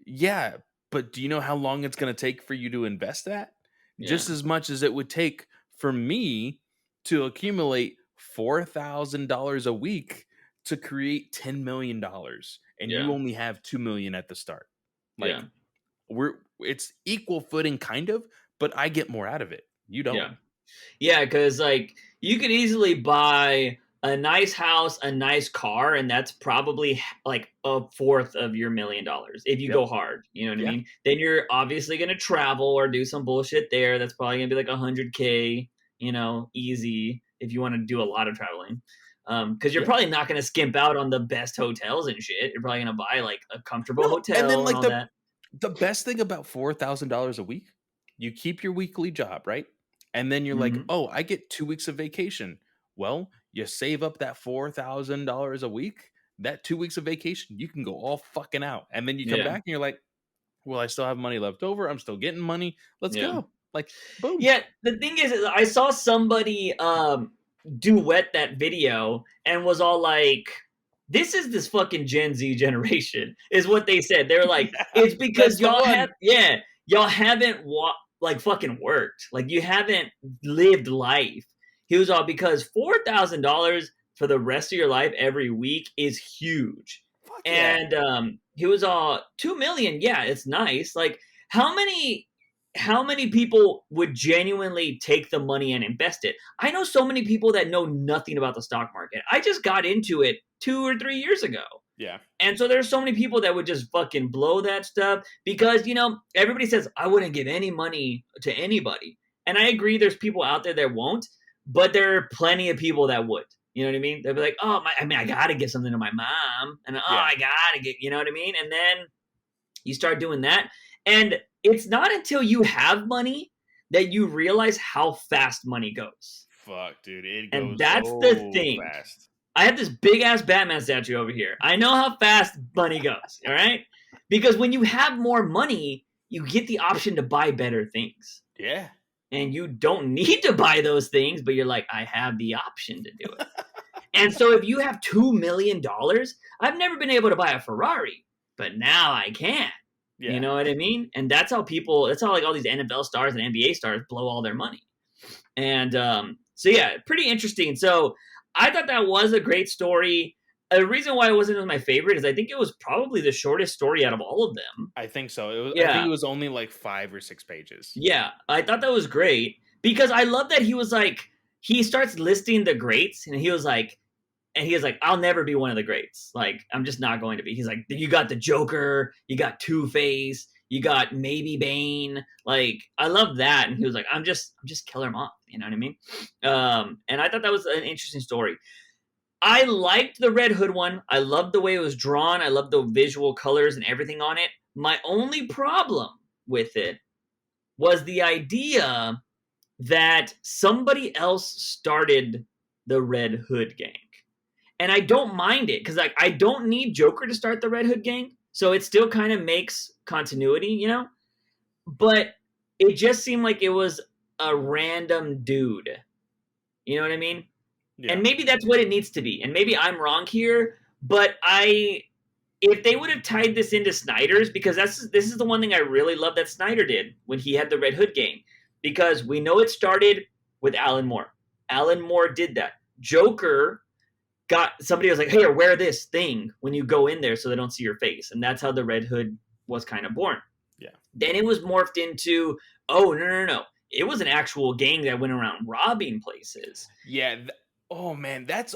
Speaker 2: yeah, but do you know how long it's going to take for you to invest that? Just as much as it would take for me to accumulate $4,000 a week to create $10 million, and you only have 2 million at the start. Like, it's equal footing kind of, but I get more out of it. You don't.
Speaker 1: Yeah. Yeah, because like you could easily buy a nice house, a nice car, and that's probably like a fourth of your $1 million if you
Speaker 2: Yep.
Speaker 1: go hard. You know what I
Speaker 2: Yeah.
Speaker 1: mean? Then you're obviously gonna travel or do some bullshit there. That's probably gonna be like 100K, easy if you want to do a lot of traveling. Because you're
Speaker 2: Yeah.
Speaker 1: probably not gonna skimp out on the best hotels and shit. You're probably gonna buy like a comfortable
Speaker 2: No, and then
Speaker 1: hotel and
Speaker 2: like
Speaker 1: all that.
Speaker 2: the best thing about $4,000 a week, you keep your weekly job, right? And then you're like,
Speaker 1: Hmm.
Speaker 2: "Oh, I get 2 weeks of vacation." Well, you save up that $4,000 a week, that 2 weeks of vacation, you can go all fucking out. And then you come
Speaker 1: Yeah,
Speaker 2: back and you're like, "Well, I still have money left over. I'm still getting money. Let's
Speaker 1: yeah.
Speaker 2: go." Like, boom.
Speaker 1: Yeah, the thing is I saw somebody duet that video and was all like, "This is this fucking Gen Z generation," is what they said. They were like,
Speaker 2: Yeah,
Speaker 1: "It's
Speaker 2: that's
Speaker 1: because
Speaker 2: the one.
Speaker 1: y'all haven't like fucking worked, like you haven't lived life." He was all because $4,000 for the rest of your life every week is huge,
Speaker 2: Fuck yeah.
Speaker 1: and he was all 2 million. Yeah, it's nice. Like how many how many people would genuinely take the money and invest it? I know so many people that know nothing about the stock market. I just got into it 2 or 3 years ago.
Speaker 2: Yeah.
Speaker 1: And so there's so many people that would just fucking blow that stuff because, everybody says, I wouldn't give any money to anybody. And I agree, there's people out there that won't, but there are plenty of people that would. You know what I mean? They'll be like, oh, I gotta give something to my mom. And
Speaker 2: Yeah.
Speaker 1: I gotta get, you know what I mean? And then you start doing that. And it's not until you have money that you realize how fast money goes.
Speaker 2: Fuck, dude. It
Speaker 1: And
Speaker 2: goes
Speaker 1: that's the
Speaker 2: so
Speaker 1: thing.
Speaker 2: fast.
Speaker 1: I have this big ass Batman statue over here. I know how fast money goes, all right? Because when you have more money, you get the option to buy better things.
Speaker 2: Yeah.
Speaker 1: And you don't need to buy those things, but you're like, I have the option to do it. And so if you have $2 million, I've never been able to buy a Ferrari, but now I can.
Speaker 2: Yeah.
Speaker 1: You know what I mean? And that's how like all these NFL stars and NBA stars blow all their money. And so yeah, pretty interesting. So I thought that was a great story. The reason why it wasn't my favorite is I think it was probably the shortest story out of all of them.
Speaker 2: I think so. I think
Speaker 1: Yeah.
Speaker 2: it was only like 5 or 6 pages.
Speaker 1: Yeah. I thought that was great because I love that he was like, he starts listing the greats and he was like, I'll never be one of the greats. Like, I'm just not going to be. He's like, you got the Joker, you got Two-Face, you got maybe Bane. Like, I love that. And he was like, I'm just Killer Moth. You know what I mean? And I thought that was an interesting story. I liked the Red Hood one. I loved the way it was drawn. I loved the visual colors and everything on it. My only problem with it was the idea that somebody else started the Red Hood gang. And I don't mind it because like I don't need Joker to start the Red Hood gang, so it still kind of makes continuity. But it just seemed like it was a random dude. You know what I mean?
Speaker 2: Yeah.
Speaker 1: And maybe that's what it needs to be. And maybe I'm wrong here, but if they would have tied this into Snyder's, because this is the one thing I really love that Snyder did when he had the Red Hood gang, because we know it started with Alan Moore. Alan Moore did that. Joker somebody was like, hey, wear this thing when you go in there so they don't see your face. And that's how the Red Hood was kind of born.
Speaker 2: Yeah.
Speaker 1: Then it was morphed into, oh, no. It was an actual gang that went around robbing places.
Speaker 2: Yeah. Oh, man. It's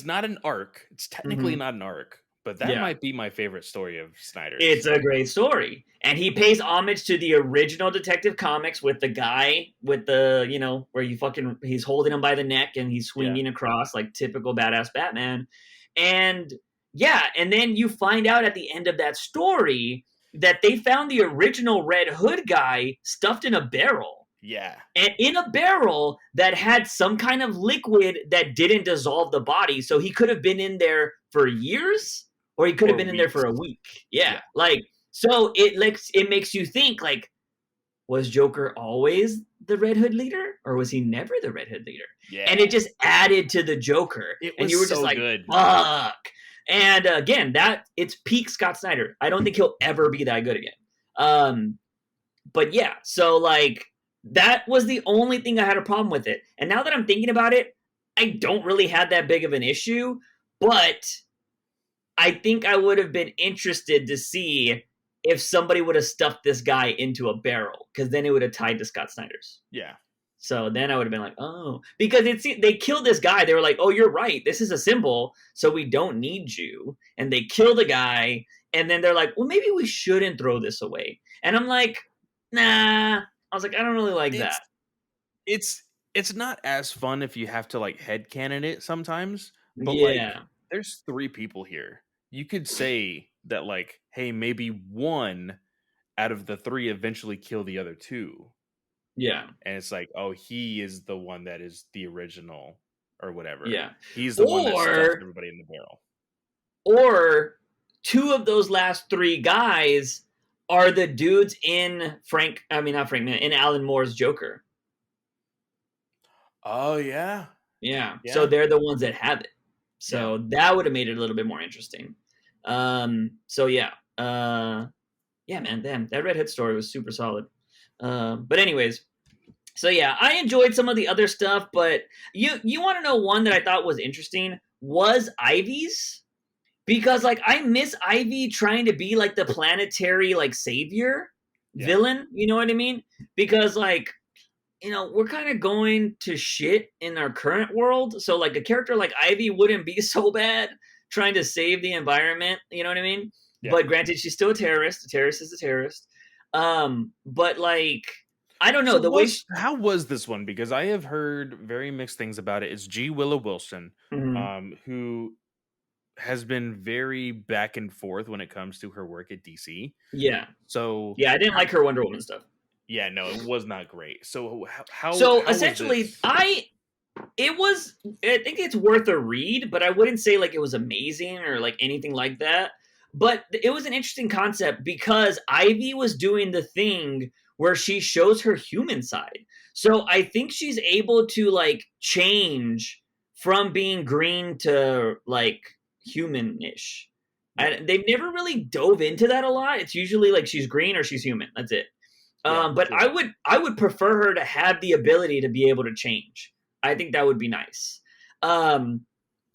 Speaker 2: not an arc. It's technically not an arc, but that might be my favorite story of Snyder's.
Speaker 1: It's a great story. And he pays homage to the original Detective Comics with the guy with the, where he's holding him by the neck and he's swinging across like typical badass Batman. And yeah, and then you find out at the end of that story that they found the original Red Hood guy stuffed in a barrel.
Speaker 2: Yeah.
Speaker 1: And in a barrel that had some kind of liquid that didn't dissolve the body. So he could have been in there for years or he could have been in there for a week. Yeah. Like, so it makes you think like, was Joker always the Red Hood leader or was he never the Red Hood leader?
Speaker 2: Yeah.
Speaker 1: And it just added to the Joker. And you were just like,
Speaker 2: good.
Speaker 1: Fuck. And again, it's peak Scott Snyder. I don't think he'll ever be that good again. But yeah, so like, that was the only thing I had a problem with it. And now that I'm thinking about it, I don't really have that big of an issue, but I think I would have been interested to see if somebody would have stuffed this guy into a barrel, because then it would have tied to Scott Snyder's.
Speaker 2: Yeah.
Speaker 1: So then I would have been like, oh, because they killed this guy. They were like, oh, you're right. This is a symbol, so we don't need you. And they kill the guy, and then they're like, well, maybe we shouldn't throw this away. And I'm like, nah. I was like, I don't really like
Speaker 2: It's
Speaker 1: that.
Speaker 2: it's not as fun if you have to like headcanon it sometimes, but like
Speaker 1: Yeah,
Speaker 2: there's three people here. You could say that like, hey, maybe one out of the three eventually kill the other two.
Speaker 1: yeah,
Speaker 2: And it's like, oh, he is the one that is the original or whatever.
Speaker 1: yeah.
Speaker 2: He's the one that stuffed
Speaker 1: Or
Speaker 2: everybody in the barrel.
Speaker 1: or two of those last three guys are the dudes in not Frank, in Alan Moore's Joker.
Speaker 2: Oh yeah.
Speaker 1: Yeah. So
Speaker 2: Yeah.
Speaker 1: they're the ones that have it.
Speaker 2: Yeah.
Speaker 1: So that would have made it a little bit more interesting. So yeah. Yeah, man, damn. That Red Hood story was super solid. But anyways, so yeah, I enjoyed some of the other stuff, but you want to know one that I thought was interesting was Ivy's, because like I miss Ivy trying to be like the planetary like savior
Speaker 2: Yeah.
Speaker 1: villain, you know what I mean? Because like, we're kind of going to shit in our current world, so like a character like Ivy wouldn't be so bad trying to save the environment, you know what I mean?
Speaker 2: Yeah.
Speaker 1: But granted, she's still a terrorist. A terrorist is a terrorist. But like, I don't know the way.
Speaker 2: How was this one? Because I have heard very mixed things about it. It's G. Willow Wilson,
Speaker 1: Mhm.
Speaker 2: who has been very back and forth when it comes to her work at DC.
Speaker 1: Yeah,
Speaker 2: So
Speaker 1: yeah, I didn't like her Wonder Woman stuff.
Speaker 2: yeah, no, it was not great. So
Speaker 1: So
Speaker 2: how was
Speaker 1: essentially,
Speaker 2: this?
Speaker 1: I think it's worth a read, but I wouldn't say like it was amazing or like anything like that. But it was an interesting concept because Ivy was doing the thing where she shows her human side. So I think she's able to like change from being green to like humanish.
Speaker 2: Yeah,
Speaker 1: They've never really dove into that a lot. It's usually like she's green or she's human. That's it.
Speaker 2: yeah,
Speaker 1: But
Speaker 2: true.
Speaker 1: I would prefer her to have the ability to be able to change. I think that would be nice.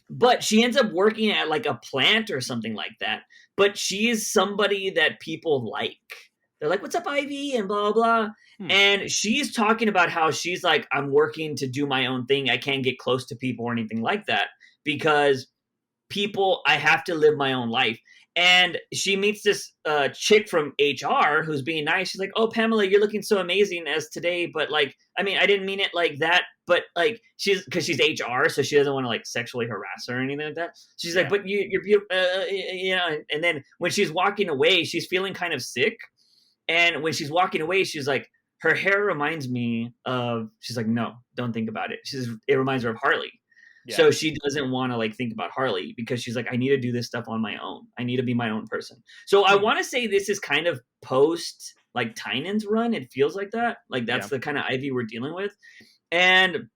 Speaker 1: But she ends up working at like a plant or something like that. But she is somebody that people like. They're like, "What's up, Ivy?" and blah blah blah.
Speaker 2: Hmm.
Speaker 1: And she's talking about how she's like, "I'm working to do my own thing. I can't get close to people or anything like that because I have to live my own life." And she meets this chick from HR who's being nice. She's like, "Oh, Pamela, you're looking so amazing as today." But like, I mean, I didn't mean it like that. But like, because she's HR, so she doesn't want to like sexually harass her or anything like that. She's like,
Speaker 2: Yeah.
Speaker 1: "But you're beautiful," And then when she's walking away, she's feeling kind of sick. And when she's walking away, she's like, her hair reminds me of. She's like, "No, don't think about it." It reminds her of Harley.
Speaker 2: Yeah.
Speaker 1: So she doesn't want to like think about Harley because she's like, I need to do this stuff on my own. I need to be my own person. So I want to say this is kind of post like Tynan's run. It feels like that. Like that's the kind of Ivy we're dealing with. And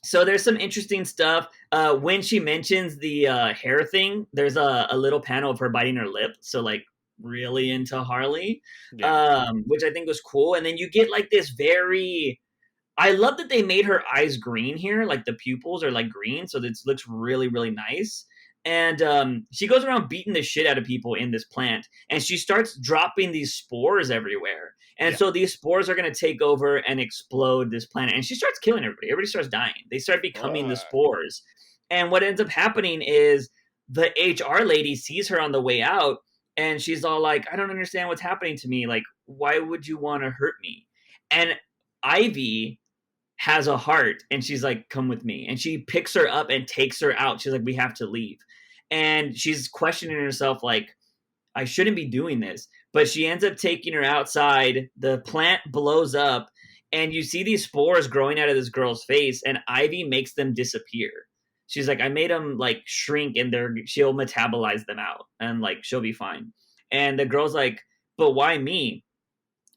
Speaker 1: so there's some interesting stuff. When she mentions the hair thing, there's a little panel of her biting her lip. So like really into Harley, which I think was cool. And then you get like this very I love that they made her eyes green here, like the pupils are like green, so this looks really, really nice. And she goes around beating the shit out of people in this plant, and she starts dropping these spores everywhere. And so these spores are going to take over and explode this planet. And she starts killing everybody. Everybody starts dying. They start becoming the spores. And what ends up happening is the HR lady sees her on the way out, and she's all like, I don't understand what's happening to me. Like, why would you want to hurt me? And Ivy has a heart, and she's like, come with me. And she picks her up and takes her out. She's like, we have to leave. And she's questioning herself like, I shouldn't be doing this. But she ends up taking her outside. The plant blows up, and you see these spores growing out of this girl's face, and Ivy makes them disappear. She's like, I made them like shrink, and she'll metabolize them out, and like she'll be fine. And the girl's like, but why me?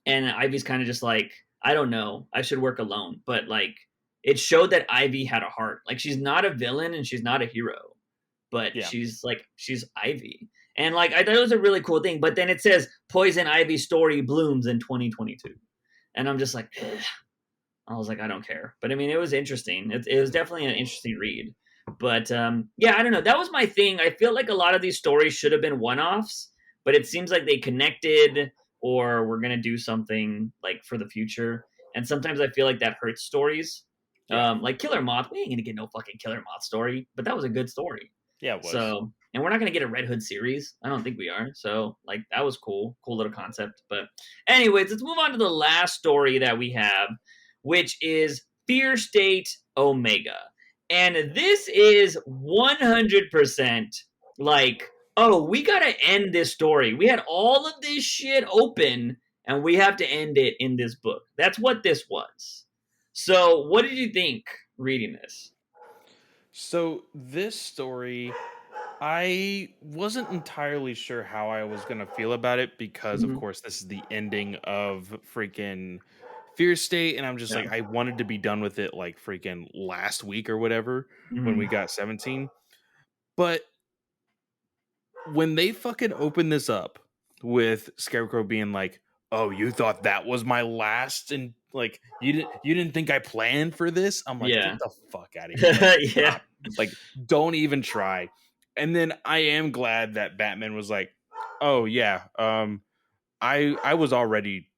Speaker 1: And Ivy's kind of just like, I don't know. I should work alone. But like, it showed that Ivy had a heart. Like, she's not a villain and she's not a hero, but she's Ivy. And like, I thought it was a really cool thing. But then it says Poison Ivy story blooms in 2022, and I'm just like, ugh. I was like, I don't care. But I mean, it was interesting. It was definitely an interesting read. But yeah, I don't know. That was my thing. I feel like a lot of these stories should have been one-offs, but it seems like they connected or we're gonna do something like for the future. And sometimes I feel like that hurts stories.
Speaker 2: Yeah.
Speaker 1: Like Killer Moth, we ain't gonna get no fucking Killer Moth story, but that was a good story.
Speaker 2: Yeah, it was.
Speaker 1: So, and we're not gonna get a Red Hood series. I don't think we are. So, like, that was cool little concept. But, anyways, let's move on to the last story that we have, which is Fear State Omega, and this is 100% like, oh, we gotta end this story. We had all of this shit open, and we have to end it in this book. That's what this was. So, what did you think reading this?
Speaker 2: So this story, I wasn't entirely sure how I was gonna feel about it because, of
Speaker 1: Mm-hmm.
Speaker 2: course, this is the ending of freaking Fear State, and I'm just
Speaker 1: Yeah.
Speaker 2: like, I wanted to be done with it like freaking last week or whatever when we
Speaker 1: Mm-hmm.
Speaker 2: got 17. But when they fucking open this up with Scarecrow being like, "Oh, you thought that was my last, and like you didn't think I planned for this?" I'm like, "Get
Speaker 1: Yeah.
Speaker 2: the fuck out of here! Like,
Speaker 1: Yeah.
Speaker 2: stop! Like, don't even try." And then I am glad that Batman was like, "Oh yeah, I was already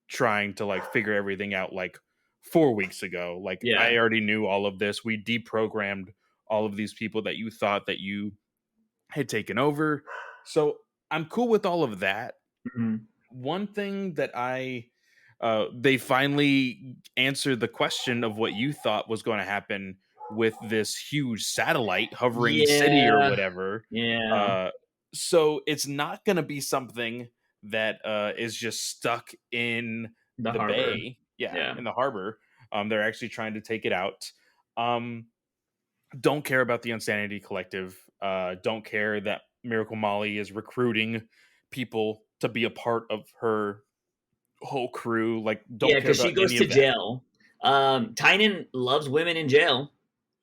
Speaker 2: trying to like figure everything out like 4 weeks ago. Like,
Speaker 1: Yeah.
Speaker 2: I already knew all of this. We deprogrammed all of these people that you thought that you had taken over. So I'm cool with all of that.
Speaker 1: Mhm.
Speaker 2: One thing that they finally answered the question of what you thought was going to happen with this huge satellite hovering city or
Speaker 1: Yeah.
Speaker 2: whatever.
Speaker 1: Yeah.
Speaker 2: Uh, so it's not going to be something that is just stuck in
Speaker 1: The
Speaker 2: the
Speaker 1: harbor.
Speaker 2: bay, yeah,
Speaker 1: Yeah.
Speaker 2: in the harbor. They're actually trying to take it out. Um, don't care about the Insanity Collective. Don't care that Miracle Molly is recruiting people to be a part of her whole crew. Like,
Speaker 1: Yeah,
Speaker 2: don't care
Speaker 1: because she
Speaker 2: about
Speaker 1: goes
Speaker 2: any
Speaker 1: to
Speaker 2: of that.
Speaker 1: jail. Tynan loves women in jail.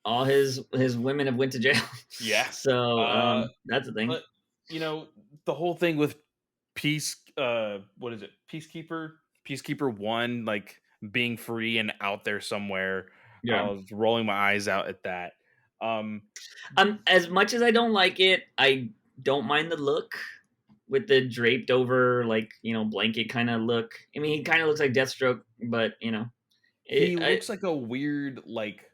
Speaker 1: All his women have went to jail.
Speaker 2: Yeah.
Speaker 1: So,
Speaker 2: Uh,
Speaker 1: that's the thing.
Speaker 2: but you know, the whole thing with Peace, what is it? Peacekeeper One, like being free and out there somewhere. I
Speaker 1: Yeah.
Speaker 2: was rolling my eyes out at that. Um,
Speaker 1: As much as I don't like it, I don't mind the look with the draped over, like, blanket kind of look. I mean, he kind of looks like Deathstroke, but,
Speaker 2: he
Speaker 1: I
Speaker 2: looks like a weird, like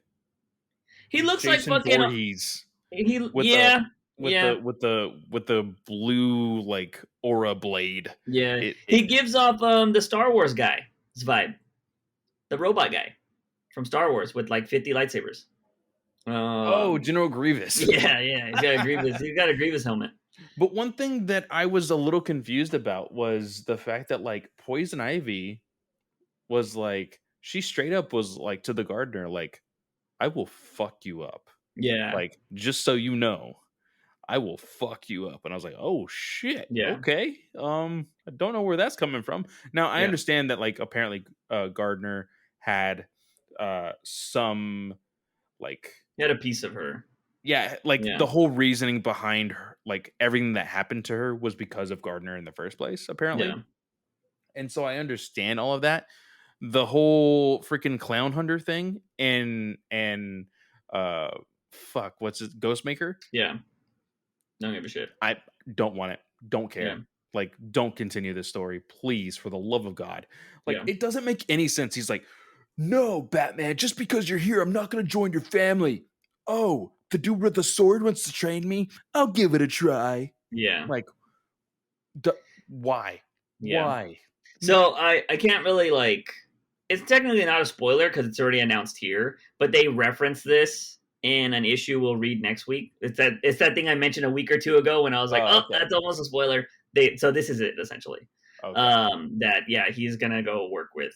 Speaker 1: he looks like
Speaker 2: Jason
Speaker 1: fucking,
Speaker 2: Voorhees with the
Speaker 1: yeah, yeah.
Speaker 2: blue like aura blade.
Speaker 1: Yeah,
Speaker 2: It
Speaker 1: he gives off the Star Wars guy's vibe, the robot guy from Star Wars with like 50 lightsabers.
Speaker 2: Oh,
Speaker 1: Um,
Speaker 2: General Grievous.
Speaker 1: yeah, he's got a Grievous. He's got a Grievous helmet.
Speaker 2: But one thing that I was a little confused about was the fact that like Poison Ivy was like she straight up was like to the gardener like I will fuck you up.
Speaker 1: Yeah,
Speaker 2: Like just so you know, I will fuck you up. And I was like, "Oh shit.
Speaker 1: yeah,
Speaker 2: Okay. I don't know where that's coming from." Now, I
Speaker 1: yeah.
Speaker 2: understand that like apparently Gardner had some like
Speaker 1: He had a piece of her.
Speaker 2: yeah, like
Speaker 1: Yeah,
Speaker 2: the whole reasoning behind her, like everything that happened to her was because of Gardner in the first place,
Speaker 1: yeah,
Speaker 2: apparently. And so I understand all of that. The whole freaking clown hunter thing and uh fuck, what's it, Ghostmaker?
Speaker 1: yeah. Don't give a shit.
Speaker 2: I don't want it. Don't
Speaker 1: Yeah,
Speaker 2: care. Like, don't continue this story, please, for the love of God. Like,
Speaker 1: yeah,
Speaker 2: it doesn't make any sense. He's like, "No, Batman, just because you're here, I'm not going to join your family. Oh, the dude with the sword wants to train me? I'll give it a try."
Speaker 1: yeah,
Speaker 2: Like, why?
Speaker 1: yeah.
Speaker 2: Why?
Speaker 1: So I can't really like. It's technically not a spoiler because it's already announced here, but they reference this in an issue we'll read next week. It's that thing I mentioned a week or two ago when I was like,
Speaker 2: Oh,
Speaker 1: oh,
Speaker 2: okay.
Speaker 1: that's almost a spoiler. So this is it essentially.
Speaker 2: Okay.
Speaker 1: That yeah, he's gonna go work with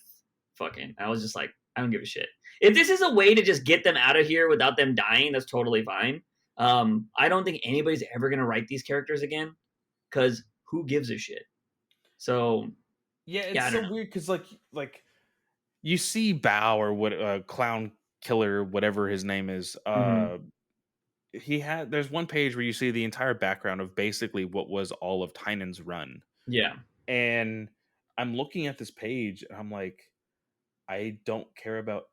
Speaker 1: fucking. I was just like, I don't give a shit. If this is a way to just get them out of here without them dying, that's totally fine. I don't think anybody's ever gonna write these characters again because who gives a shit? So
Speaker 2: Yeah,
Speaker 1: yeah,
Speaker 2: it's
Speaker 1: I don't
Speaker 2: so
Speaker 1: know.
Speaker 2: weird because like you see Bao or what clown killer, whatever his name is.
Speaker 1: Mm-hmm.
Speaker 2: There's one page where you see the entire background of basically what was all of Tynan's run.
Speaker 1: Yeah.
Speaker 2: And I'm looking at this page and I'm like, I don't care about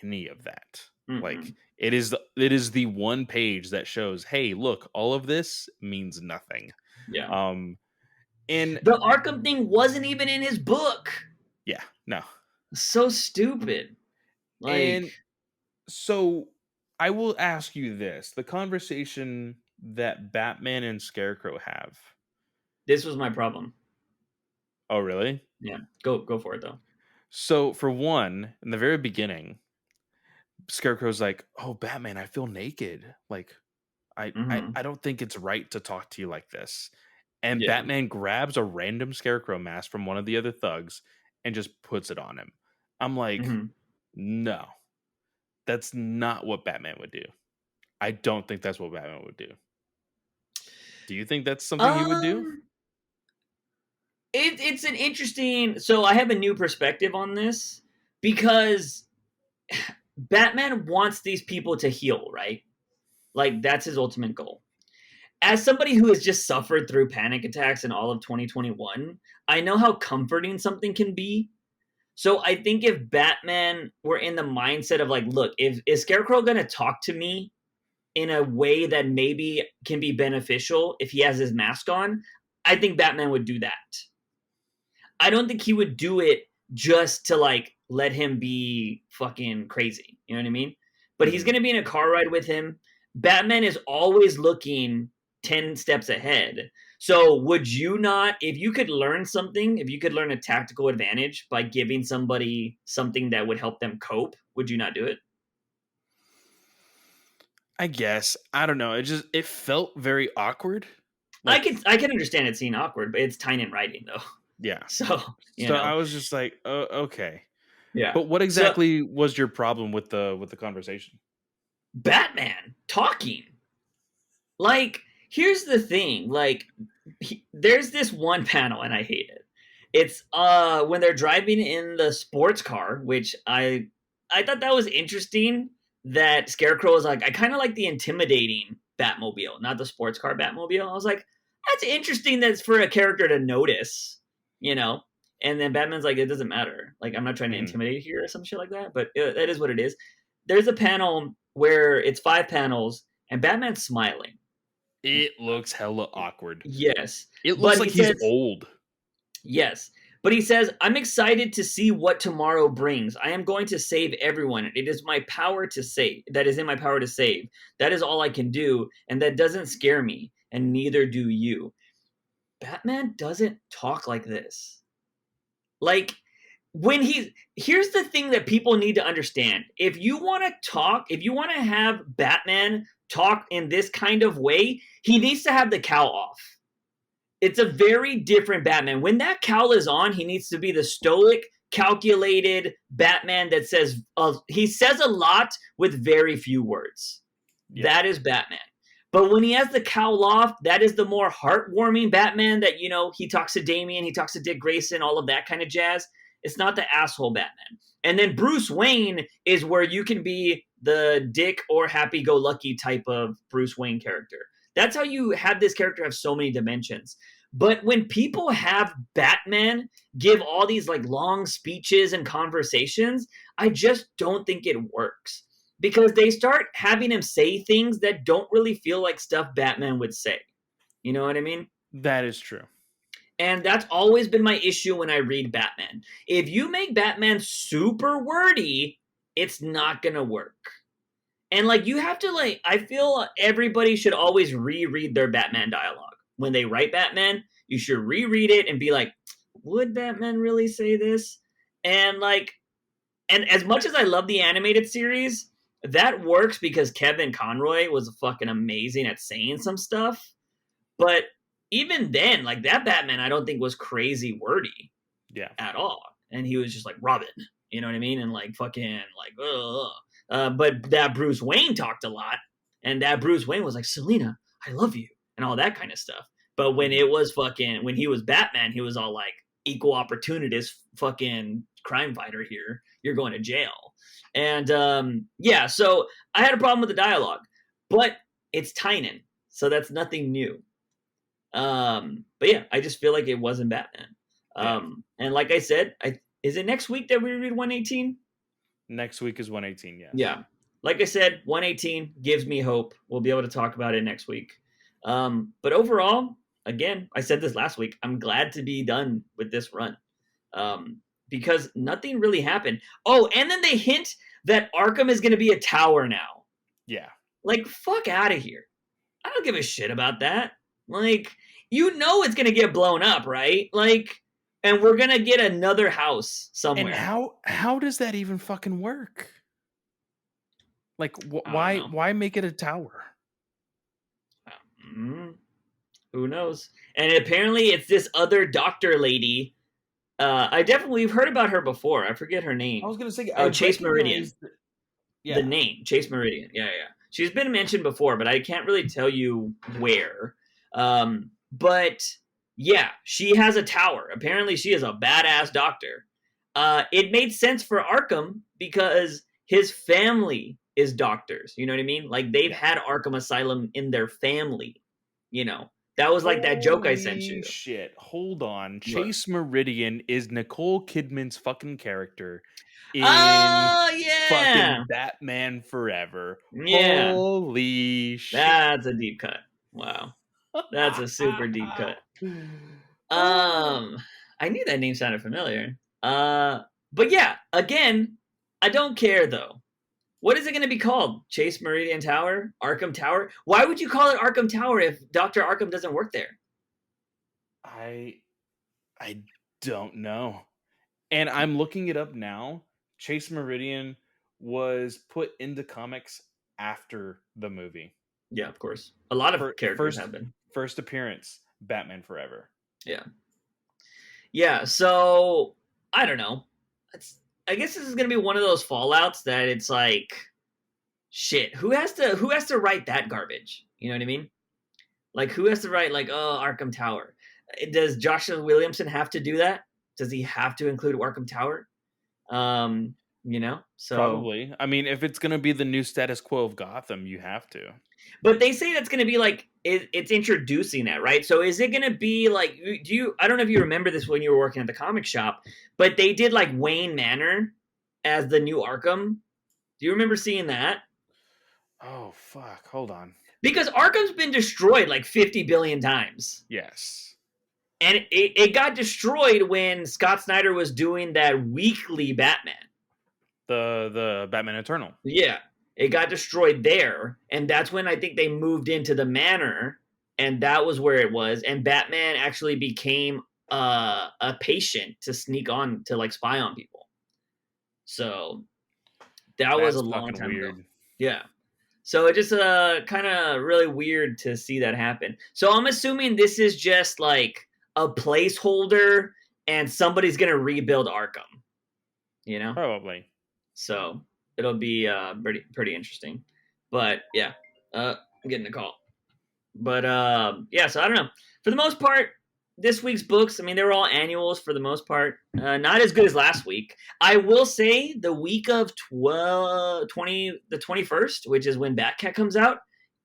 Speaker 2: any of that. Like
Speaker 1: Mm-mm.
Speaker 2: it is the one page that shows, hey, look, all of this means nothing.
Speaker 1: Yeah.
Speaker 2: Um And
Speaker 1: The Arkham thing wasn't even in his book.
Speaker 2: yeah, no.
Speaker 1: So stupid. Like,
Speaker 2: And so I will ask you this: the conversation that Batman and Scarecrow have.
Speaker 1: this was my problem.
Speaker 2: Oh, really?
Speaker 1: Yeah, go for it though.
Speaker 2: So for one, in the very beginning, Scarecrow's like, "Oh, Batman, I feel naked. Like, I
Speaker 1: Hmm.
Speaker 2: don't think it's right to talk to you like this." And
Speaker 1: Yeah.
Speaker 2: Batman grabs a random Scarecrow mask from one of the other thugs and just puts it on him. I'm like,
Speaker 1: Hmm.
Speaker 2: no, that's not what Batman would do. I don't think that's what Batman would do. Do you think that's something he would do?
Speaker 1: Um, it's an interesting. So I have a new perspective on this because Batman wants these people to heal, right? Like that's his ultimate goal. As somebody who has just suffered through panic attacks in all of 2021, I know how comforting something can be. So I think if Batman were in the mindset of like, look, if is Scarecrow gonna talk to me in a way that maybe can be beneficial if he has his mask on, I think Batman would do that. I don't think he would do it just to like let him be fucking crazy. You know what I mean? But he's
Speaker 2: Hmm.
Speaker 1: gonna be in a car ride with him. Batman is always looking 10 steps ahead. So would you not, if you could learn something, if you could learn a tactical advantage by giving somebody something that would help them cope, would you not do it?
Speaker 2: I guess. I don't know. It felt very awkward.
Speaker 1: I
Speaker 2: Like,
Speaker 1: can I can understand it seeming awkward, but it's Tynan writing though.
Speaker 2: yeah.
Speaker 1: So, you
Speaker 2: So I
Speaker 1: know.
Speaker 2: was just like, okay.
Speaker 1: Yeah.
Speaker 2: But what
Speaker 1: So
Speaker 2: exactly was your problem with the conversation?
Speaker 1: Batman talking. Like, here's the thing. Like, there's this one panel, and I hate it. It's when they're driving in the sports car, which I thought that was interesting. That Scarecrow is like, I kind of like the intimidating Batmobile, not the sports car Batmobile. I was like, that's interesting. That's for a character to notice, you know. And then Batman's like, it doesn't matter. Like, I'm not trying to
Speaker 2: Hmm.
Speaker 1: intimidate here or some shit like that. But that is what it is. There's a panel where it's 5 panels, and Batman's smiling.
Speaker 2: It looks hella awkward.
Speaker 1: Yes.
Speaker 2: It looks
Speaker 1: But he
Speaker 2: like he's
Speaker 1: says,
Speaker 2: old.
Speaker 1: yes. But he says, I'm excited to see what tomorrow brings. I am going to save everyone. It is my power to save. That is in my power to save. That is all I can do. And that doesn't scare me. And neither do you. Batman doesn't talk like this. Like, here's the thing that people need to understand. If you want to talk, if you want to have Batman talk in this kind of way, he needs to have the cowl off. It's a very different Batman. When that cowl is on, he needs to be the stoic, calculated Batman that says he says a lot with very few words.
Speaker 2: Yeah.
Speaker 1: That is Batman. But when he has the cowl off, that is the more heartwarming Batman that, you know, he talks to Damian, he talks to Dick Grayson, all of that kind of jazz. It's not the asshole Batman. And then Bruce Wayne is where you can be the dick or happy go lucky type of Bruce Wayne character. That's how you have this character have so many dimensions. But when people have Batman give all these like long speeches and conversations, I just don't think it works because they start having him say things that don't really feel like stuff Batman would say. You know what I mean?
Speaker 2: That is true.
Speaker 1: And that's always been my issue when I read Batman. If you make Batman super wordy, it's not going to work. And like you have to like I feel everybody should always reread their Batman dialogue. When they write Batman, you should reread it and be like, would Batman really say this? And like and as much as I love the animated series, that works because Kevin Conroy was fucking amazing at saying some stuff. But even then, like that Batman, I don't think was crazy wordy
Speaker 2: Yeah.
Speaker 1: at all. And he was just like Robin, you know what I mean? And like fucking like, ugh. But that Bruce Wayne talked a lot, and that Bruce Wayne was like, Selena, I love you, and all that kind of stuff. But when
Speaker 2: Mhm.
Speaker 1: it was fucking, when he was Batman, he was all like, equal opportunist fucking crime fighter here. You're going to jail. And yeah, so I had a problem with the dialogue, but it's Tynan, so that's nothing new. But yeah, I just feel like it wasn't Batman.
Speaker 2: Yeah.
Speaker 1: And like I said, is it next week that we read 118?
Speaker 2: Next week is 118, yes.
Speaker 1: Yeah. Like I said, 118 gives me hope. We'll be able to talk about it next week. But overall, again, I said this last week. I'm glad to be done with this run, because nothing really happened. Oh, and then they hint that Arkham is going to be a tower now.
Speaker 2: Yeah.
Speaker 1: Like, fuck out of here. I don't give a shit about that. Like, you know it's going to get blown up, right? Like, and we're going to get another house
Speaker 2: And
Speaker 1: somewhere.
Speaker 2: how does that even fucking work? Like,
Speaker 1: I don't know.
Speaker 2: why make it a tower?
Speaker 1: Mm, who knows? And apparently it's this other doctor lady. We've heard about her before. I forget her
Speaker 2: I
Speaker 1: name.
Speaker 2: was gonna say I
Speaker 1: Oh, Chase Meridian.
Speaker 2: recognized.
Speaker 1: The
Speaker 2: Yeah.
Speaker 1: name Chase Meridian. Yeah, yeah. She's been mentioned before, but I can't really tell you where. But yeah, she has a tower. Apparently, she is a badass doctor. It made sense for Arkham because his family is doctors. You know what I mean? Like they've
Speaker 2: Yeah.
Speaker 1: had Arkham Asylum in their family. You know, that was like that joke I sent
Speaker 2: Holy
Speaker 1: you.
Speaker 2: shit! Hold on,
Speaker 1: What?
Speaker 2: Chase Meridian is Nicole Kidman's fucking character in
Speaker 1: Oh yeah,
Speaker 2: fucking Batman Forever.
Speaker 1: yeah.
Speaker 2: Holy shit!
Speaker 1: That's a deep cut. Wow. That's a super deep cut.
Speaker 2: Oh.
Speaker 1: Um, I knew that name sounded familiar. But yeah, again, I don't care though. What is it going to be called? Chase Meridian Tower? Arkham Tower? Why would you call it Arkham Tower if Dr. Arkham doesn't work there?
Speaker 2: I I don't know. And I'm looking it up now. Chase Meridian was put into comics after the movie.
Speaker 1: Yeah, of course. A lot of
Speaker 2: For
Speaker 1: characters have been.
Speaker 2: first appearance, Batman Forever.
Speaker 1: Yeah. Yeah, so I don't know. I guess this is going to be one of those fallouts that it's like shit, who has to write that garbage? You know what I mean? Like, who has to write like, oh, Arkham Tower? Does Joshua Williamson have to do that? Does he have to include Arkham Tower? So,
Speaker 2: Probably. I mean, if it's gonna be the new status quo of Gotham, you have to.
Speaker 1: but they say that's going to be like it's introducing that, right? So, is it going to be like? Do you? I don't know if you remember this when you were working at the comic shop, but they did like Wayne Manor as the new Arkham. Do you remember seeing that?
Speaker 2: Oh fuck! Hold on.
Speaker 1: Because Arkham's been destroyed like 50 billion times.
Speaker 2: Yes.
Speaker 1: And it got destroyed when Scott Snyder was doing that weekly Batman.
Speaker 2: The Batman Eternal.
Speaker 1: Yeah, it got destroyed there, and that's when I think they moved into the manor, and that was where it was. And Batman actually became a patient to sneak on to like spy on people. So that was a
Speaker 2: That's
Speaker 1: long
Speaker 2: fucking
Speaker 1: time ago.
Speaker 2: weird.
Speaker 1: Yeah. So it just kind of really weird to see that happen. So I'm assuming this is just like a placeholder, and somebody's gonna rebuild Arkham. You know.
Speaker 2: Probably.
Speaker 1: So it'll be pretty interesting. But yeah, I'm getting a call. But yeah, so I don't know. For the most part, this week's books, I mean, they were all annuals for the most part. Not as good as last week. I will say the week of the 21st, which is when Batcat comes out,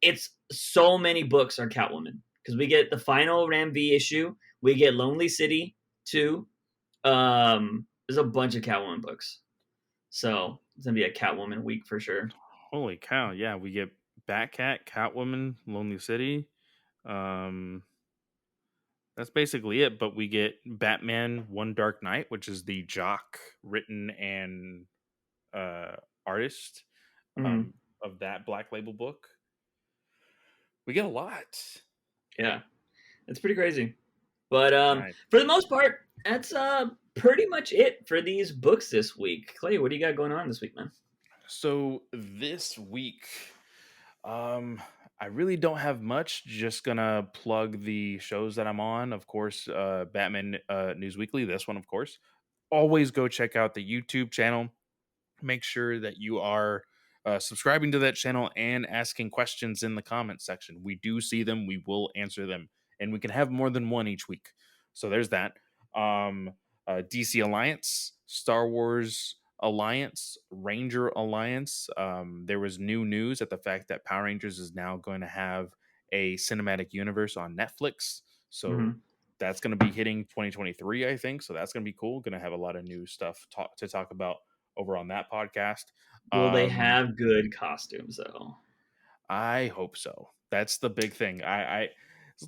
Speaker 1: it's so many books are Catwoman. Because we get the final Ram V issue, we get Lonely City 2. There's a bunch of Catwoman books. So it's gonna be a Catwoman week for sure.
Speaker 2: Holy cow! Yeah, we get Batcat, Catwoman, Lonely City. That's basically it. But we get Batman: One Dark Knight, which is the Jock written and artist
Speaker 1: Mm-hmm.
Speaker 2: of that Black Label book. We get a lot.
Speaker 1: Yeah, it's pretty crazy. But
Speaker 2: Nice.
Speaker 1: for the most part, that's pretty much it for these books this week. Clay, what do you got going on this week, man?
Speaker 2: So this week, I really don't have much. Just gonna plug the shows that I'm on. Of course, Batman News Weekly. This one, of course. Always go check out the YouTube channel. Make sure that you are subscribing to that channel and asking questions in the comments section. We do see them. We will answer them, and we can have more than one each week. So there's that. DC Alliance, Star Wars Alliance, Ranger Alliance. There was new news at the fact that Power Rangers is now going to have a cinematic universe on Netflix. So
Speaker 1: Mm-hmm.
Speaker 2: that's going to be hitting 2023, I think. So that's going to be cool. Going to have a lot of new stuff to talk about over on that podcast.
Speaker 1: Will they have good costumes though?
Speaker 2: I hope so. That's the big thing.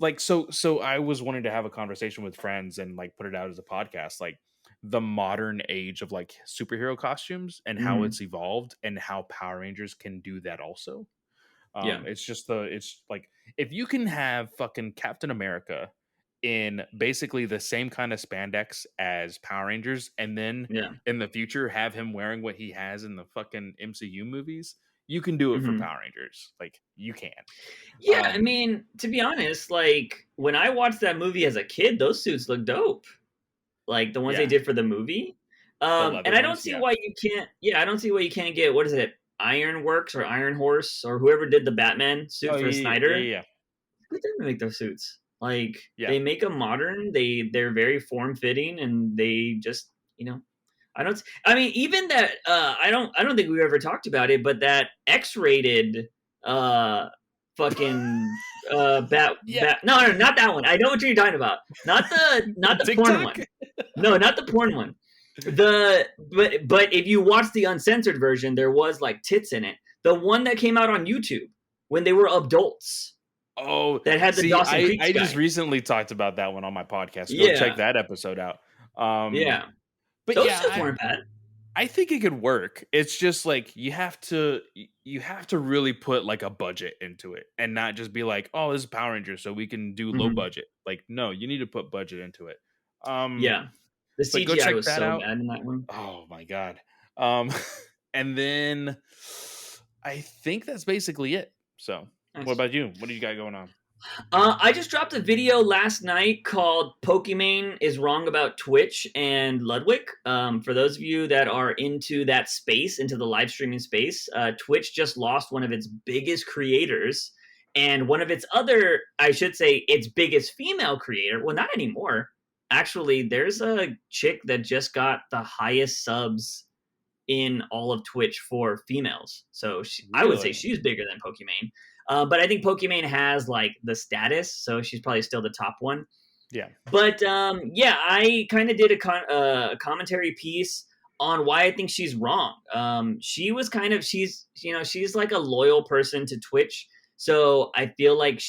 Speaker 2: Like, so I was wanting to have a conversation with friends and like put it out as a podcast, like the modern age of like superhero costumes and how
Speaker 1: Mhm.
Speaker 2: it's evolved and how Power Rangers can do that also.
Speaker 1: Yeah.
Speaker 2: It's like if you can have fucking Captain America in basically the same kind of spandex as Power Rangers, and then
Speaker 1: Yeah.
Speaker 2: in the future have him wearing what he has in the fucking MCU movies, you can do it for
Speaker 1: Mhm.
Speaker 2: Power Rangers. Like you can.
Speaker 1: Yeah, I
Speaker 2: Um,
Speaker 1: mean, to be honest, like, when I watched that movie as a kid, those suits look dope. Like, the ones they
Speaker 2: yeah,
Speaker 1: did for the movie.
Speaker 2: the leather
Speaker 1: And I don't
Speaker 2: ones,
Speaker 1: see
Speaker 2: yeah.
Speaker 1: why you can't I don't see why you can't get what is it? Ironworks or Iron Horse or whoever did the Batman
Speaker 2: Oh
Speaker 1: suit for
Speaker 2: yeah, yeah,
Speaker 1: Snyder.
Speaker 2: yeah, yeah.
Speaker 1: Let them make those suits. Like,
Speaker 2: Yeah.
Speaker 1: they make them modern, they're very form-fitting, and they just, I mean, even that, I don't think we've ever talked about it, but that X-rated, uh, fucking,
Speaker 2: Yeah,
Speaker 1: no, no, not that one. I know what you're talking about.
Speaker 2: the
Speaker 1: Not the porn
Speaker 2: TikTok.
Speaker 1: one. No, not the porn one. But if you watch the uncensored version, there was like tits in it. The one that came out on YouTube when they were adults
Speaker 2: Oh,
Speaker 1: that had the
Speaker 2: see,
Speaker 1: Dawson Creek
Speaker 2: I just
Speaker 1: guy.
Speaker 2: recently talked about that one on my podcast. Go check
Speaker 1: Yeah,
Speaker 2: that episode out. Um,
Speaker 1: yeah.
Speaker 2: but
Speaker 1: Those
Speaker 2: yeah,
Speaker 1: suits weren't bad.
Speaker 2: I think it could work. It's just like you have to really put like a budget into it and not just be like, "Oh, this is Power Rangers, so we can do low
Speaker 1: Mhm.
Speaker 2: budget." Like, no, you need to put budget into it. Um,
Speaker 1: Yeah. The
Speaker 2: but go
Speaker 1: CGI
Speaker 2: check
Speaker 1: was
Speaker 2: that
Speaker 1: so
Speaker 2: out.
Speaker 1: bad in that one.
Speaker 2: Oh my god. Um, and then I think that's basically it. So, what
Speaker 1: Nice.
Speaker 2: about you? What do you got going on?
Speaker 1: I just dropped a video last night called Pokimane is Wrong About Twitch and Ludwig. For those of you that are into that space, into the live streaming space, Twitch just lost one of its biggest creators and one of its other, I should say, its biggest female creator. Well, not anymore. Actually, there's a chick that just got the highest subs in all of Twitch for females. So I would say
Speaker 2: Really?
Speaker 1: she's bigger than Pokimane. But I think Pokimane has like the status, so she's probably still the top one.
Speaker 2: Yeah.
Speaker 1: But yeah, I kind of did a commentary piece on why I think she's wrong. She was kind of she's like a loyal person to Twitch, so I feel like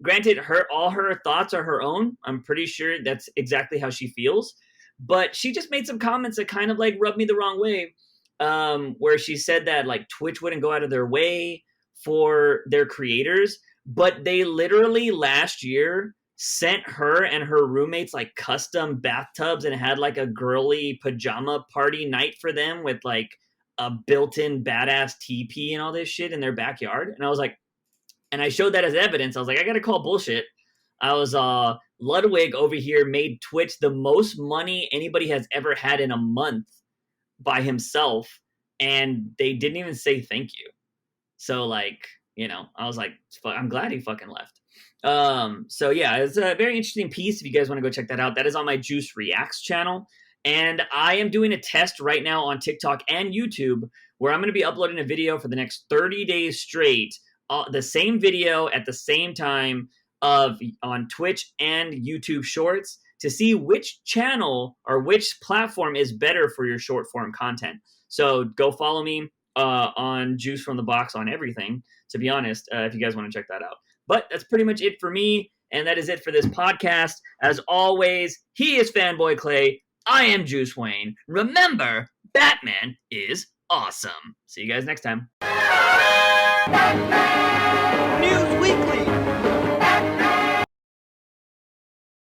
Speaker 1: granted all her thoughts are her own. I'm pretty sure that's exactly how she feels, but she just made some comments that kind of like rubbed me the wrong way. Where she said that like Twitch wouldn't go out of their way for their creators, but they literally last year sent her and her roommates like custom bathtubs and had like a girly pajama party night for them with like a built-in badass TP and all this shit in their backyard. And I was like, and I showed that as evidence. I was like, I gotta call bullshit. I was Ludwig over here made Twitch the most money anybody has ever had in a month by himself, and they didn't even say thank you. So like, I was like, I'm glad he fucking left. So yeah, it's a very interesting piece. If you guys want to go check that out, that is on my Juice Reacts channel. And I am doing a test right now on TikTok and YouTube where I'm going to be uploading a video for the next 30 days straight, the same video at the same time on Twitch and YouTube Shorts to see which channel or which platform is better for your short form content. So go follow me on Juice from the Box on everything, to be honest, if you guys want to check that out. But that's pretty much it for me, and that is it for this podcast. As always, he is Fanboy Clay. I am Juice Wayne. Remember, Batman is awesome. See you guys next time.